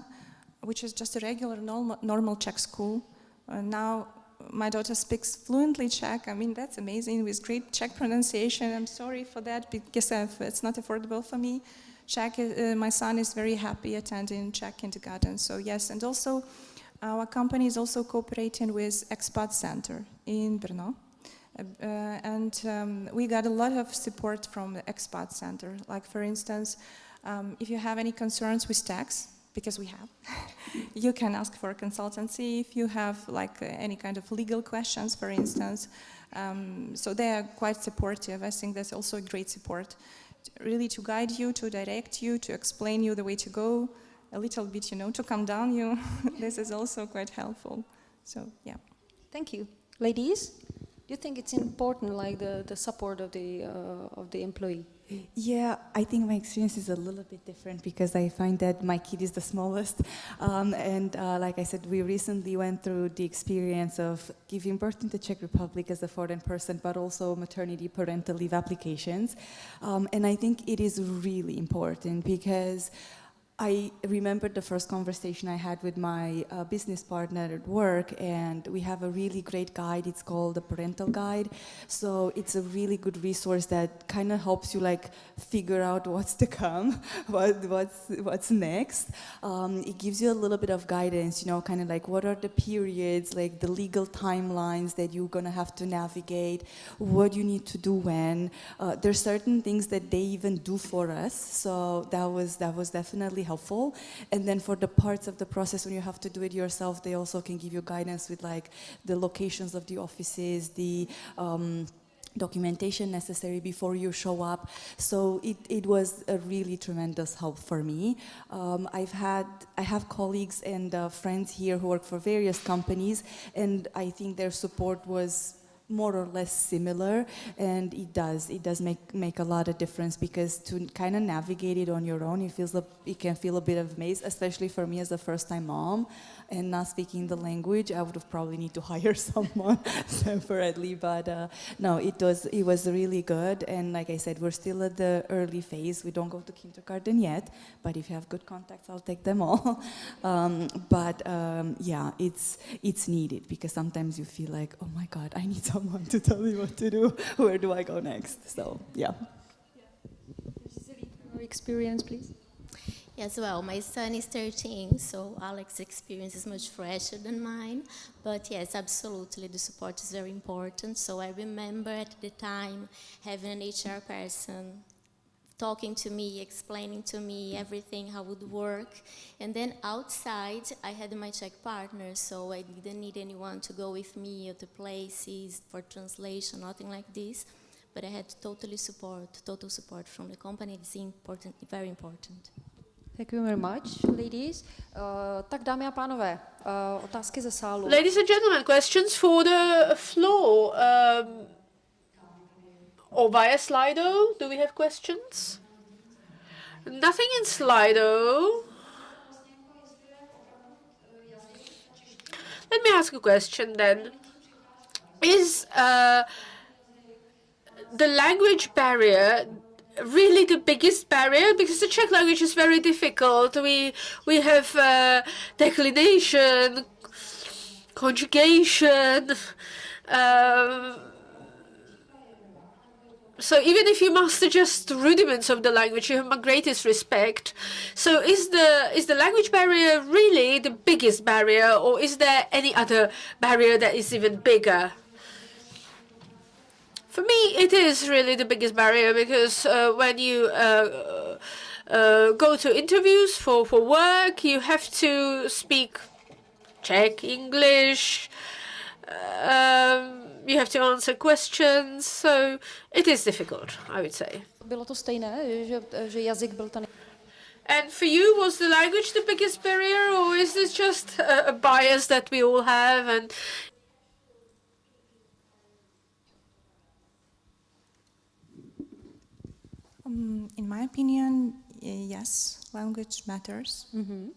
which is just a regular, normal Czech school. Now, my daughter speaks fluently Czech. I mean, that's amazing, with great Czech pronunciation. I'm sorry for that, because it's not affordable for me. Czech, my son is very happy attending Czech kindergarten. So yes, and also our company is also cooperating with Expat Center in Brno. And we got a lot of support from the Expat Center. Like, for instance, if you have any concerns with tax, because we have, you can ask for a consultancy. If you have like any kind of legal questions, for instance, so they are quite supportive. I think that's also a great support, really, to guide you, to direct you, to explain you the way to go, a little bit, you know, to calm down you. This is also quite helpful. So, yeah. Thank you. Ladies? Do you think it's important, like the support of the employee? Yeah, I think my experience is a little bit different because I find that my kid is the smallest. Like I said, we recently went through the experience of giving birth in the Czech Republic as a foreign person, but also maternity parental leave applications. And I think it is really important because I remember the first conversation I had with my business partner at work, and we have a really great guide. It's called the Parental Guide. So it's a really good resource that kind of helps you like figure out what's to come, what's next. It gives you a little bit of guidance, you know, kind of like what are the periods, like the legal timelines that you're gonna have to navigate, what you need to do when. There's certain things that they even do for us. So that was definitely helpful. And then for the parts of the process when you have to do it yourself, they also can give you guidance with like the locations of the offices, the documentation necessary before you show up. So it was a really tremendous help for me. I have colleagues and friends here who work for various companies, and I think their support was more or less similar, and it does make a lot of difference, because to kind of navigate it on your own, it can feel a bit of maze, especially for me as a first-time mom and not speaking the language. I would have probably need to hire someone separately, but no, it was really good. And like I said, we're still at the early phase. We don't go to kindergarten yet, but if you have good contacts, I'll take them all. Yeah, it's needed, because sometimes you feel like, oh my God, I need someone to tell me what to do. Where do I go next? So yeah. Your experience, please. Yes, well, my son is 13, so Alex's experience is much fresher than mine. But yes, absolutely, the support is very important. So I remember at the time having an HR person talking to me, explaining to me everything, how it would work. And then outside, I had my Czech partner, so I didn't need anyone to go with me to places for translation, nothing like this. But I had total support from the company. It's important, very important. Thank you very much, ladies. Tak dámy a pánové, otázky ze sálu. Ladies and gentlemen, questions for the floor. Or via Slido, do we have questions? Nothing in Slido. Let me ask a question then. Is the language barrier really the biggest barrier? Because the Czech language is very difficult. We have declination, conjugation. So even if you master just rudiments of the language, you have my greatest respect. So is the language barrier really the biggest barrier, or is there any other barrier that is even bigger? For me, it is really the biggest barrier, because when you go to interviews for work, you have to speak Czech, English. You have to answer questions, so it is difficult, I would say. Bylo to stejné, že jazyk byl ten. And for you, was the language the biggest barrier, or is this just a bias that we all have? And in my opinion, yes, language matters. In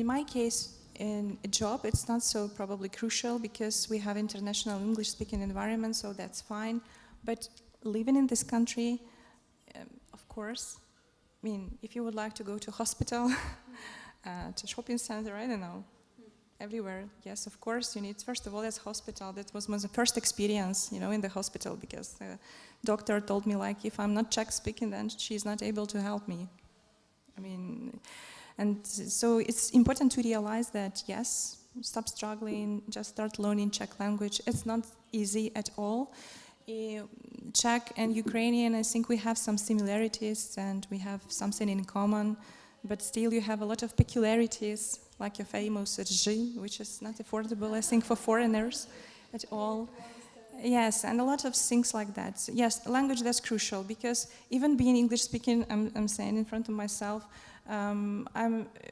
my case, in a job, it's not so probably crucial, because we have international English-speaking environment, so that's fine. But living in this country, of course, I mean, if you would like to go to hospital, to shopping center, I don't know, everywhere, yes, of course, you need, first of all, that's hospital. That was my first experience, you know, in the hospital, because the doctor told me, like, if I'm not Czech-speaking, then she's not able to help me. I mean, and so it's important to realize that, yes, stop struggling, just start learning Czech language. It's not easy at all. Czech and Ukrainian, I think we have some similarities and we have something in common, but still you have a lot of peculiarities, like your famous Ž, which is not affordable, I think, for foreigners at all. Yes, and a lot of things like that. So yes, language, that's crucial, because even being English speaking, I'm saying in front of myself, I'm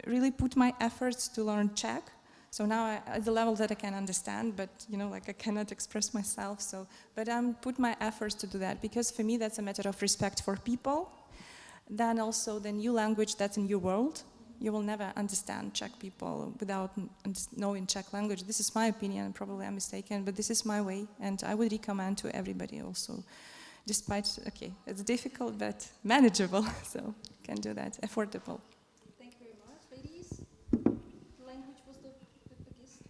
really put my efforts to learn Czech, So now at the level that I can understand, but like I cannot express myself. So, but I'm put my efforts to do that, because for me that's a matter of respect for people. Then also the new language that's in your world. You will never understand Czech people without knowing Czech language. This is my opinion, probably I'm mistaken, but this is my way, and I would recommend to everybody also. Despite, okay, it's difficult but manageable, so you can do that, affordable. Thank you very much, ladies. Language was the biggest.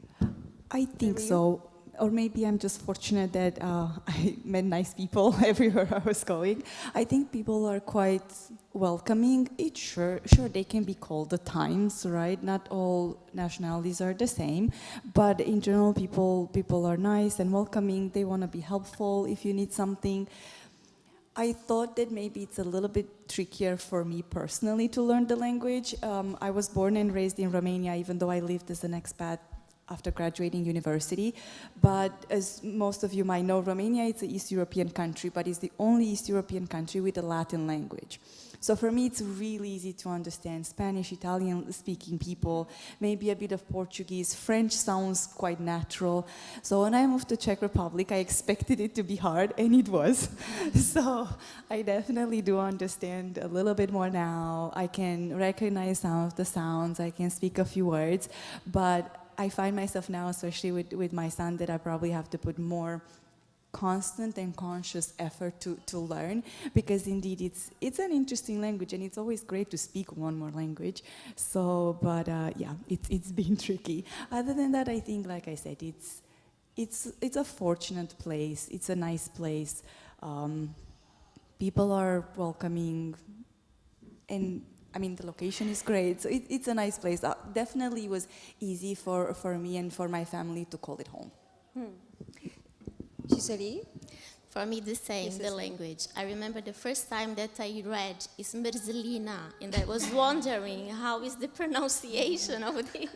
I think so. Or maybe I'm just fortunate that I met nice people everywhere I was going. I think people are quite welcoming. It's sure they can be cold at times, right? Not all nationalities are the same, but in general, people are nice and welcoming. They want to be helpful if you need something. I thought that maybe it's a little bit trickier for me personally to learn the language. I was born and raised in Romania, even though I lived as an expat after graduating university. But as most of you might know, Romania is an East European country, but it's the only East European country with a Latin language. So for me, it's really easy to understand Spanish, Italian-speaking people, maybe a bit of Portuguese. French sounds quite natural. So when I moved to Czech Republic, I expected it to be hard, and it was. So I definitely do understand a little bit more now. I can recognize some of the sounds. I can speak a few words. But I find myself now, especially with my son, that I probably have to put more constant and conscious effort to learn, because indeed it's an interesting language, and it's always great to speak one more language. So, but yeah, it's been tricky. Other than that, I think, like I said, it's a fortunate place. It's a nice place. People are welcoming, and I mean, the location is great, so it's a nice place. Definitely was easy for me and for my family to call it home. Giseli? For me, the same, Yes, the yes. language. I remember the first time that I read Ismerzelina, and I was wondering, how is the pronunciation of this?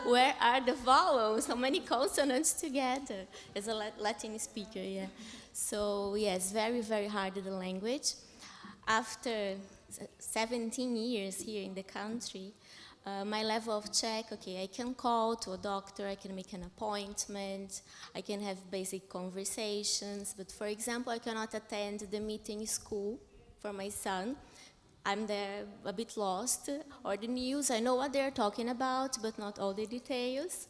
Where are the vowels? How many consonants together? As a Latin speaker, yeah. So, yes, very, very hard, the language. After 17 years here in the country, my level of Czech, okay, I can call to a doctor, I can make an appointment, I can have basic conversations, but for example, I cannot attend the meeting school for my son. I'm there a bit lost, or the news, I know what they're talking about, but not all the details.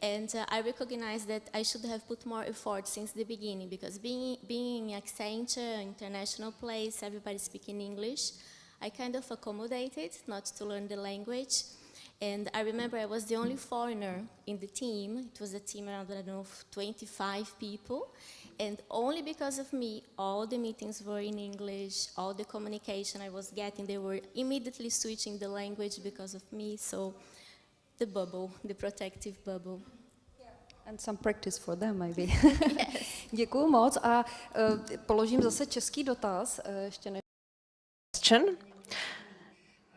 And I recognize that I should have put more effort since the beginning, because being in Accenture, international place, everybody speaking English, I kind of accommodated not to learn the language. And I remember I was the only foreigner in the team. It was a team around, I don't know, 25 people. And only because of me, all the meetings were in English, all the communication I was getting, they were immediately switching the language because of me. So the bubble, the protective bubble. And some practice for them, maybe. Yes. Děkuju moc a položím zase český dotaz. Ještě než... Question.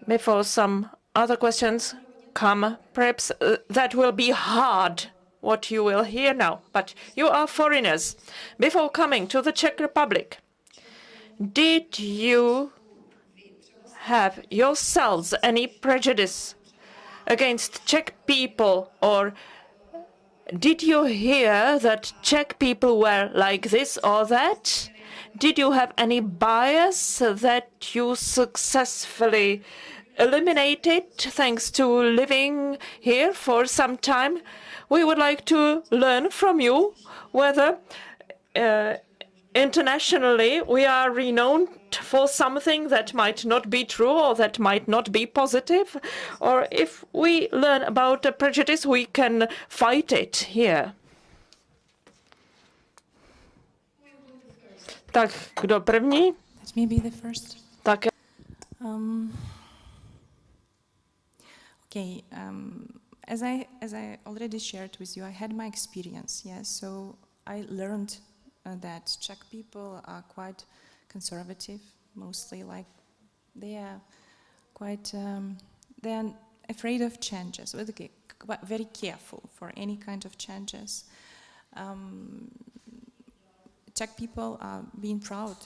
Before some other questions come, perhaps that will be hard, what you will hear now, but you are foreigners. Before coming to the Czech Republic, did you have yourselves any prejudice against Czech people, or did you hear that Czech people were like this or that? Did you have any bias that you successfully eliminated thanks to living here for some time? We would like to learn from you whether internationally we are renowned for something that might not be true or that might not be positive, or if we learn about a prejudice, we can fight it here. Tak, kdo první? Let me be the first. Tak, Okay, as I already shared with you, I had my experience, yes, so I learned that Czech people are quite conservative, mostly, like they are quite, they are afraid of changes, very careful for any kind of changes. Czech people are being proud,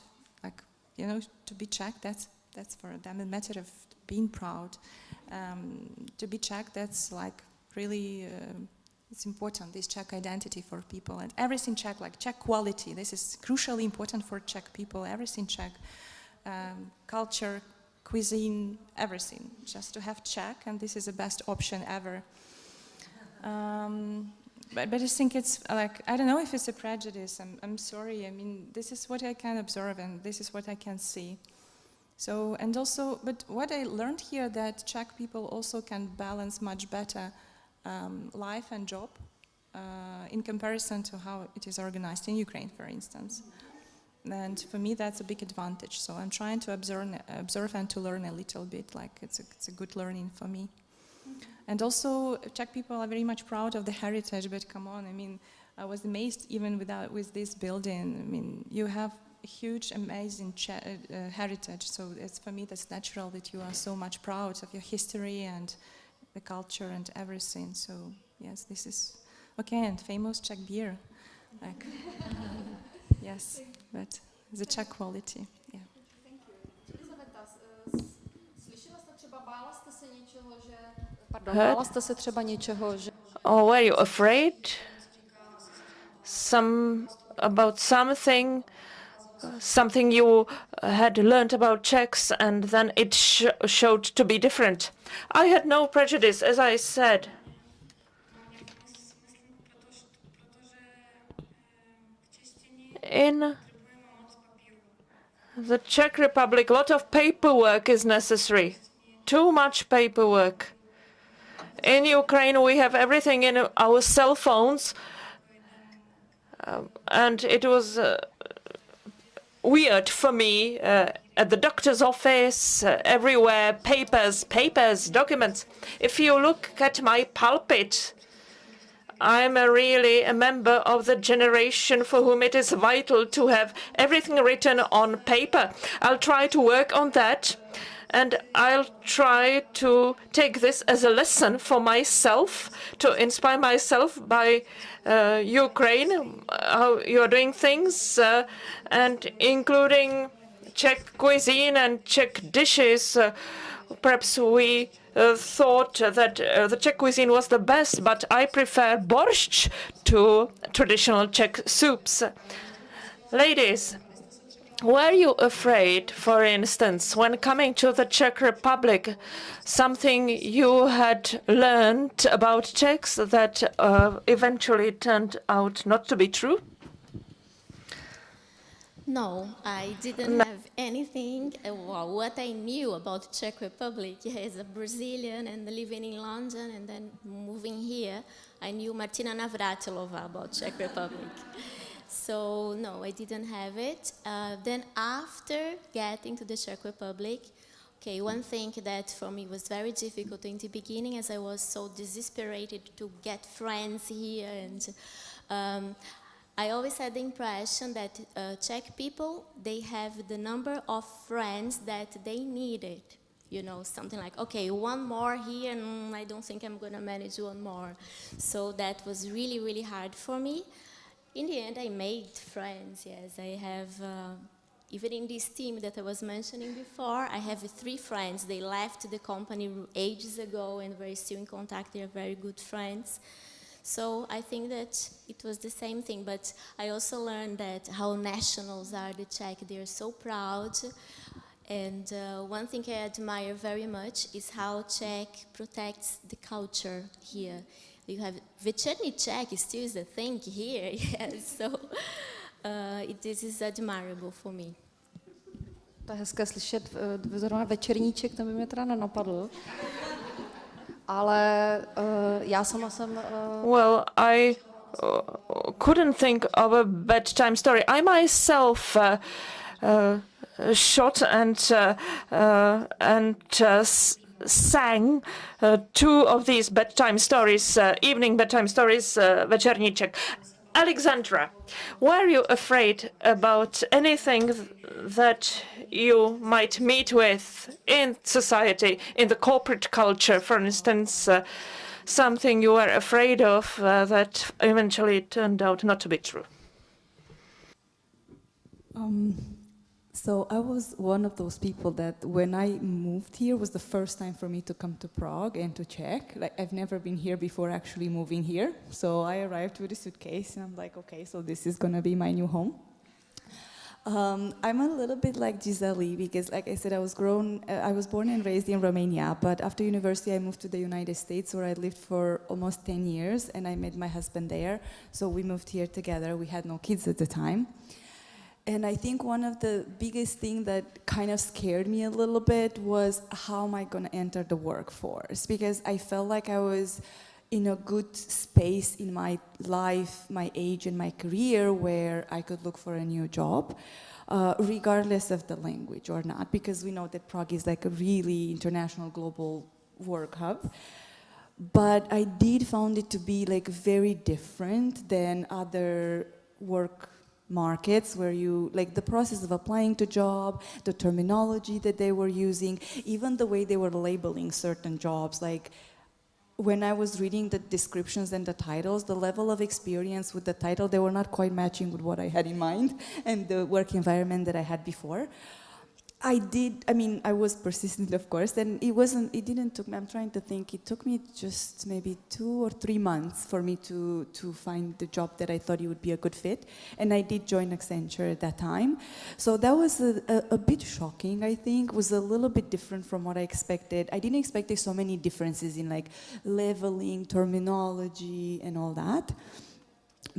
like, you know, to be Czech, that's for them a matter of being proud. To be Czech, that's like really it's important, this Czech identity for people, and everything Czech, like Czech quality. This is crucially important for Czech people. Everything Czech, culture, cuisine, everything. Just to have Czech, and this is the best option ever. But I think it's like, I don't know if it's a prejudice. I'm sorry. I mean, this is what I can observe, and this is what I can see. So, and also, but what I learned here, that Czech people also can balance much better life and job in comparison to how it is organized in Ukraine, for instance. And for me, that's a big advantage. So I'm trying to observe and to learn a little bit. Like it's a good learning for me. And also, Czech people are very much proud of the heritage. But come on, I mean, I was amazed even with this building. I mean, you have a huge, amazing heritage. So it's, for me, that's natural that you are so much proud of your history and the culture and everything. So yes, this is okay. And famous Czech beer, like yes, but the Czech quality. Yeah. Thank you. Slyšela jste třeba, bála jste se něčeho, že... Pardon, bála jste se třeba něčeho, že... Or were you afraid about something you had learned about Czechs, and then it showed to be different? I had no prejudice, as I said. In the Czech Republic, a lot of paperwork is necessary. Too much paperwork. In Ukraine, we have everything in our cell phones, and it was weird for me at the doctor's office, everywhere, papers, documents. If you look at my pulpit, I'm really a member of the generation for whom it is vital to have everything written on paper. I'll try to work on that, and I'll try to take this as a lesson for myself, to inspire myself by Ukraine, how you're doing things, and including Czech cuisine and Czech dishes. Perhaps we thought that the Czech cuisine was the best, but I prefer borscht to traditional Czech soups. Ladies, were you afraid, for instance, when coming to the Czech Republic, something you had learned about Czechs that eventually turned out not to be true? No, I didn't have anything. Well, what I knew about Czech Republic as a Brazilian and living in London and then moving here, I knew Martina Navratilova about Czech Republic. So no, I didn't have it. Then after getting to the Czech Republic, okay, one thing that for me was very difficult in the beginning, as I was so desperate to get friends here, and I always had the impression that Czech people, they have the number of friends that they needed. You know, something like, okay, one more here, and I don't think I'm going to manage one more. So that was really, really hard for me. In the end, I made friends, yes. I have, even in this team that I was mentioning before, I have 3 friends. They left the company ages ago, and we're still in contact. They're very good friends. So I think that it was the same thing, but I also learned that how nationals are the Czech. They're so proud. And one thing I admire very much is how Czech protects the culture here. You have večerní Czech still is a thing here, yes. So this is admirable for me. To je hezké slyšet, zrovna večerníček, to by mě teda nenapadlo. Ale já sama jsem... Well, I couldn't think of a bedtime story. I myself shot and sang 2 of these bedtime stories, evening bedtime stories, Večerníček. Alexandra, were you afraid about anything that you might meet with in society, in the corporate culture, for instance, something you were afraid of that eventually turned out not to be true? So I was one of those people that when I moved here was the first time for me to come to Prague and to Czech. Like I've never been here before actually moving here. So I arrived with a suitcase and I'm like, okay, so this is gonna be my new home. I'm a little bit like Gisele because, like I said, I was born and raised in Romania, but after university I moved to the United States where I lived for almost 10 years and I met my husband there. So we moved here together. We had no kids at the time. And I think one of the biggest things that kind of scared me a little bit was how am I going to enter the workforce? Because I felt like I was in a good space in my life, my age, and my career where I could look for a new job, regardless of the language or not, because we know that Prague is like a really international global work hub. But I did found it to be like very different than other work markets where you, like the process of applying to job, the terminology that they were using, even the way they were labeling certain jobs, like when I was reading the descriptions and the titles, the level of experience with the title, they were not quite matching with what I had in mind and the work environment that I had before. I was persistent, of course, and it didn't took me, I'm trying to think, it took me just maybe 2 or 3 months for me to find the job that I thought it would be a good fit, and I did join Accenture at that time. So that was a bit shocking, I think, was a little bit different from what I expected. I didn't expect there so many differences in like leveling, terminology, and all that.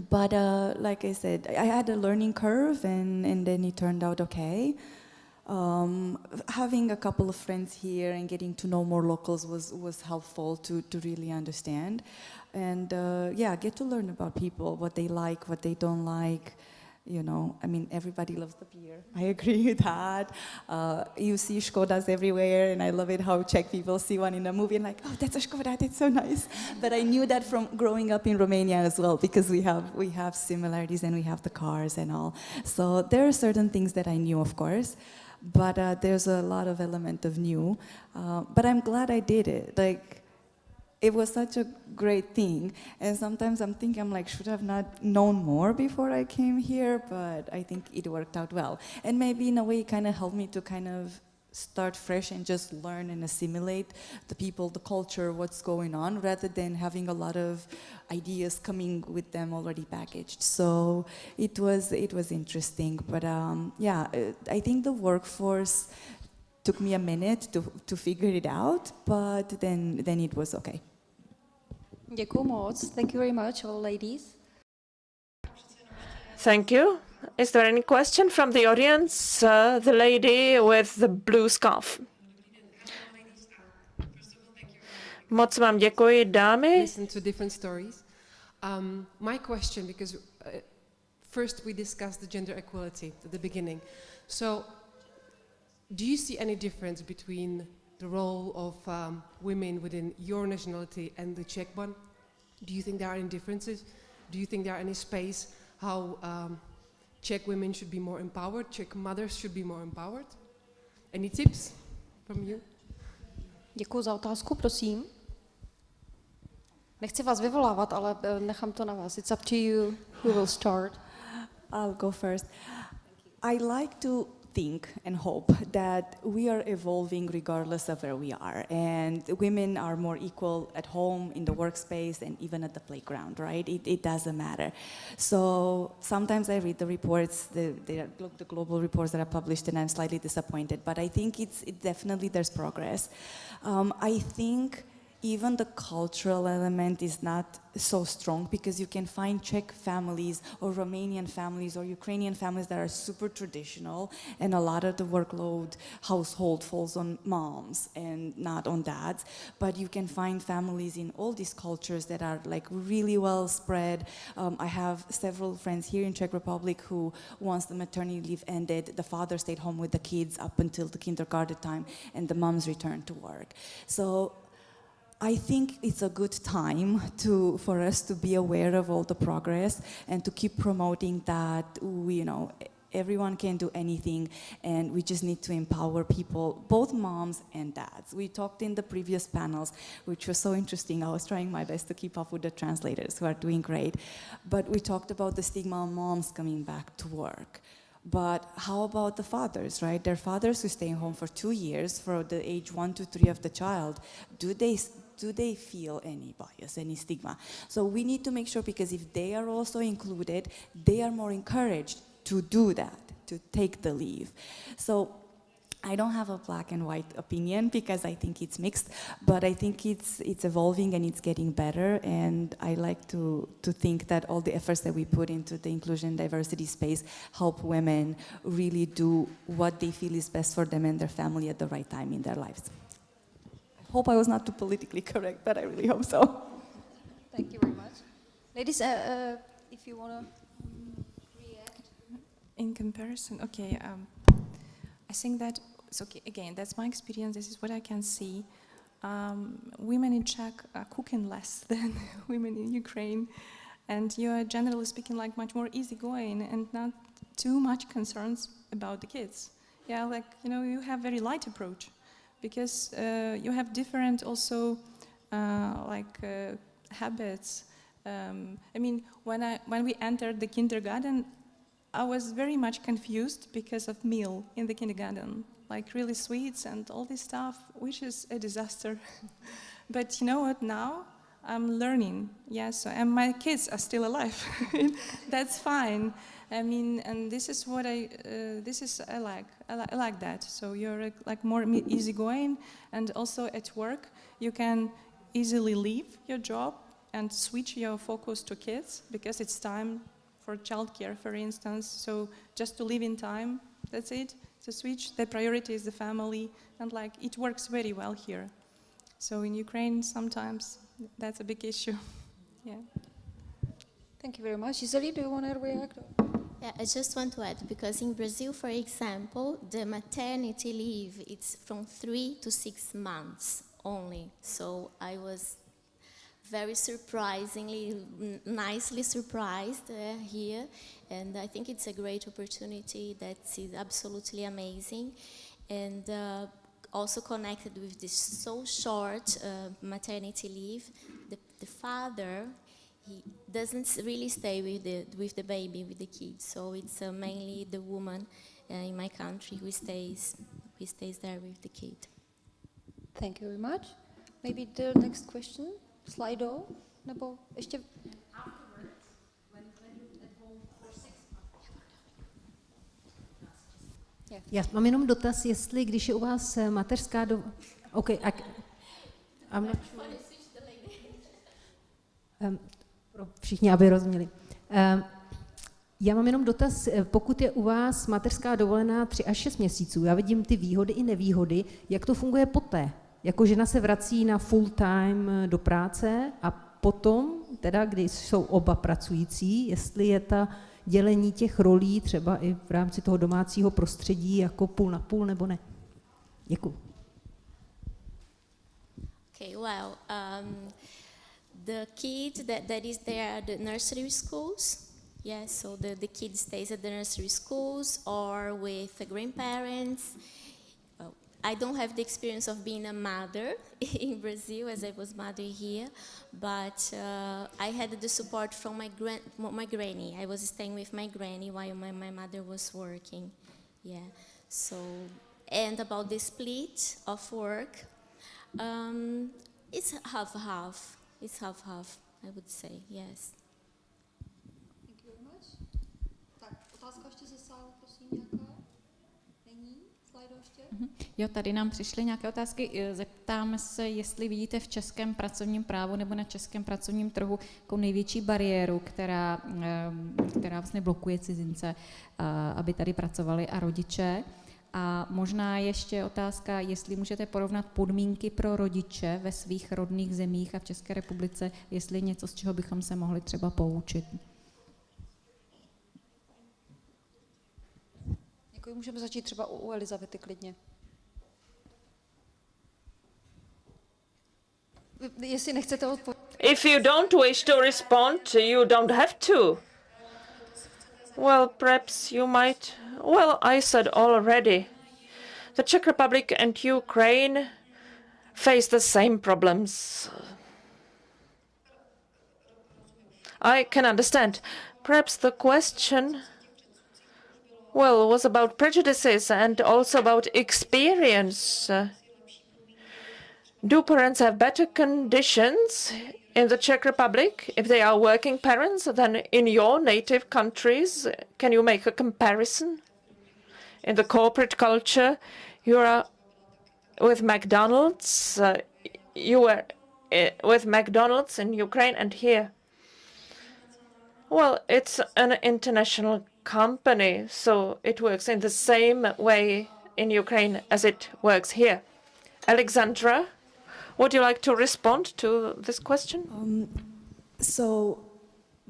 But like I said, I had a learning curve, and then it turned out okay. Having a couple of friends here and getting to know more locals was helpful to really understand. And yeah, get to learn about people, what they like, what they don't like. You know, I mean, everybody loves the beer. I agree with that. You see Škodas everywhere, and I love it how Czech people see one in a movie and like, oh, that's a Škoda, that's so nice. But I knew that from growing up in Romania as well, because we have similarities and we have the cars and all. So there are certain things that I knew, of course. But there's a lot of element of new. But I'm glad I did it. Like, it was such a great thing. And sometimes I'm thinking, I'm like, should I have not known more before I came here? But I think it worked out well. And maybe in a way it kind of helped me to kind of start fresh and just learn and assimilate the people, the culture, what's going on, rather than having a lot of ideas coming with them already packaged. So it was interesting. But yeah, I think the workforce took me a minute to figure it out, but then it was okay. Děkuju moc. Thank you very much, all ladies. Thank you. Is there any question from the audience? The lady with the blue scarf. Moc vám děkuji, dámy. Listen to different stories. My question, because first we discussed the gender equality at the beginning. So, do you see any difference between the role of women within your nationality and the Czech one? Do you think there are any differences? Do you think there are any space how Czech women should be more empowered, Czech mothers should be more empowered? Any tips from you? Děkuji za otázku, prosím. Nechci vás vyvolávat, ale nechám to na vás. It's up to you. Who will start? I'll go first. I like to think and hope that we are evolving regardless of where we are, and women are more equal at home, in the workspace, and even at the playground, right? It doesn't matter. So sometimes I read the reports, the global reports that are published, and I'm slightly disappointed, but I think it definitely there's progress. I think even the cultural element is not so strong, because you can find Czech families or Romanian families or Ukrainian families that are super traditional, and a lot of the workload household falls on moms and not on dads. But you can find families in all these cultures that are like really well spread. I have several friends here in Czech Republic who, once the maternity leave ended, the father stayed home with the kids up until the kindergarten time, and the moms returned to work. So I think it's a good time for us to be aware of all the progress and to keep promoting that everyone can do anything, and we just need to empower people, both moms and dads. We talked in the previous panels, which was so interesting. I was trying my best to keep up with the translators who are doing great. But we talked about the stigma of moms coming back to work. But how about the fathers, right? Their fathers who stay home for 2 years for the age 1 to 3 of the child. Do they feel any bias, any stigma? So we need to make sure, because if they are also included, they are more encouraged to do that, to take the leave. So I don't have a black and white opinion because I think it's mixed, but I think it's evolving and it's getting better, and I like to think that all the efforts that we put into the inclusion and diversity space help women really do what they feel is best for them and their family at the right time in their lives. I hope I was not too politically correct, but I really hope so. Thank you very much. Ladies, if you want to react. In comparison, okay, I think that, so okay, again, that's my experience, this is what I can see. Women in Czech are cooking less than women in Ukraine, and you are generally speaking like much more easygoing and not too much concerns about the kids. Yeah, like, you know, you have very light approach because you have different also habits. I mean, when we entered the kindergarten, I was very much confused because of meal in the kindergarten, like really sweets and all this stuff, which is a disaster. But you know what, now I'm learning, yes, and my kids are still alive. That's fine. I mean, and this is what I like that. So you're like more easygoing, and also at work, you can easily leave your job and switch your focus to kids because it's time for childcare, for instance. So just to live in time, that's it. To switch, the priority is the family, and like it works very well here. So in Ukraine, sometimes that's a big issue. Yeah. Thank you very much. Giselle, do you want to react? Yeah, I just want to add, because in Brazil, for example, the maternity leave, it's from 3 to 6 months only. So I was very surprisingly, nicely surprised here, and I think it's a great opportunity that is absolutely amazing, and also connected with this so short maternity leave. The father, he doesn't really stay with the baby, with the kids, so it's mainly the woman in my country who stays there with the kid. Thank you very much. Maybe the next question. Slido, nebo ještě... Já mám jenom dotaz, jestli když je u vás mateřská pro všichni, aby rozuměli. Já mám jenom dotaz, pokud je u vás mateřská dovolená 3 až 6 měsíců, já vidím ty výhody i nevýhody, jak to funguje poté? Jako žena se vrací na full time do práce a potom, teda když jsou oba pracující, jestli je ta dělení těch rolí třeba i v rámci toho domácího prostředí jako půl na půl nebo ne? Děkuji. Okay, well, the kid that is there at the nursery schools, yeah, so the kid stays at the nursery schools or with the grandparents. I don't have the experience of being a mother in Brazil as I was mother here, but I had the support from my granny. I was staying with my granny while my mother was working. Yeah. So, and about the split of work, it's half-half. It's half-half, I would say, yes. Thank you very much. Tak, otázka ještě ze sálu, prosím, nějaká? Není? Slajdo ještě? Jo, tady nám přišly nějaké otázky. Zeptáme se, jestli vidíte v českém pracovním právu nebo na českém pracovním trhu jako největší bariéru, která vlastně blokuje cizince, aby tady pracovali, a rodiče. A možná ještě otázka, jestli můžete porovnat podmínky pro rodiče ve svých rodných zemích a v České republice, jestli něco, z čeho bychom se mohli třeba poučit. Děkuji, můžeme začít třeba u Elizabety klidně. Jestli nechcete odpovědět. If you don't wish to respond, you don't have to. Well, perhaps you might. Well, I said already. The Czech Republic and Ukraine face the same problems. I can understand. Perhaps the question Well, it was about prejudices and also about experience. Do parents have better conditions in the Czech Republic if they are working parents than in your native countries? Can you make a comparison? In the corporate culture, you are with McDonald's. You were with McDonald's in Ukraine and here. Well, it's an international company, so it works in the same way in Ukraine as it works here. Alexandra, would you like to respond to this question? So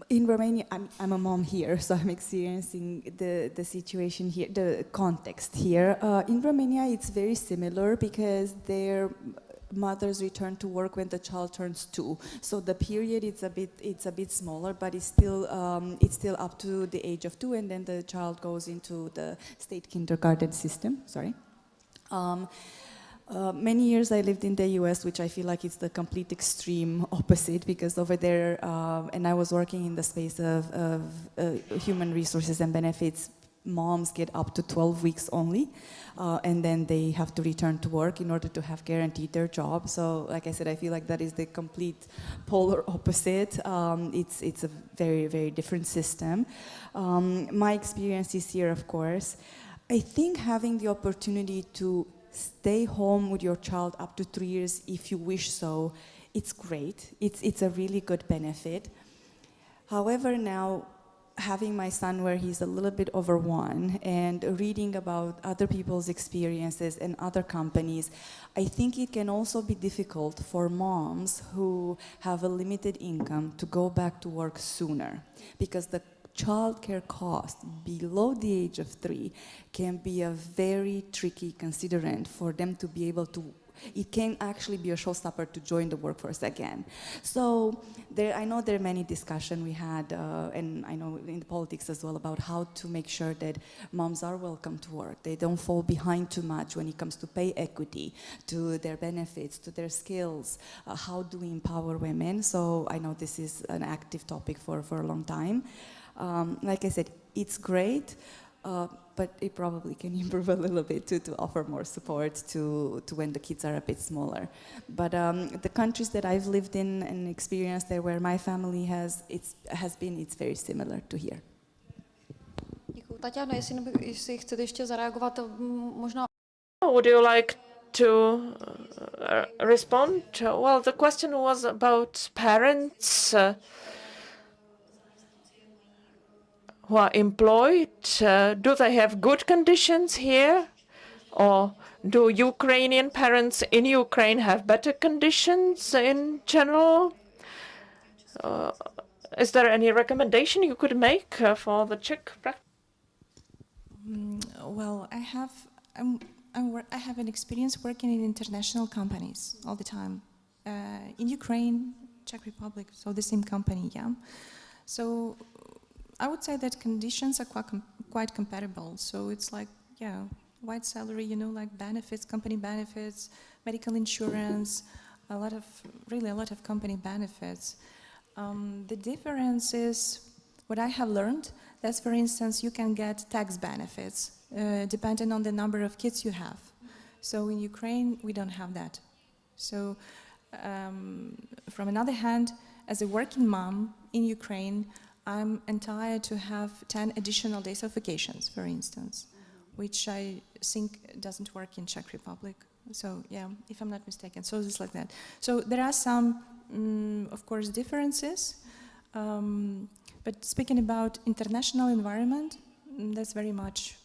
in Romania, I'm a mom here, so I'm experiencing the situation here, the context here. In Romania, it's very similar because their mothers return to work when the child turns 2. So the period it's a bit smaller, but it's still up to the age of 2, and then the child goes into the state kindergarten system. Sorry. Many years I lived in the US, which I feel like it's the complete extreme opposite, because over there, and I was working in the space of human resources and benefits, moms get up to 12 weeks only, and then they have to return to work in order to have guaranteed their job. So, like I said, I feel like that is the complete polar opposite. It's a very, very different system. My experience is here, of course. I think having the opportunity to stay home with your child up to 3 years if you wish so, it's great. It's a really good benefit. However, now, having my son where he's a little bit over 1 and reading about other people's experiences and other companies, I think it can also be difficult for moms who have a limited income to go back to work sooner, because the childcare cost below the age of 3 can be a very tricky considerant for them to be able to. It can actually be a showstopper to join the workforce again. So I know there are many discussions we had, and I know in the politics as well, about how to make sure that moms are welcome to work. They don't fall behind too much when it comes to pay equity, to their benefits, to their skills. How do we empower women? So I know this is an active topic for a long time. Like I said, it's great. But it probably can improve a little bit to offer more support to when the kids are a bit smaller. But the countries that I've lived in and experienced there, where my family it's very similar to here. Děkuji. Tatiana, jestli chcete ještě zareagovat, možná. Would you like to respond? Well, the question was about parents who are employed. Do they have good conditions here? Or do Ukrainian parents in Ukraine have better conditions in general? Is there any recommendation you could make for the Czech practice? Well, I have an experience working in international companies all the time. In Ukraine, Czech Republic, so the same company, yeah. So I would say that conditions are quite comparable. So it's like, yeah, white salary, like benefits, company benefits, medical insurance, a lot of company benefits. The difference is what I have learned. That's, for instance, you can get tax benefits depending on the number of kids you have. So in Ukraine, we don't have that. So from another hand, as a working mom in Ukraine, I'm entitled to have 10 additional days of vacations, for instance, which I think doesn't work in Czech Republic. So yeah, if I'm not mistaken, so it's like that. So there are some, of course, differences, but speaking about international environment, that's very much,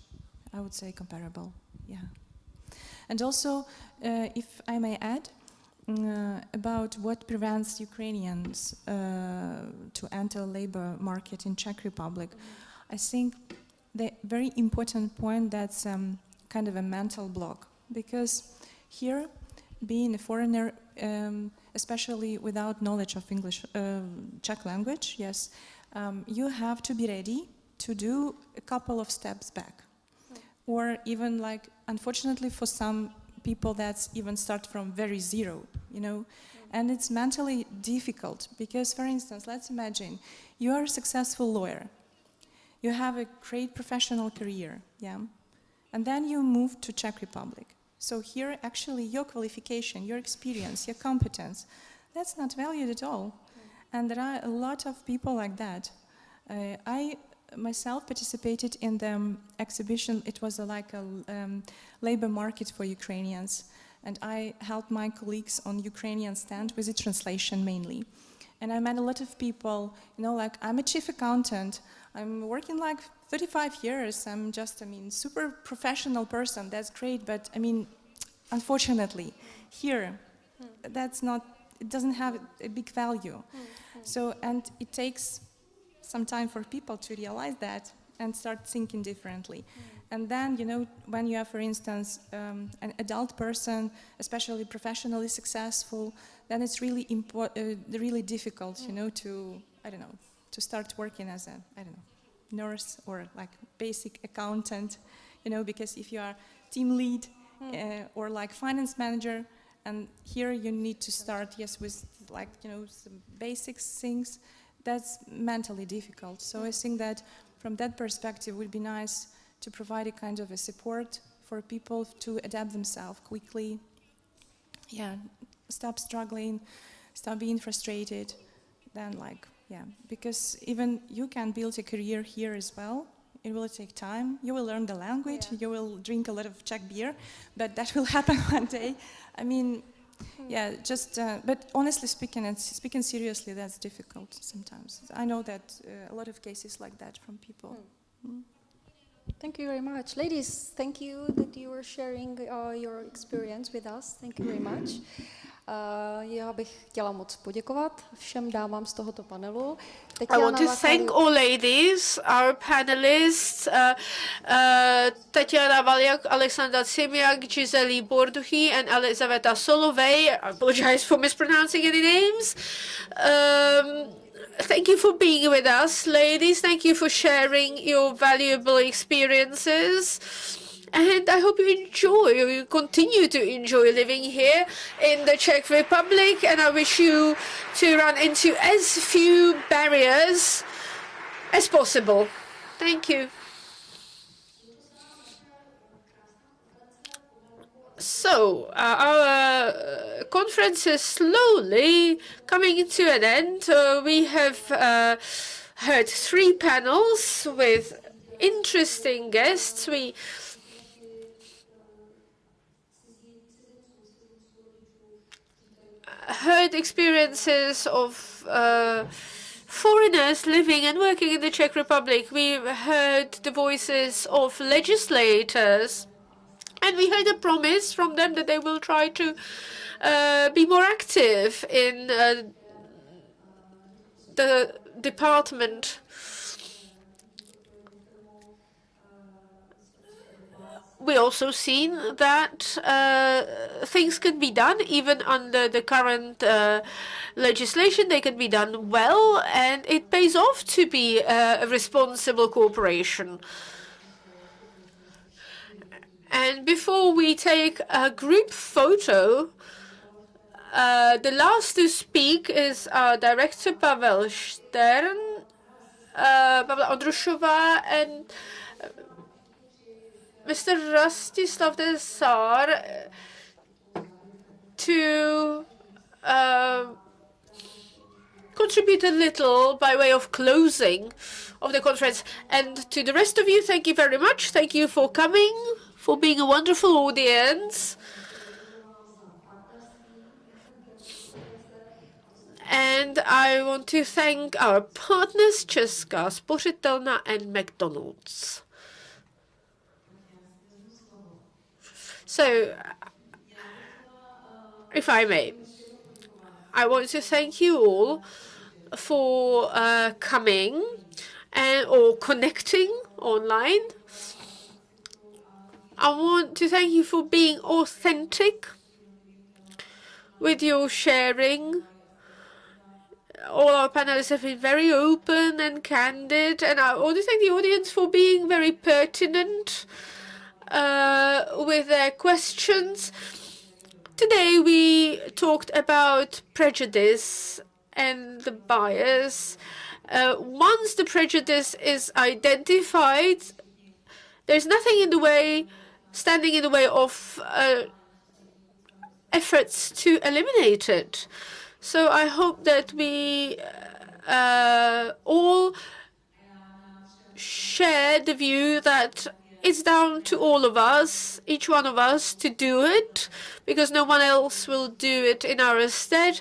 I would say, comparable, yeah. And also, if I may add, about what prevents Ukrainians to enter labor market in Czech Republic. I think the very important point, that's kind of a mental block, because here, being a foreigner, especially without knowledge of English, Czech language, yes, you have to be ready to do a couple of steps back, or even like, unfortunately for some people, that's even start from very zero, and it's mentally difficult because, for instance, let's imagine you are a successful lawyer. you have a great professional career, yeah, and then you move to Czech Republic. So here, actually, your qualification, your experience, your competence, that's not valued at all. And there are a lot of people like that. I myself participated in the exhibition. It was like a labor market for Ukrainians. And I helped my colleagues on Ukrainian stand with the translation mainly. And I met a lot of people, you know, like, I'm a chief accountant. I'm working like 35 years. I'm just, super professional person. That's great. But unfortunately, here, that's not, it doesn't have a big value. So, and it takes some time for people to realize that and start thinking differently. And then, you know, when you are, for instance, an adult person, especially professionally successful, then it's really really difficult, you know, to, to start working as a, nurse or like basic accountant, you know, because if you are team lead or like finance manager, and here you need to start, yes, with like, you know, some basic things, that's mentally difficult. So I think that from that perspective, it would be nice to provide a kind of a support for people to adapt themselves quickly. Yeah, stop struggling, stop being frustrated. Then like, yeah, because even you can build a career here as well. It will take time. You will learn the language. Yeah. You will drink a lot of Czech beer, but that will happen one day. Yeah, just, but honestly speaking, and speaking seriously, that's difficult sometimes. I know that a lot of cases like that from people. Thank you very much. Ladies, thank you that you were sharing your experience with us. Thank you very much. Já bych chtěla moc poděkovat všem dámám z tohoto panelu. I want to thank all ladies, our panelists, Tatiana Valjak, Alexandra Simiak, Giseli Borduchy, and Elizaveta Solovej. I apologize for mispronouncing any names. Thank you for being with us, ladies. Thank you for sharing your valuable experiences. And I hope you continue to enjoy living here in the Czech Republic. And I wish you to run into as few barriers as possible. Thank you. So, our conference is slowly coming to an end. We have heard 3 panels with interesting guests. We heard experiences of foreigners living and working in the Czech Republic. We heard the voices of legislators, and we heard a promise from them that they will try to be more active in the department. We also seen that things can be done even under the current legislation. They can be done well, and it pays off to be a responsible corporation. And before we take a group photo, the last to speak is our director Pavel Stern, Pavla Ondrushova, and Mr. Rastislav Desar to contribute a little by way of closing of the conference. And to the rest of you, thank you very much. Thank you for coming, for being a wonderful audience. And I want to thank our partners, Česká spořitelna and McDonald's. So, if I may, I want to thank you all for coming or connecting online. I want to thank you for being authentic with your sharing. All our panelists have been very open and candid, and I want to thank the audience for being very pertinent with their questions. Today we talked about prejudice and the bias once the prejudice is identified, there's nothing in the way, standing in the way of efforts to eliminate it. So I hope that we all share the view that it's down to all of us, each one of us, to do it, because no one else will do it in our stead.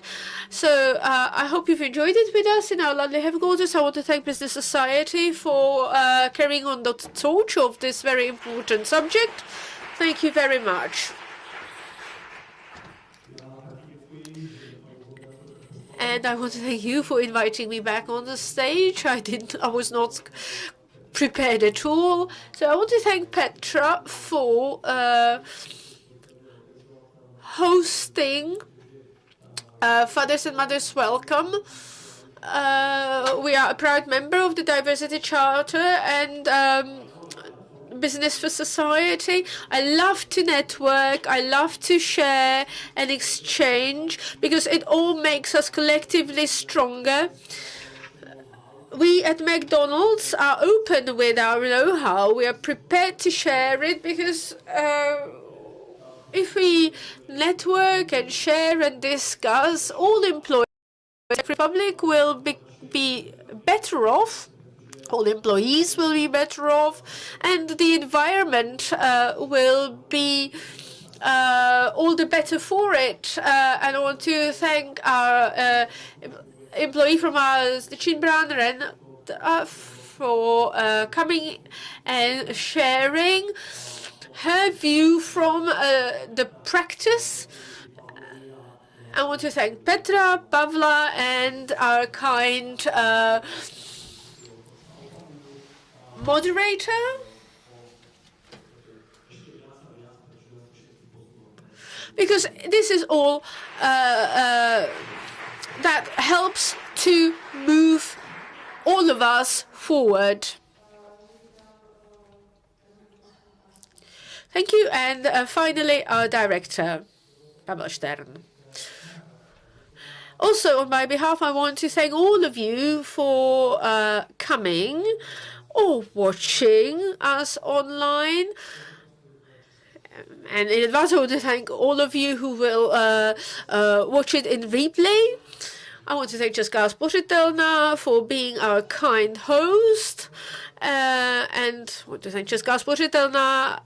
So I hope you've enjoyed it with us in our lovely headquarters. I want to thank Business Society for carrying on the torch of this very important subject. Thank you very much. And I want to thank you for inviting me back on the stage. I was not prepared at all. So I want to thank Petra for hosting Fathers and Mothers Welcome. We are a proud member of the Diversity Charter and Business for Society. I love to network, I love to share and exchange, because it all makes us collectively stronger. We at McDonald's are open with our know-how. We are prepared to share it, because if we network and share and discuss, all employees in the Republic will be better off. All employees will be better off, and the environment will be all the better for it. And I want to thank our employee from ours, the Chinbranderen, for coming and sharing her view from the practice. I want to thank Petra, Pavla, and our kind moderator. Because this is all that helps to move all of us forward. Thank you. And finally, our director, Pavel Stern. Also, on my behalf, I want to thank all of you for coming or watching us online. And in advance, I want to thank all of you who will watch it in replay. I want to thank Česká spořitelna for being our kind host. And I want to thank Česká spořitelna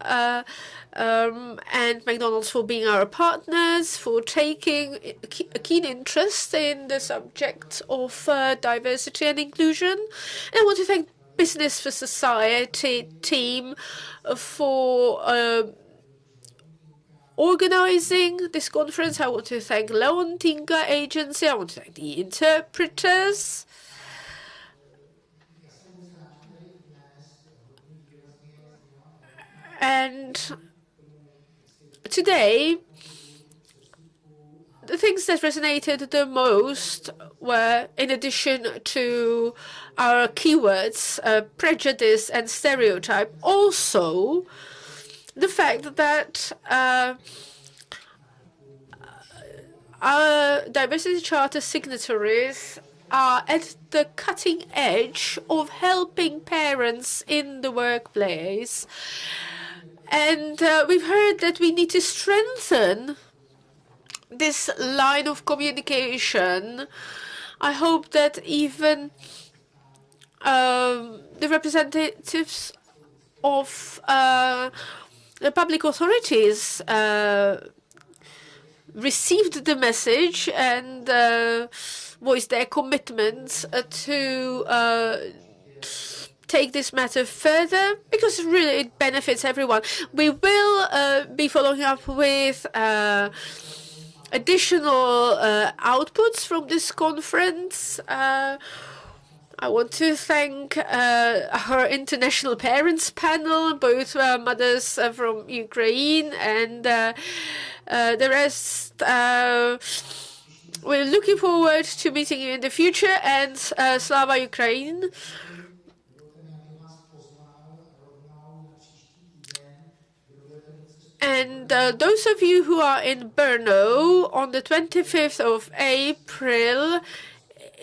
and McDonald's for being our partners, for taking a keen interest in the subject of diversity and inclusion. And I want to thank Business for Society team for organizing this conference. I want to thank Leontinga Agency. I want to thank the interpreters. And today, the things that resonated the most were, in addition to our keywords, prejudice and stereotype, also the fact that our Diversity Charter signatories are at the cutting edge of helping parents in the workplace. And we've heard that we need to strengthen this line of communication. I hope that even the representatives of the public authorities received the message and voiced their commitment to take this matter further, because really it benefits everyone. We will be following up with additional outputs from this conference. I want to thank our international parents panel, both mothers from Ukraine and the rest. We're looking forward to meeting you in the future, and Slava Ukraine. And those of you who are in Brno on the 25th of April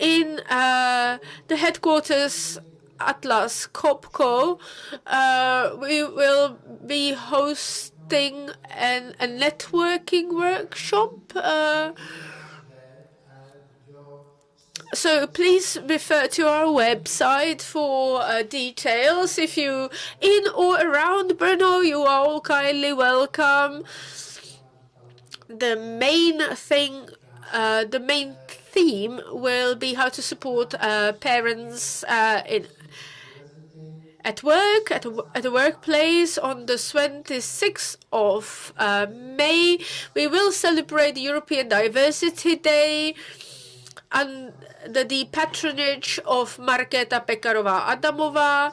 in the headquarters Atlas Copco, we will be hosting a networking workshop. So please refer to our website for details. If you in or around Brno, you are all kindly welcome. The main theme will be how to support parents at work, at a workplace. On the 26th of May, we will celebrate the European Diversity Day under the patronage of Markéta Pekarová-Adamová,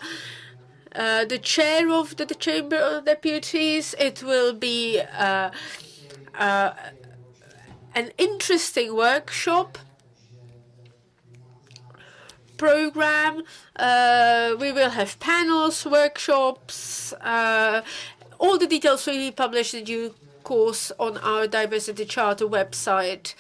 the chair of the Chamber of Deputies. It will be an interesting workshop program. We will have panels, workshops. All the details will be published in due course on our Diversity Charter website.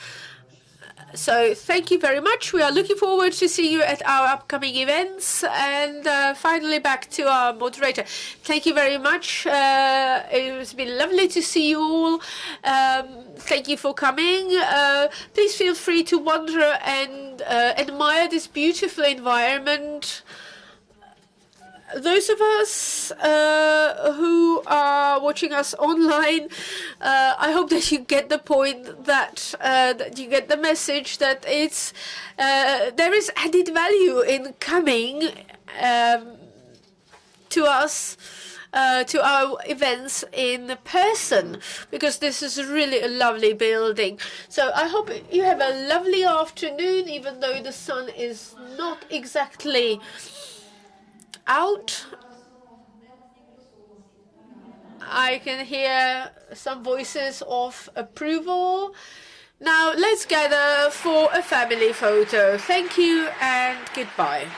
So thank you very much. We are looking forward to see you at our upcoming events. And finally, back to our moderator. Thank you very much. It has been lovely to see you all. Thank you for coming. Please feel free to wander and admire this beautiful environment. Those of us who are watching us online, I hope that you get the point, that you get the message that it's there is added value in coming to us, to our events in person, because this is really a lovely building. So I hope you have a lovely afternoon, even though the sun is not exactly out. I can hear some voices of approval. Now let's gather for a family photo. Thank you and goodbye.